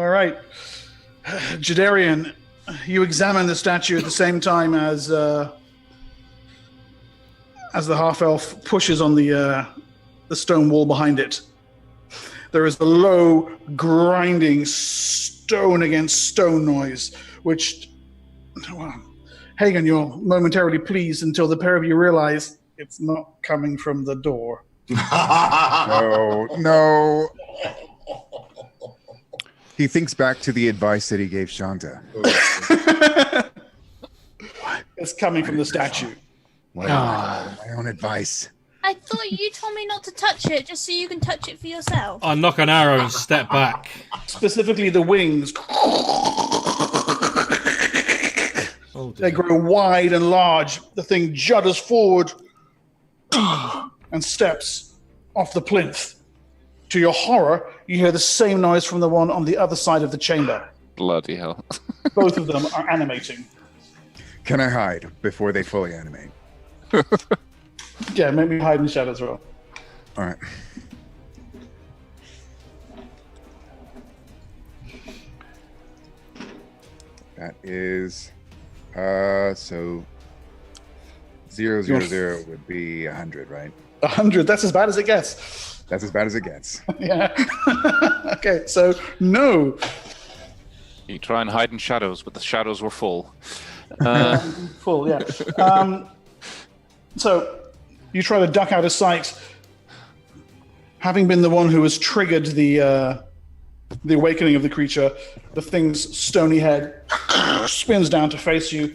right, Jadearian, you examine the statue at the same time as the half elf pushes on the stone wall behind it. There is a low, grinding stone against stone noise, which, well, Hagen, you're momentarily pleased until the pair of you realize it's not coming from the door. No. He thinks back to the advice that he gave Shanta. It's coming from the statue. My own advice. I thought you told me not to touch it, just so you can touch it for yourself. I knock an arrow and step back. Specifically the wings. Oh, They dear. grow wide and large. The thing judders forward and steps off the plinth. To your horror, you hear the same noise from the one on the other side of the chamber. Bloody hell. Both of them are animating. Can I hide before they fully animate? Yeah, make me hide in the shadows, roll. All right. That is so 0, 0, 0 would be 100, right? 100, that's as bad as it gets. That's as bad as it gets. Yeah. Okay, so no. You try and hide in shadows, but the shadows were full. Full, yeah. So you try to duck out of sight. Having been the one who has triggered the awakening of the creature, the thing's stony head spins down to face you.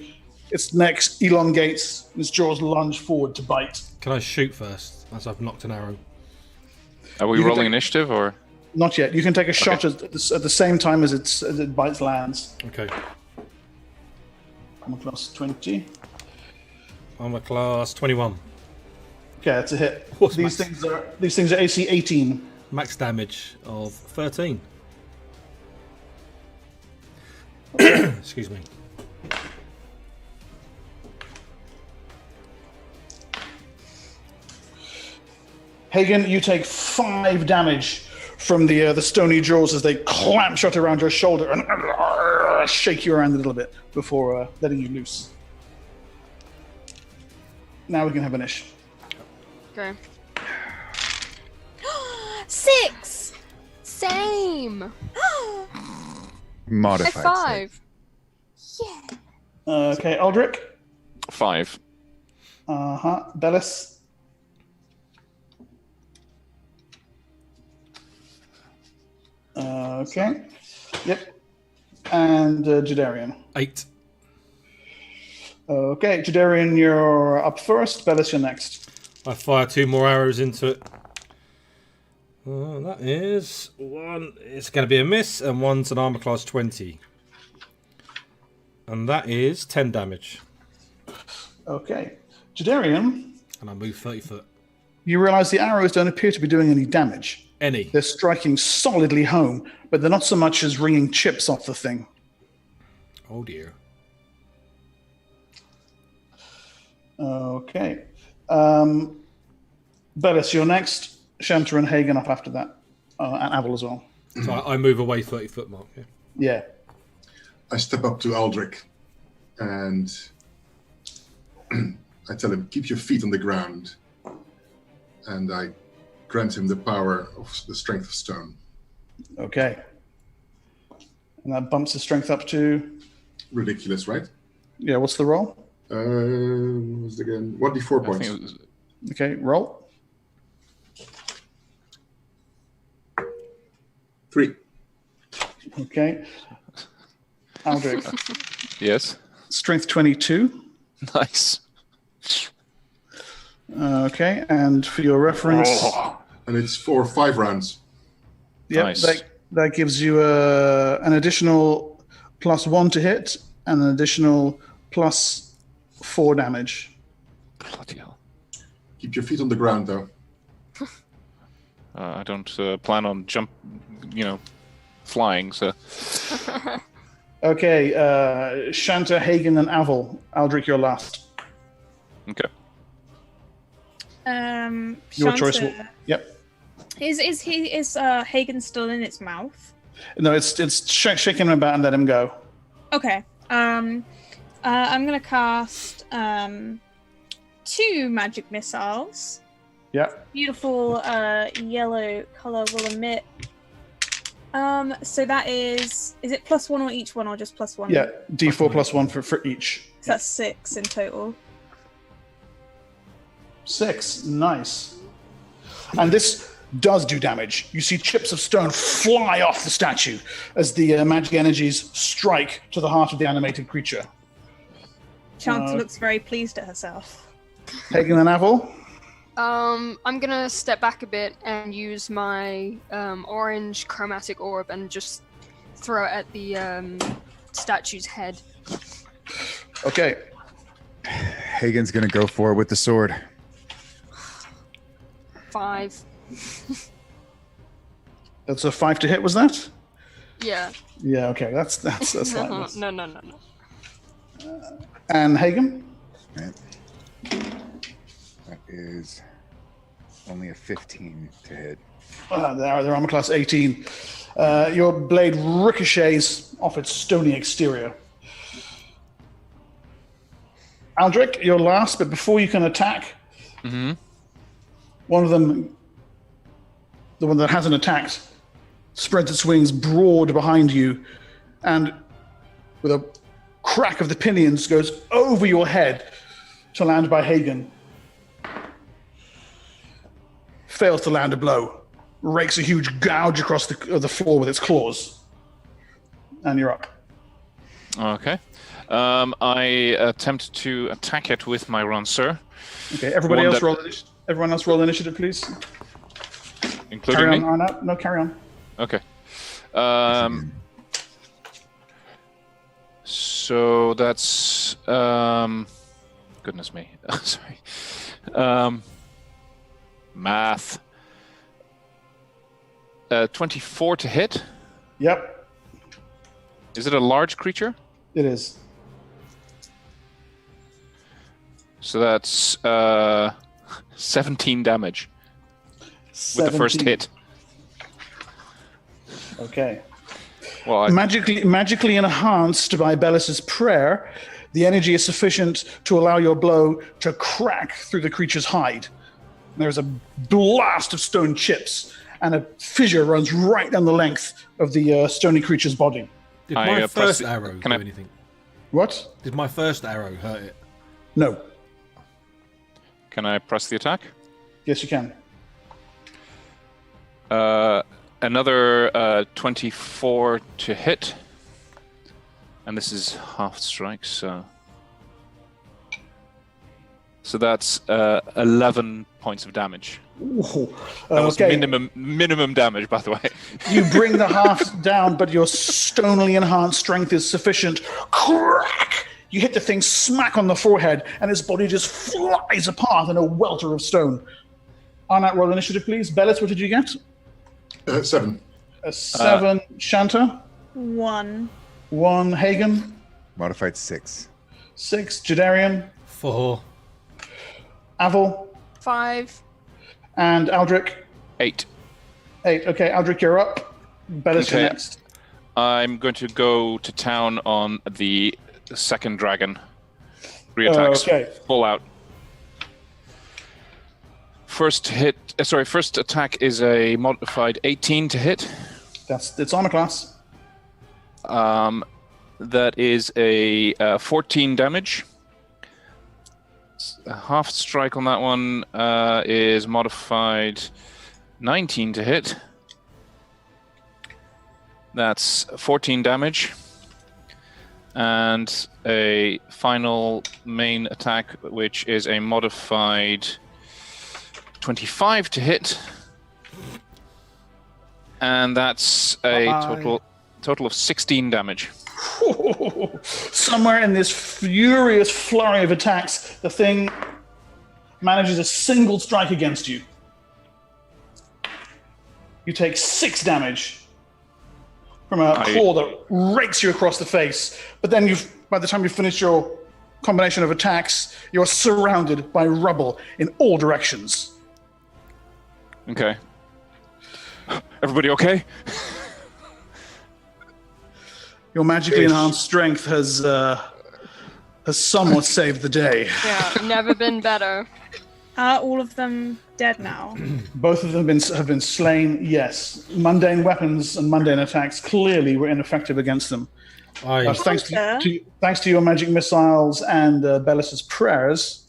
Its neck elongates, and its jaws lunge forward to bite. Can I shoot first, as I've knocked an arrow? Are we You can rolling take- initiative, or? Not yet. You can take a shot at the same time as it bites lands. Okay. I'm a plus 20. I'm a class 21. Okay, that's a hit. What's These max? things are AC 18. Max damage of 13. Excuse me. Hagen, you take 5 damage from the stony jaws as they clamp shut around your shoulder and shake you around a little bit before letting you loose. Now we can have an ish. Okay. 6! Same. Modified. 5. Yeah. Okay, Aldrich. 5. Bellis. Okay. Yep. And Jadearian. 8. Okay, Jadearian, you're up first. Bellis, you're next. I fire 2 more arrows into it. That is 1. It's going to be a miss, and 1's an armor class 20. And that is 10 damage. Okay. Jadearian, And I move 30 foot. you realize the arrows don't appear to be doing any damage. Any. They're striking solidly home, but they're not so much as wringing chips off the thing. Oh dear. Okay. Bellis, you're next. Shanta and Hagen up after that. And Avel as well. So I move away 30 foot mark. Yeah. Yeah. I step up to Aldrich and I tell him, keep your feet on the ground. And I grant him the power of the strength of stone. Okay. And that bumps his strength up to... Ridiculous, right? Yeah, what's the roll? What was it again? 1d4 I points. think it was, Okay, roll. 3. Okay. Aldrich, yes. strength 22. Nice. Okay, and for your reference... And it's for 5 rounds. Yep, Nice. that gives you an additional +1 to hit and an additional +4 damage. Bloody hell. Keep your feet on the ground, though. I don't plan on flying, so... Okay, Shanta, Hagen, and Avel. Aldrich, you're last. Okay. Your choice. Shanta, Yep. Is Hagen still in its mouth? No, it's shake him about and let him go. Okay. I'm gonna cast 2 magic missiles. Yep. Beautiful yellow color will emit. So that is it +1 on each one or just +1? Yeah, D4 +1 for each. So that's 6 in total. 6. Nice. And this does do damage. You see chips of stone fly off the statue as the magic energies strike to the heart of the animated creature. Shanta looks very pleased at herself. Hagen and Avel. I'm gonna step back a bit and use my orange chromatic orb and just throw it at the statue's head. Okay. Hagen's gonna go for it with the sword. 5. That's a 5 to hit, was that? Yeah. Yeah, okay. That's No, fine. no. And Hagen? Right. That is only a 15 to hit. They're armor class 18. Your blade ricochets off its stony exterior. Aldrich, you're last, but before you can attack, one of them, the one that hasn't attacked, spreads its wings broad behind you, and with a crack of the pinions goes over your head to land by Hagen. Fails to land a blow, rakes a huge gouge across the floor with its claws. And you're up. Okay. I attempt to attack it with my Ranceur, Okay, everyone else roll initiative, please. including Carry me. on, Arna. No, carry on. Okay. So that's goodness me. Sorry. Math. 24 to hit. Yep, Is it a large creature? it is. So that's 17 damage. with the first 17. hit. Okay. Well, Magically enhanced by Bellis's prayer, the energy is sufficient to allow your blow to crack through the creature's hide. There's a blast of stone chips, and a fissure runs right down the length of the stony creature's body. Did my first arrow do anything? What? Did my first arrow hurt it? No. Can I press the attack? Yes, you can. Another 24 to hit. And this is half strike, so that's 11 points of damage. Ooh. That was minimum damage, by the way. You bring the half down, but your stonily enhanced strength is sufficient. Crack! You hit the thing smack on the forehead, and its body just flies apart in a welter of stone. On that roll initiative, please. Bellis, what did you get? 7. A 7. Shanta? 1. 1. Hagen? Modified 6. 6. Jadearian? 4. Avel? 5. And Aldrich? 8. 8. Okay, Aldrich, you're up. Bellis, you're next. I'm going to go to town on the second dragon. 3 attacks. Okay. Full out. First attack is a modified 18 to hit. It's armor class. That is a 14 damage. A half strike on that one is modified 19 to hit. That's 14 damage. And a final main attack, which is a modified 25 to hit. And that's a total of 16 damage. Somewhere in this furious flurry of attacks, the thing manages a single strike against you. You take 6 damage from a claw that rakes you across the face. But then by the time you finish your combination of attacks, you're surrounded by rubble in all directions. Okay. Everybody okay? Your magically enhanced strength has somewhat saved the day. Yeah, never been better. Are all of them dead now? Both of them have been slain, yes. Mundane weapons and mundane attacks clearly were ineffective against them. Thanks to your magic missiles and Bellis's prayers.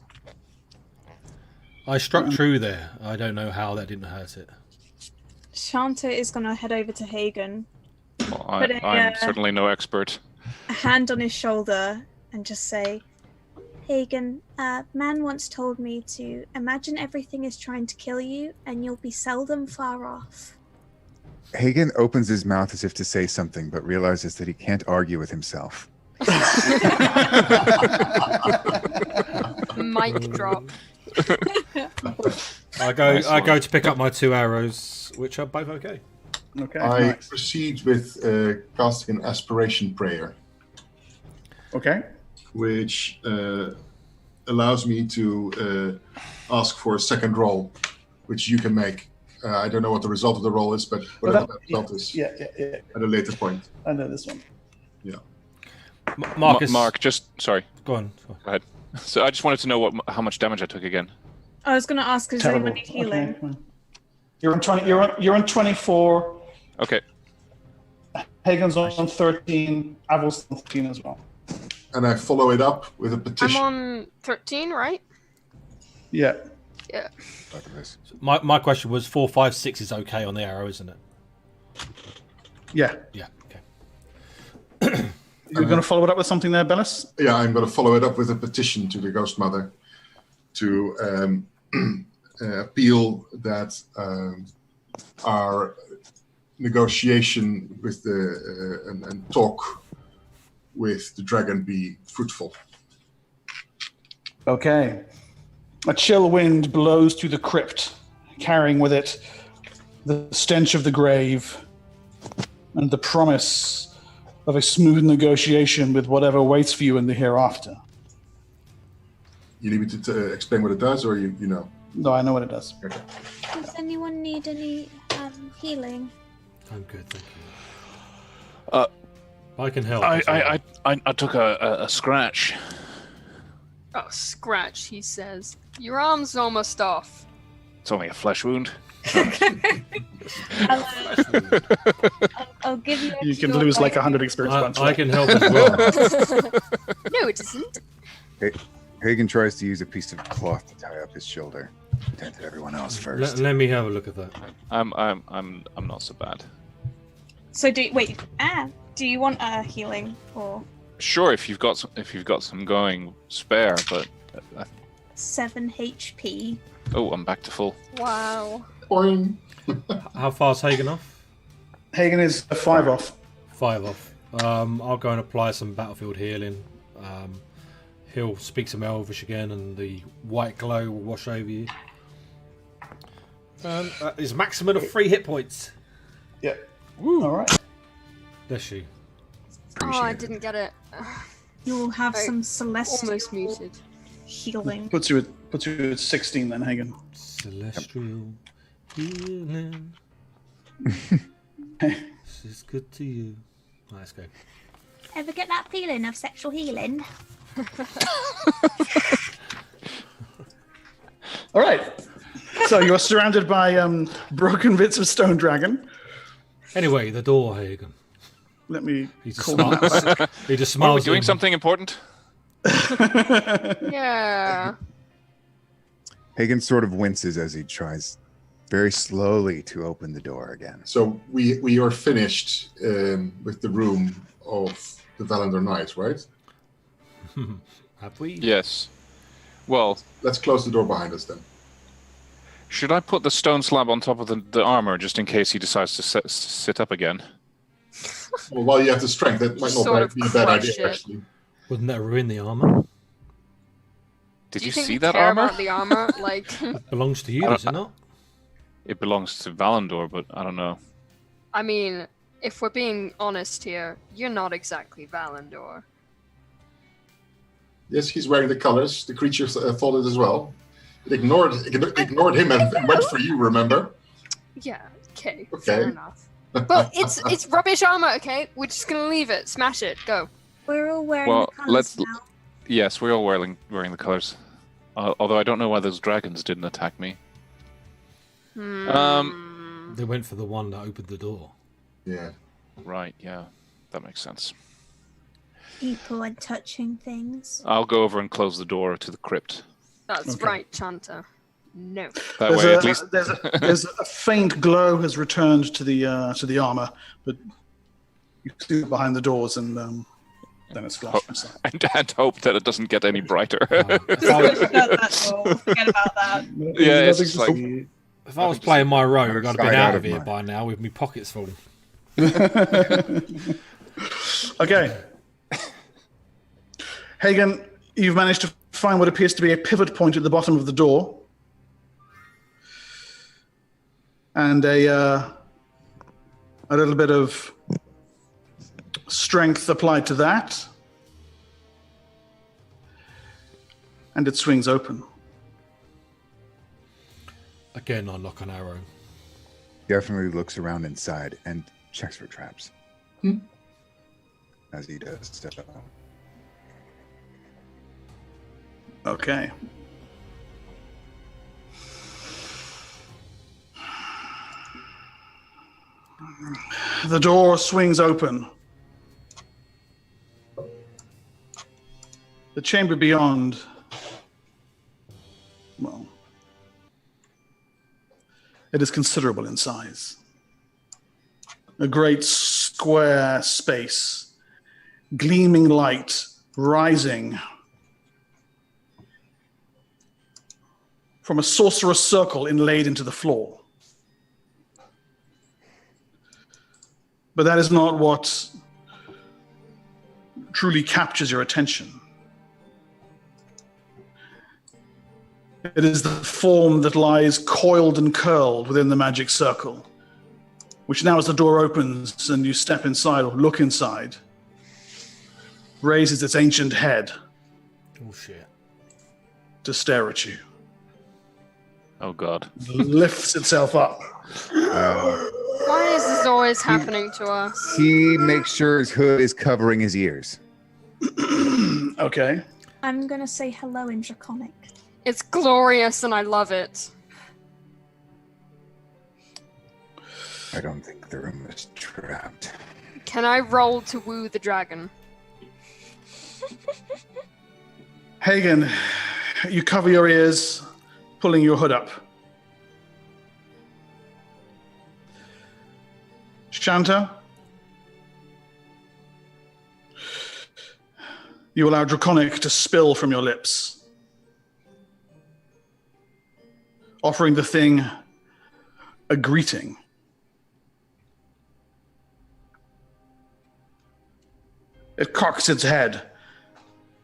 I struck true there. I don't know how that didn't hurt it. Shanta is going to head over to Hagen. Well, I'm certainly no expert. A hand on his shoulder and just say, Hagen, man once told me to imagine everything is trying to kill you and you'll be seldom far off. Hagen opens his mouth as if to say something, but realizes that he can't argue with himself. Mic drop. I go to pick up my 2 arrows, which are both okay. Okay. I proceed with casting an aspiration prayer. Okay. Which allows me to ask for a second roll, which you can make. I don't know what the result of the roll is, but whatever that result is at a later point. I know this one. Yeah. Marcus. Mark, sorry. Go on. Go ahead. So I just wanted to know how much damage I took again. I was going to ask, does anyone need healing? Okay. You're on 20. You're on 24. Okay. Hagen's on 13. Avel's on 13 as well. And I follow it up with a petition. I'm on 13, right? Yeah. Yeah. My question was 4, 5, 6 is okay on the arrow, isn't it? Yeah. Yeah. Okay. You're going to follow it up with something there, Bellis? Yeah, I'm going to follow it up with a petition to the Ghost Mother to appeal that our negotiation with and talk with the dragon be fruitful. Okay. A chill wind blows through the crypt, carrying with it the stench of the grave and the promise of a smooth negotiation with whatever waits for you in the hereafter. You need me to explain what it does, or you know? No, I know what it does. Okay. Does anyone need any healing? I'm good, thank you. I can help. I took a scratch. Oh, scratch, he says. Your arm's almost off. It's only a flesh wound. I'll give you. You can lose like 100 experience points. I can help as well. No, it isn't. Hagen tries to use a piece of cloth to tie up his shoulder. Tend to everyone else first. Let me have a look at that. I'm not so bad. So do you want healing or Sure, if you've got some going spare, but 7 HP? oh, I'm back to full. Wow. Boing. How far's Hagen off? Hagen is 5 off. 5 off. I'll go and apply some battlefield healing. He'll speak some Elvish again, and the white glow will wash over you. That is maximum of 3 hit points. Yeah. Woo. All right. There she. Oh, I didn't get it. You'll have I some celestial Almost muted. healing. Puts you at 16 then, Hagen. Celestial healing. This is good to you. Right, let's go. Ever get that feeling of sexual healing? All right. So you're surrounded by broken bits of stone dragon. Anyway, the door, Hagen. Let me He just call that smiles. back. He just Are we smiles. doing at him. something important? Yeah. Hagen sort of winces as he tries very slowly to open the door again. So we are finished with the room of the Valendar Knight, right? Have we? Yes. Well, Let's close the door behind us then. should I put the stone slab on top of the armor just in case he decides to sit up again? Well, while you have the strength, that might Sort not of be a bad crush idea, it. actually. Wouldn't that ruin the armor? Did Do you think see we that care armor? About the armor, like. It belongs to you, does it not? It belongs to Valandor, but I don't know. I mean, if we're being honest here, you're not exactly Valandor. Yes, he's wearing the colors. The creature thought it as well. It ignored him and went for you, remember? Yeah. Okay. Okay. Fair enough. But it's rubbish armor. Okay, we're just gonna leave it. Smash it. Go. We're all wearing Well, the colours now. Yes, we're all wearing the colors. Although I don't know why those dragons didn't attack me. They went for the one that opened the door. Yeah. Right, yeah. That makes sense. People and touching things. I'll go over and close the door to the crypt. That's Okay. right, Chanter. No. That way, at least. There's a faint glow has returned to the armor, but you see it behind the doors, and then it's flashed. And hope that it doesn't get any brighter. That's all. Forget about that. Yeah, it's just like. If I was playing my rogue, Another I'd have been side out out of of here mine. by now with my pockets full. Okay. Hagen, you've managed to find what appears to be a pivot point at the bottom of the door. And a little bit of strength applied to that. And it swings open. Again, I lock an arrow. Definitely looks around inside and checks for traps. As he does. So. Okay. The door swings open. The chamber beyond, well, it is considerable in size. A great square space, gleaming light rising from a sorcerer's circle inlaid into the floor. But that is not what truly captures your attention. It is the form that lies coiled and curled within the magic circle, which now, as the door opens and you step inside or look inside, raises its ancient head Oh shit. to stare at you. Oh God. lifts itself up. Why is this always happening to us? He makes sure his hood is covering his ears. Okay. I'm gonna say hello in Draconic. It's glorious and I love it. I don't think the room is trapped. Can I roll to woo the dragon? Hagen, you cover your ears, pulling your hood up. Shanta, you allow Draconic to spill from your lips, offering the thing a greeting. It cocks its head.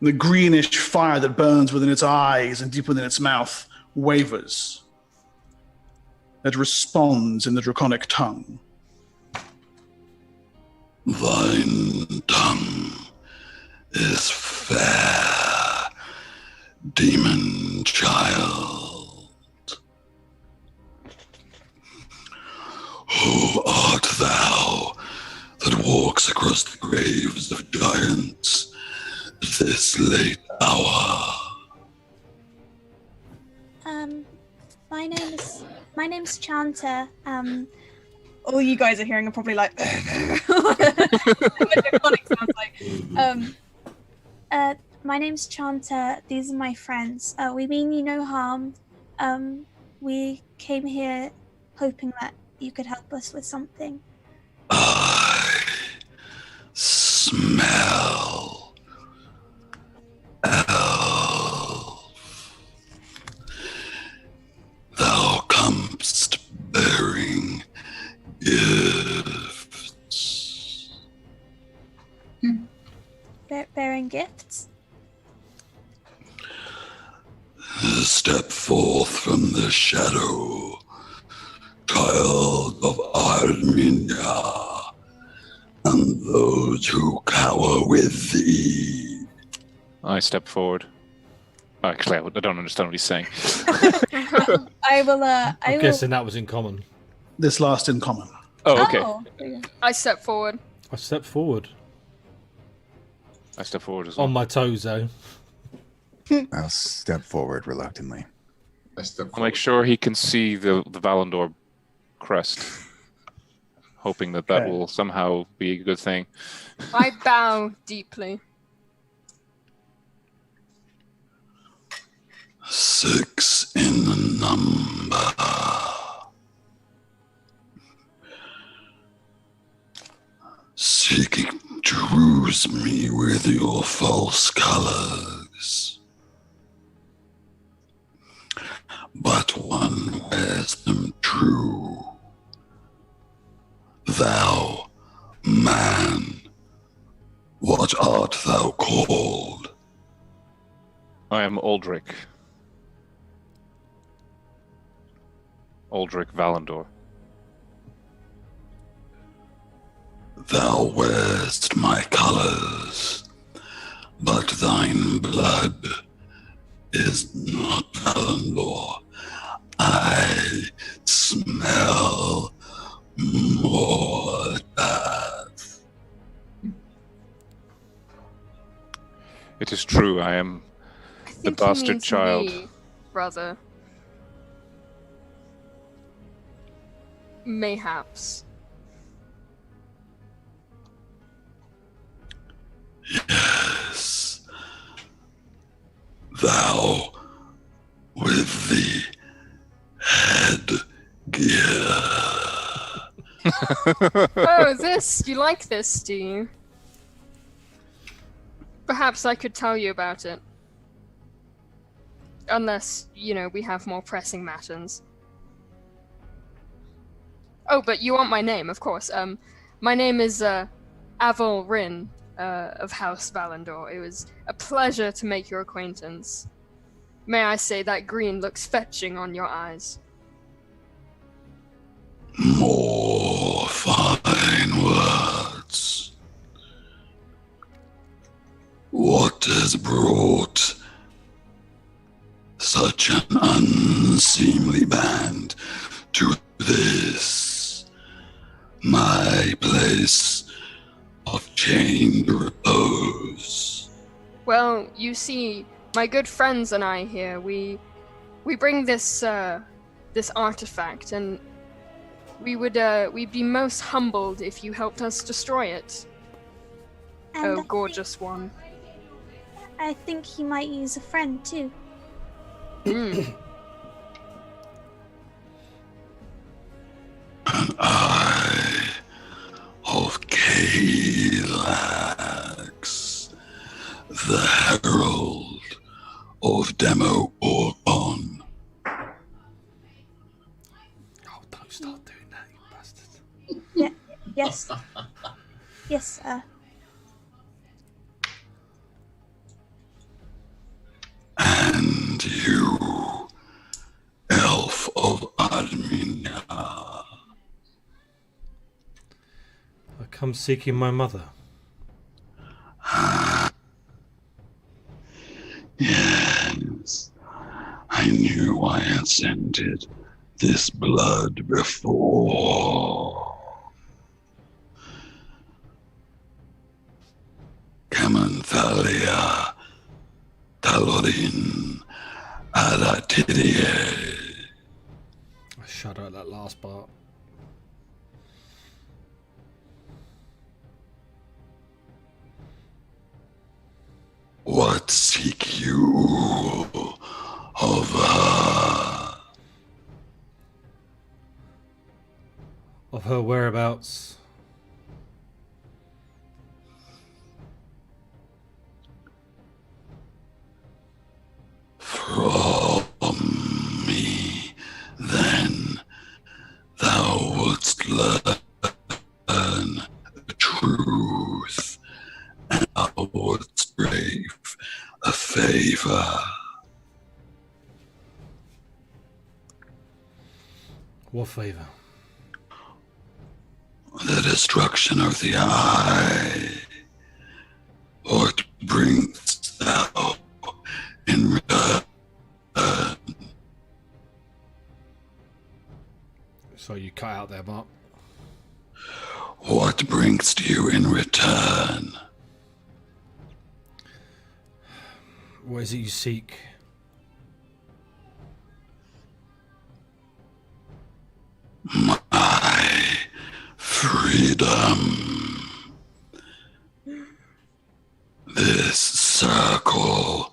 The greenish fire that burns within its eyes and deep within its mouth wavers. It responds in the Draconic tongue. Thine tongue is fair, demon child. Who art thou that walks across the graves of giants at this late hour? My name's Chanta. All you guys are hearing are probably like what Draconic sounds like. My name's Chanta. These are my friends. We mean you no harm. We came here hoping that you could help us with something. I smell elf. Thou comest bearing gifts. Bearing gifts? Step forth from the shadow, child of Arminia, and those who cower with thee. I step forward. Actually, I don't understand what he's saying. I'm guessing that was in common. This last in common. Oh, okay. I step forward. I step forward. I step forward as well. On my toes, though. I'll step forward reluctantly. I'll make sure he can see the Valandor crest, hoping that Okay. will somehow be a good thing. I bow deeply. 6 in number. Seeking to ruse me with your false colors. But one wears them true. Thou, man, what art thou called? I am Aldrich. Aldrich Valandor. Thou wearest my colors, but thine blood is not Valandor. I smell more death. It is true, I am I think the he bastard means child. me, brother. Mayhaps. Yes, thou with the headgear. Oh, this! You like this, do you? Perhaps I could tell you about it. Unless, we have more pressing matters. Oh, but you want my name, of course. My name is, Aval Rin, of House Valandor. It was a pleasure to make your acquaintance. May I say that green looks fetching on your eyes. More fine words. What has brought such such an unseemly band to this, my place of chained repose? Well, you see, my good friends and I here, we bring this this artifact, and we'd be most humbled if you helped us destroy it. And Oh, gorgeous one. I think he might use a friend too. Mm. And I of Kalax, the herald of Demogorgon. Oh, don't start doing that, you bastard. Yes. Yes, sir. And you, elf of Admina. I come seeking my mother. Yes, I knew I had scented this blood before. Camanthalia, Talorin, Adatidie. I shudder at that last part. What seek you of her? Of her whereabouts. From me, then, thou wouldst learn the truth, and thou wouldst crave a favor. What favor? The destruction of the eye. What brings thou in return? So you cut out there, Mark. What brings you in return? What is it you seek? My freedom. This circle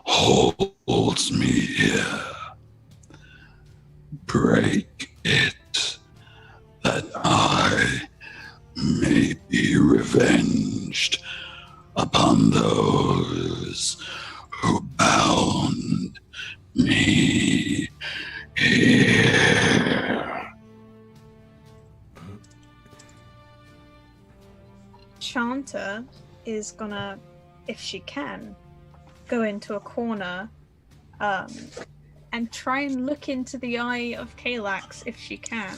holds me here. Break it, that I may be revenged upon those who bound me here. Chanta is gonna, if she can, go into a corner and try and look into the eye of Kalax if she can.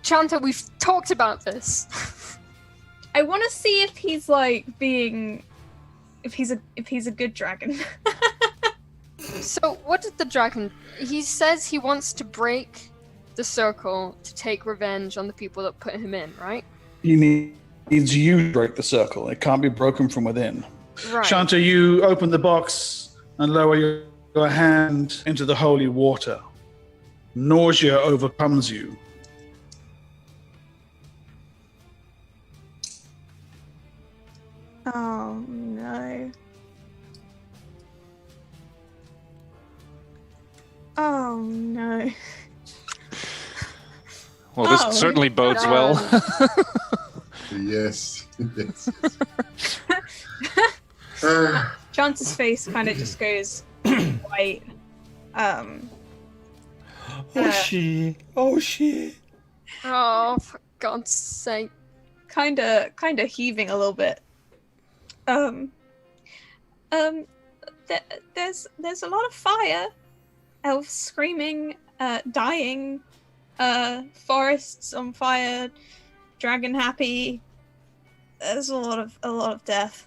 Chanta, we've talked about this. I want to see if he's like being, if he's a good dragon. So, what did the dragon... He says he wants to break the circle to take revenge on the people that put him in, right? He needs you to break the circle. It can't be broken from within. Right. Shanta, you open the box and lower your hand into the holy water. Nausea overcomes you. Oh no. Oh no. Well, this Oh, certainly bodes well. Yes. Yes. Chance's face kind of just goes white. She. Oh, for God's sake. Kind of heaving a little bit. There's a lot of fire, elves screaming, dying, forests on fire, dragon happy. There's a lot of death.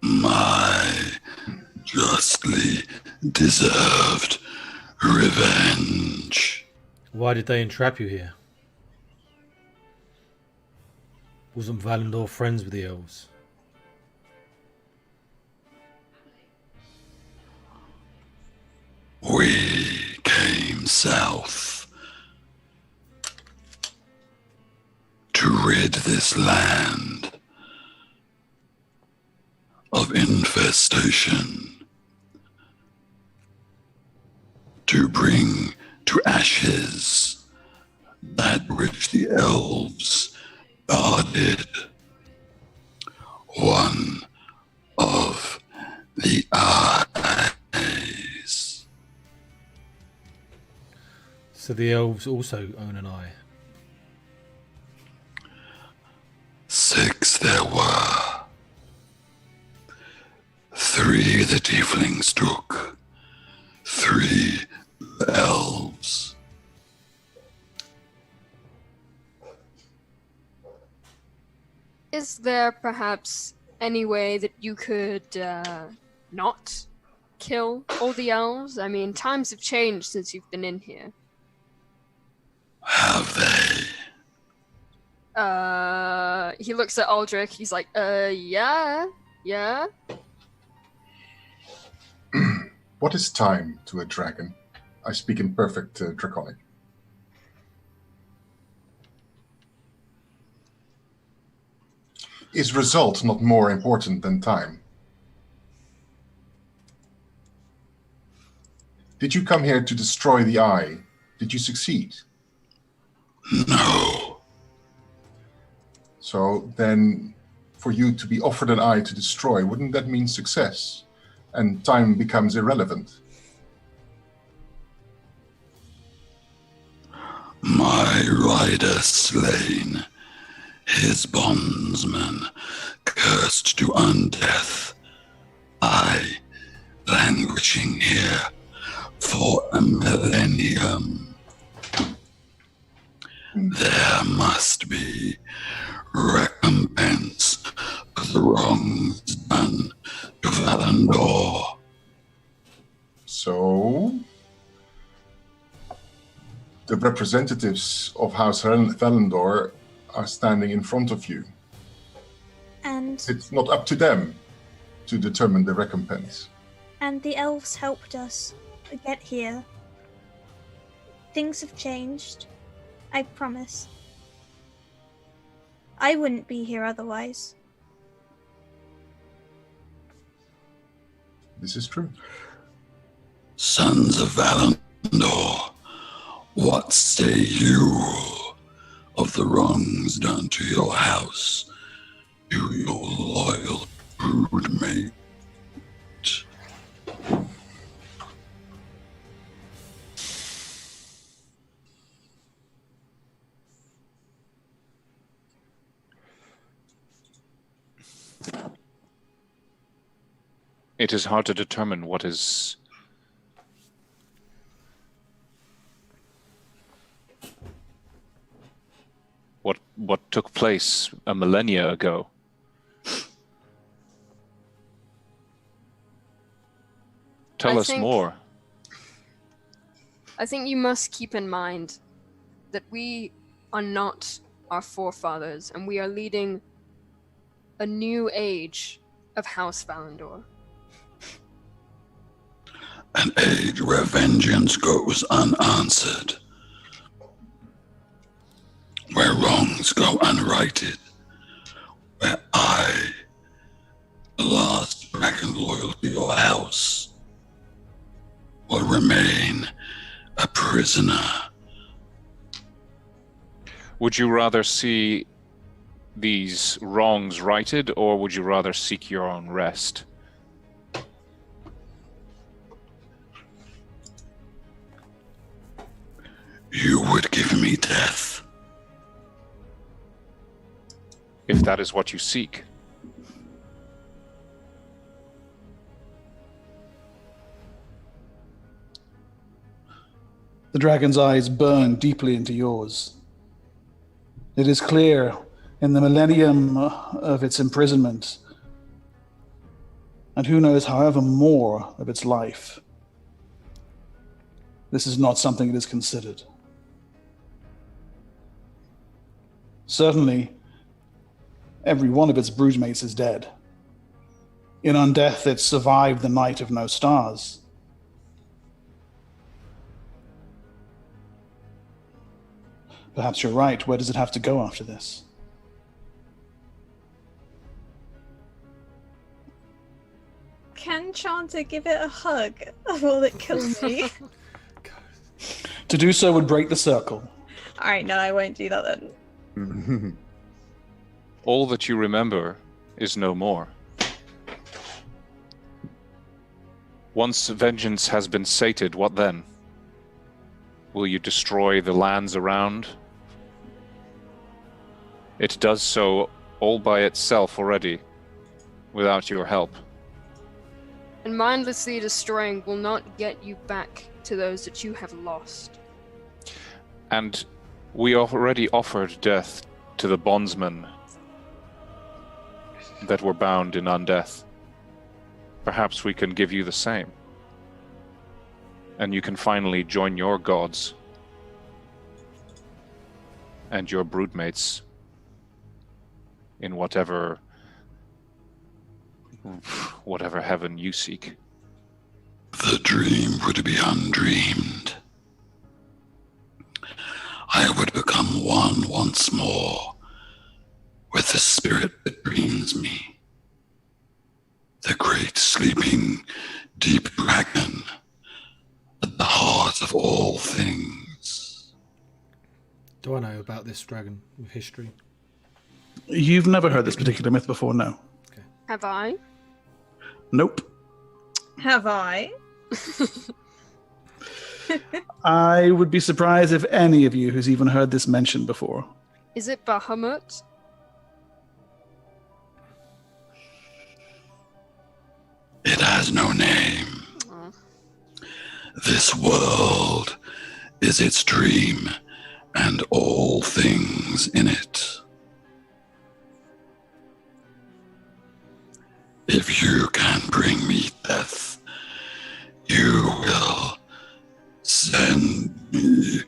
My justly deserved revenge. Why did they entrap you here? Wasn't Valandor friends with the elves? We came south to rid this land of infestation, to bring to ashes that which the elves guarded, one of the eyes. So the elves also own an eye. 6 there were. 3 the tieflings took. 3 the elves. Is there perhaps any way that you could not kill all the elves? I mean, times have changed since you've been in here. Have they? He looks at Aldrich. He's like, yeah. What is time to a dragon? I speak in perfect Draconic. Is result not more important than time? Did you come here to destroy the eye? Did you succeed? No. So then, for you to be offered an eye to destroy, wouldn't that mean success? And time becomes irrelevant. My rider slain, his bondsman cursed to undeath, I languishing here for a millennium. There must be recompense for the wrongs done to Valandor. So, the representatives of House Valandor are standing in front of you. And It's not up to them to determine the recompense. the elves helped us get here. Things have changed. I promise. I wouldn't be here otherwise. This is true. Sons of Valandor, what say you of the wrongs done to your house, to your loyal broodmate? It is hard to determine what is what took place a millennia ago. Tell us more. I think you must keep in mind that we are not our forefathers, and we are leading a new age of House Valandor. An age where vengeance goes unanswered, where wrongs go unrighted, where I, the last dragon loyal to your house, will remain a prisoner. Would you rather see these wrongs righted, or would you rather seek your own rest? You would give me death. If that is what you seek. The dragon's eyes burn deeply into yours. It is clear in the millennium of its imprisonment and who knows however more of its life, this is not something it is considered. Certainly, every one of its broodmates is dead. In undeath, it survived the night of no stars. Perhaps you're right. Where does it have to go after this? Can Chanter give it a hug? Or will it kill me? To do so would break the circle. Alright, no, I won't do that then. All that you remember is no more. Once vengeance has been sated, what then? Will you destroy the lands around? It does so all by itself already, without your help. And mindlessly destroying will not get you back to those that you have lost. And we already offered death to the bondsmen that were bound in undeath. Perhaps we can give you the same. And you can finally join your gods and your broodmates in whatever heaven you seek. The dream would be undreamed. I would become one once more with the spirit that dreams me. The great sleeping deep dragon at the heart of all things. Do I know about this dragon with history? You've never heard this particular myth before, no? Have I? Nope. Have I? I would be surprised if any of you who's even heard this mentioned before. Is it Bahamut? It has no name. Oh. This world is its dream and all things in it. If you can bring me death, you will send me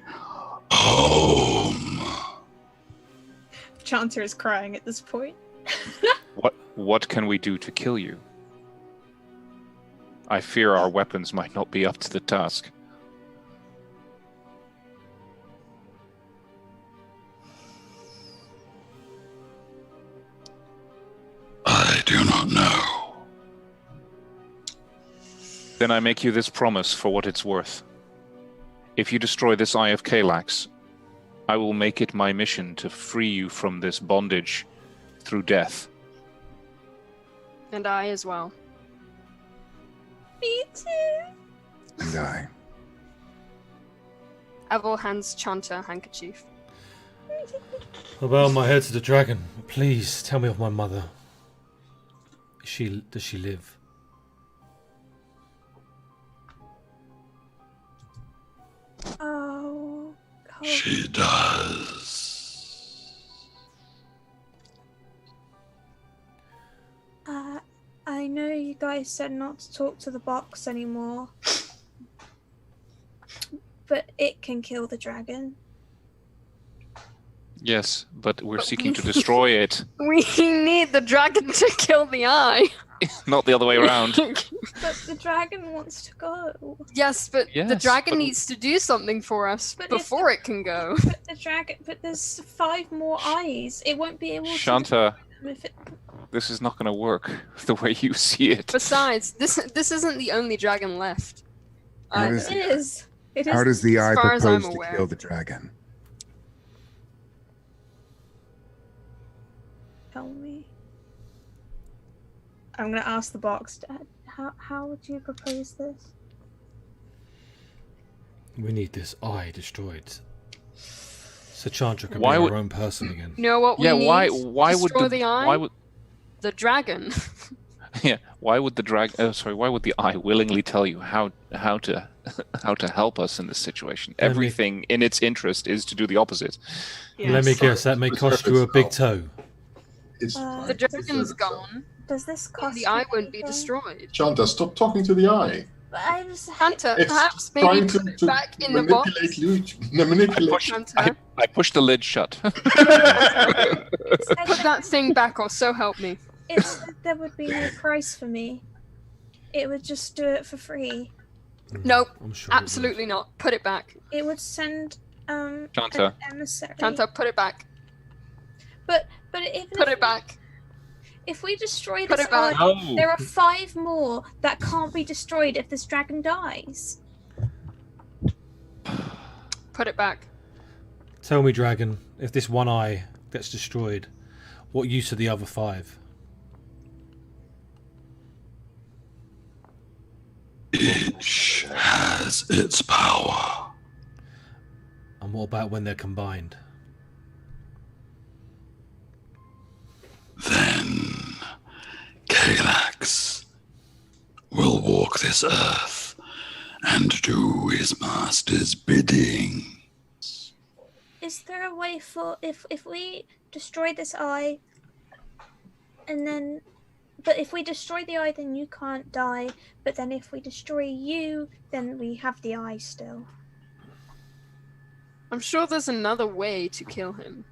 home. Chanter is crying at this point. What can we do to kill you? I fear our weapons might not be up to the task. I do not know. Then I make you this promise for what it's worth. If you destroy this Eye of Kalax, I will make it my mission to free you from this bondage through death. And I as well. Me too. And I. Avil hands Chanter a handkerchief. I bow my head to the dragon. Please tell me of my mother. Does she live? Oh. She does. I know you guys said not to talk to the box anymore. But it can kill the dragon. Yes, but we're seeking to destroy it, We need the dragon to kill the eye. not the other way around. But the dragon wants to go. Yes, but the Yes, dragon but- needs to do something for us But if before it can go. But there's 5 more eyes. It won't be able to. Shanta, If it... this is not going to work the way you see it. Besides, this isn't the only dragon left. How either. does It is. It is. How does the eye as far as I'm propose to aware. kill the dragon? Tell me. I'm gonna ask the box. Dad, how would you propose this? We need this eye destroyed. So Chandra can Why be would- her own person again. You know what we Yeah, need? why would Destroy the eye? why would The dragon. yeah why would the why would the eye willingly tell you how to how to help us in this situation? Let me- Everything in its interest is to do the opposite. Let me guess, that may cost you a big toe. It's The The dragon's gone. Does this cost? The eye won't be anything? destroyed. Chanta, stop talking to the eye. But I was. Hunter, It's perhaps maybe trying put it back in the box. Manipulate. Hunter, I pushed the lid shut. put that thing back, or so help me. It said there would be no price for me. It would just do it for free. Nope, I'm sure it would. absolutely not. Put it back. It would send Chanta. an emissary. Hunter, put it back. But even Put if it back. If we destroy Put this it back. eye, No. there are 5 more that can't be destroyed if this dragon dies. Put it back. Tell me, dragon, if this one eye gets destroyed, what use are the other 5? Each has its power. And what about when they're combined? Then Kalax will walk this earth and do his master's bidding. Is there a way for if we destroy this eye, and then, but if we destroy the eye, then you can't die. But then if we destroy you, then we have the eye still. I'm sure there's another way to kill him.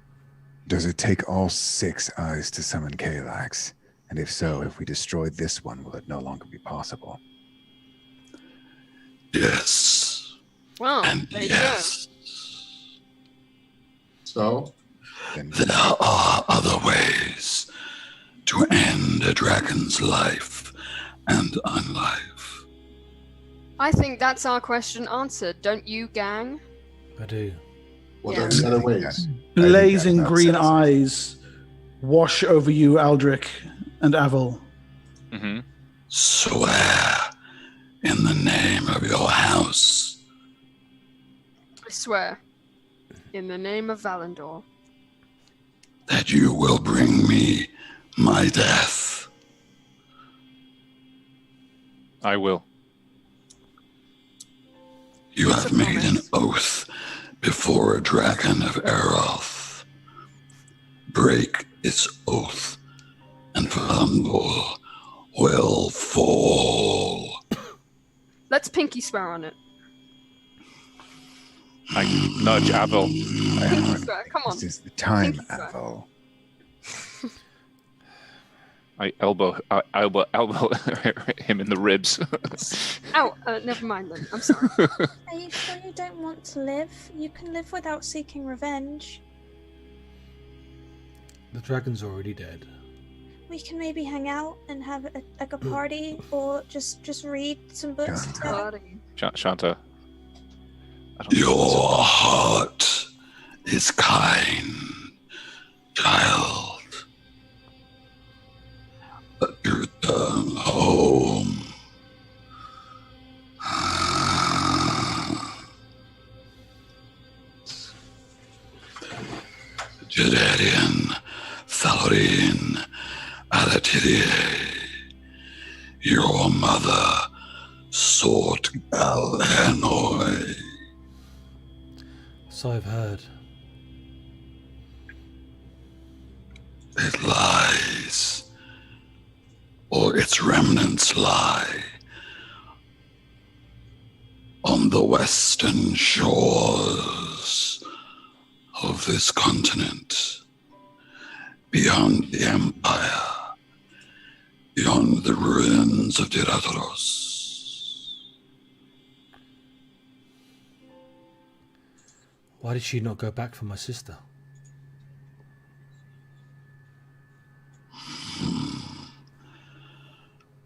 Does it take all 6 eyes to summon Kalax? And if so, if we destroy this one, will it no longer be possible? Yes. Well, And there you yes. So, Then There are other ways to end a dragon's life and unlife. go. I think that's our question answered, don't you, gang? I do. what Yeah. are the other ways? Blazing that green says- eyes wash over you, Aldrich and Avil. Mm-hmm. Swear in the name of your house. I swear. In the name of Valendor. That you will bring me my death. I will. You It's have a made an promise. oath before a dragon of Erroth. Break its oath, and Valendor will fall. Let's pinky swear on it. I nudge Abel. Pinky swear, come on. This is the time, Thank you, sir. Avil. I elbow him in the ribs. Ow, never mind then. I'm sorry. Are you sure you don't want to live? You can live without seeking revenge. The dragon's already dead. We can maybe hang out and have a party, or just read some books Yeah. together. Shanta. I don't think Your heart is kind, child. But you return home. Jadearian, Thalorine, Alatidie, your mother sought Galhanoi. So I've heard. It lies, or its remnants lie, on the western shores of this continent, beyond the Empire, beyond the ruins of Diratoros. Why did she not go back for my sister?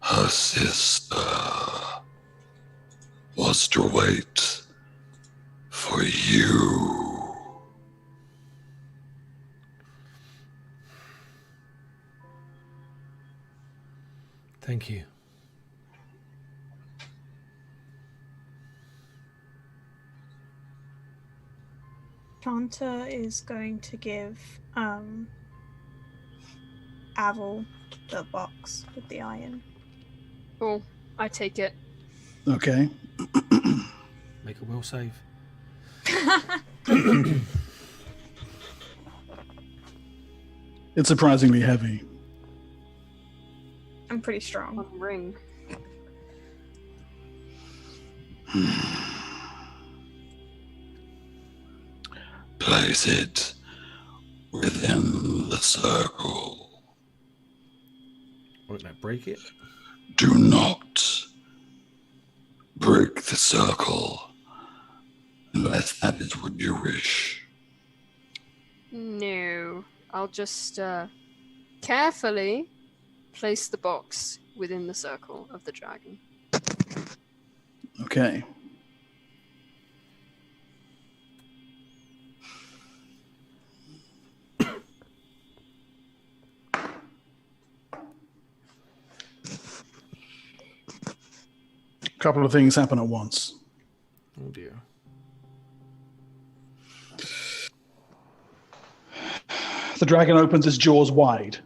Her sister was to wait for you. Thank you. Chanta is going to give Avil the box with the iron. Cool. I take it. Okay. Make a will save. It's surprisingly heavy. I'm pretty strong. One ring. Place it within the circle. Won't that break it? Do not break the circle unless that is what you wish. No. I'll just carefully place the box within the circle of the dragon. Okay. A couple of things happen at once. Oh dear. The dragon opens its jaws wide.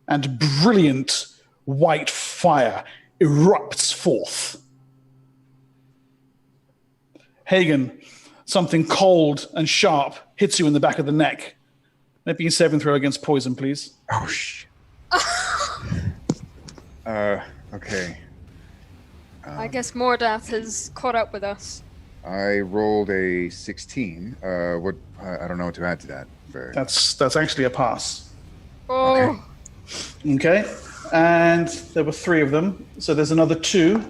And brilliant white fire erupts forth. Hagen, something cold and sharp hits you in the back of the neck. Maybe you save and throw against poison, please. Oh, shit. Okay. I guess Mordath has caught up with us. I rolled a 16. What? I don't know what to add to that. That's actually a pass. Oh. Okay. And there were 3 of them. So there's another 2.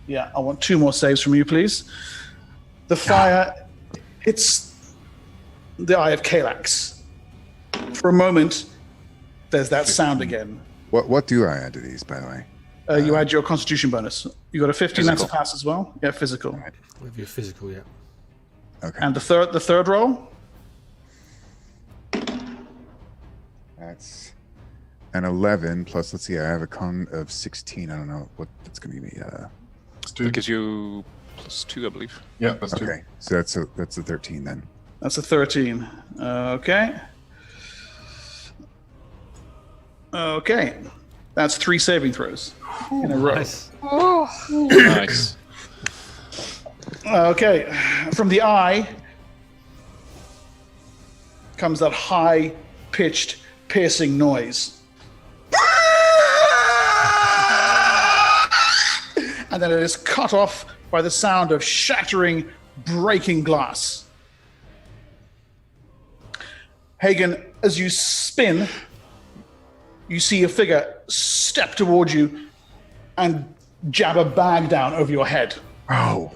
Yeah, I want 2 more saves from you, please. The fire hits the eye of Kalax. For a moment, there's that sound again. What do I add to these, by the way? You add your constitution bonus. You got a 15, physical. that's a pass as well. Yeah, physical. Right. With your physical, yeah. Okay. And the third roll? That's an 11 plus, let's see, I have a con of 16. I don't know what that's going to give me. It's 2. That gives you +2, I believe. Yeah, that's 2. Okay, so that's a 13 then. That's a 13. Okay. Okay. That's 3 saving throws in a row. Nice. Oh. Nice. Okay. From the eye comes that high-pitched, piercing noise. And then it is cut off by the sound of shattering, breaking glass. Hagen, as you spin, you see a figure step towards you and jab a bag down over your head. Oh.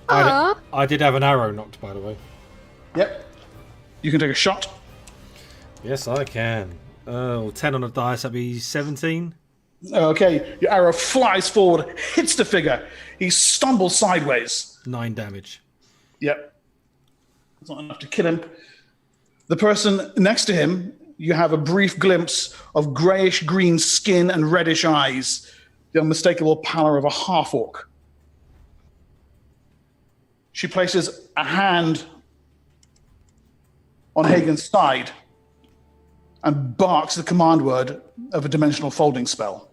I did have an arrow knocked, by the way. Yep. You can take a shot. Yes, I can. 10 on the dice, that'd be 17. Okay, your arrow flies forward, hits the figure. He stumbles sideways. 9 damage. Yep. It's not enough to kill him. The person next to him, you have a brief glimpse of grayish-green skin and reddish eyes, the unmistakable pallor of a half-orc. She places a hand on Hagen's side and barks the command word of a dimensional folding spell.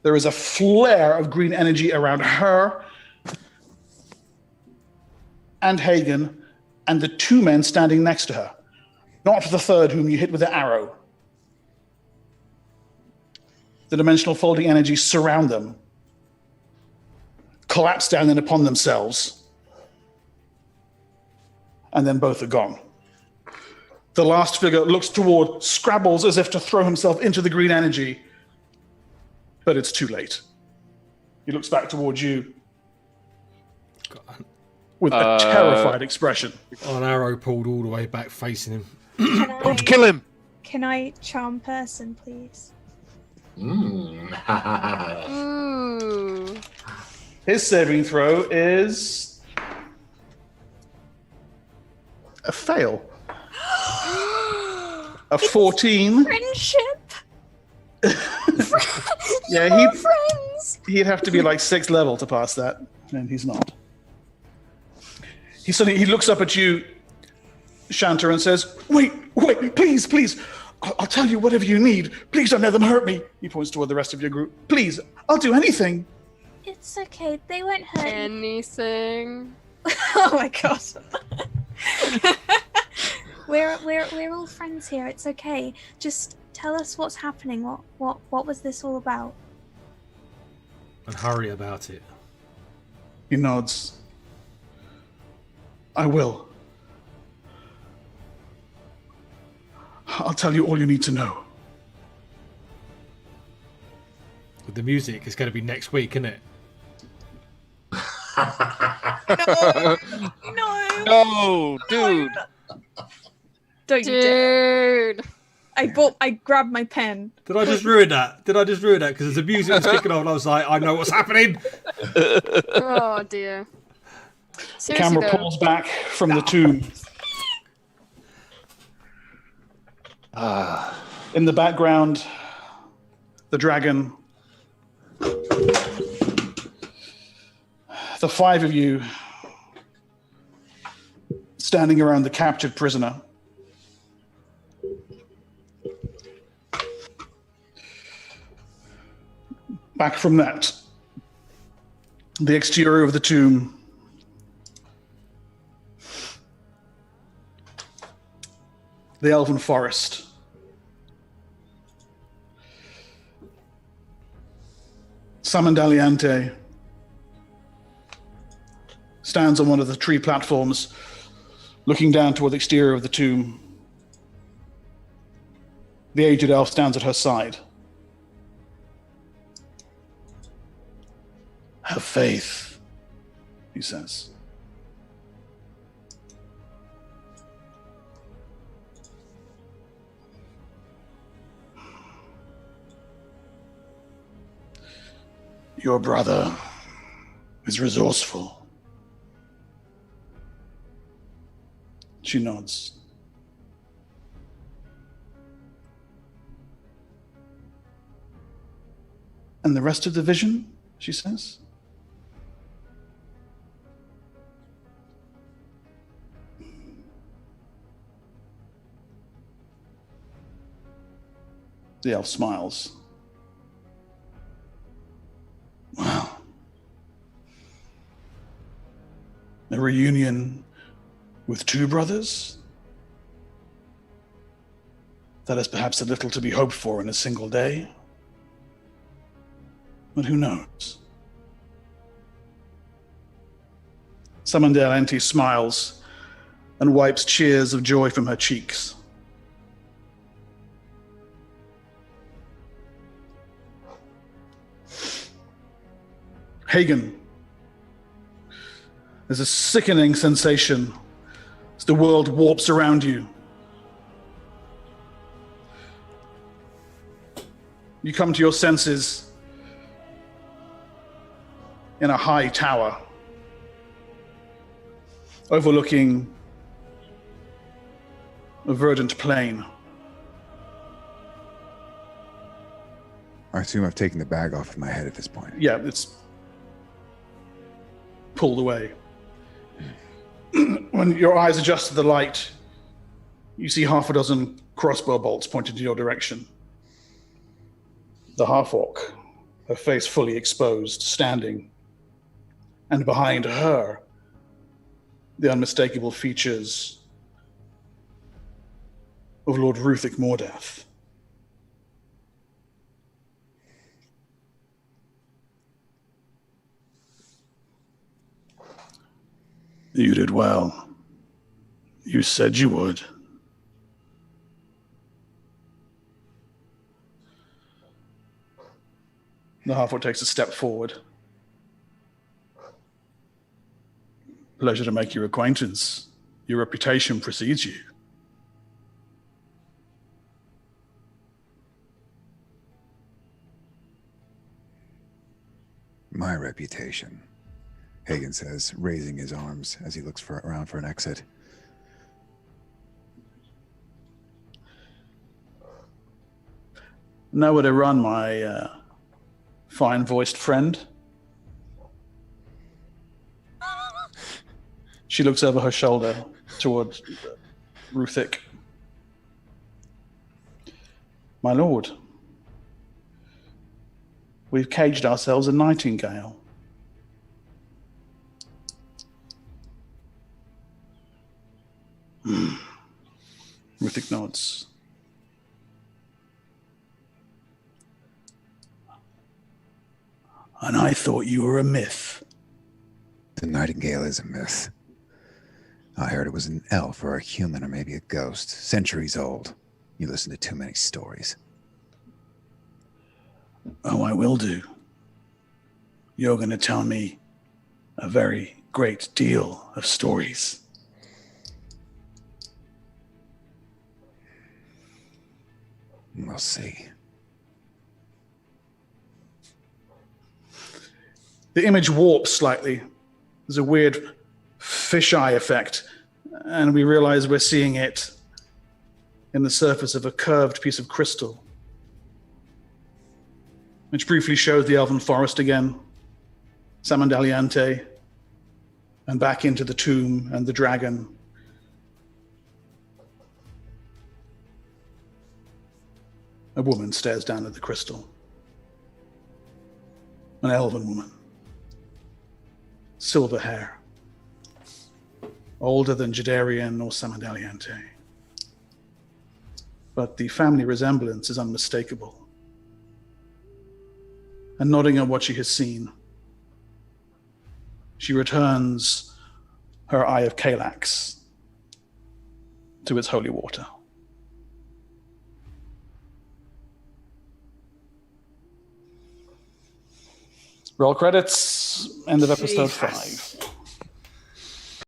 There is a flare of green energy around her and Hagen and the 2 men standing next to her. Not the third whom you hit with the arrow. The dimensional folding energies surround them, collapse down in upon themselves, and then both are gone. The last figure looks toward, scrabbles as if to throw himself into the green energy, but it's too late. He looks back towards you with a terrified expression. An arrow pulled all the way back facing him. Don't kill him! Can I charm person, please? Ooh. His saving throw is a fail. A 14. Friendship. Yeah, We're friends. he'd have to be like 6th level to pass that, and he's not. He looks up at you, Shanta, and says, wait, please. I'll tell you whatever you need. Please don't let them hurt me. He points toward the rest of your group. Please, I'll do anything. It's okay. They won't hurt you. Anything. Oh my god. We're all friends here. It's okay. Just tell us what's happening. What was this all about? And hurry about it. He nods. I will. I'll tell you all you need to know. With the music, it's going to be next week, isn't it? No, No, dude. don't you dare! Dude. I grabbed my pen. Did I just ruin that? Because the music was kicking off and I was like, I know what's happening. Oh dear. The Seriously, camera though, pulls back from the tomb. In the background, the dragon. The five of you standing around the captured prisoner. Back from that, the exterior of the tomb. The elven forest. Samandaliante stands on one of the tree platforms, looking down toward the exterior of the tomb. The aged elf stands at her side. Have faith, he says. Your brother is resourceful. She nods. And the rest of the vision, she says? The elf smiles. Wow. A reunion with two brothers? That is perhaps a little to be hoped for in a single day. But who knows? Samandel smiles and wipes tears of joy from her cheeks. Hagen. There's a sickening sensation as the world warps around you. You come to your senses in a high tower overlooking a verdant plain. I assume I've taken the bag off of my head at this point. Yeah, it's pulled away. When your eyes adjust to the light, you see half a dozen crossbow bolts pointed in your direction. The half-orc, her face fully exposed, standing. And behind her, the unmistakable features of Lord Ruthic Mordath. You did well. You said you would. The half-orc takes a step forward. Pleasure to make your acquaintance. Your reputation precedes you. My reputation, Hagen says, raising his arms as he looks around for an exit. Nowhere to run, my fine-voiced friend. She looks over her shoulder towards Ruthic. My lord, we've caged ourselves a nightingale. Ruthic nods. And I thought you were a myth. The nightingale is a myth. I heard it was an elf or a human or maybe a ghost, centuries old. You listen to too many stories. Oh, I will do. You're going to tell me a very great deal of stories. We'll see. The image warps slightly. There's a weird fisheye effect, and we realize we're seeing it in the surface of a curved piece of crystal, which briefly shows the elven forest again, Samandaliante, and back into the tomb and the dragon. A woman stares down at the crystal. An elven woman. Silver hair. Older than Jadearian or Samandaliante. But the family resemblance is unmistakable. And nodding at what she has seen, she returns her Eye of Kalax to its holy water. Roll credits, end of episode 5.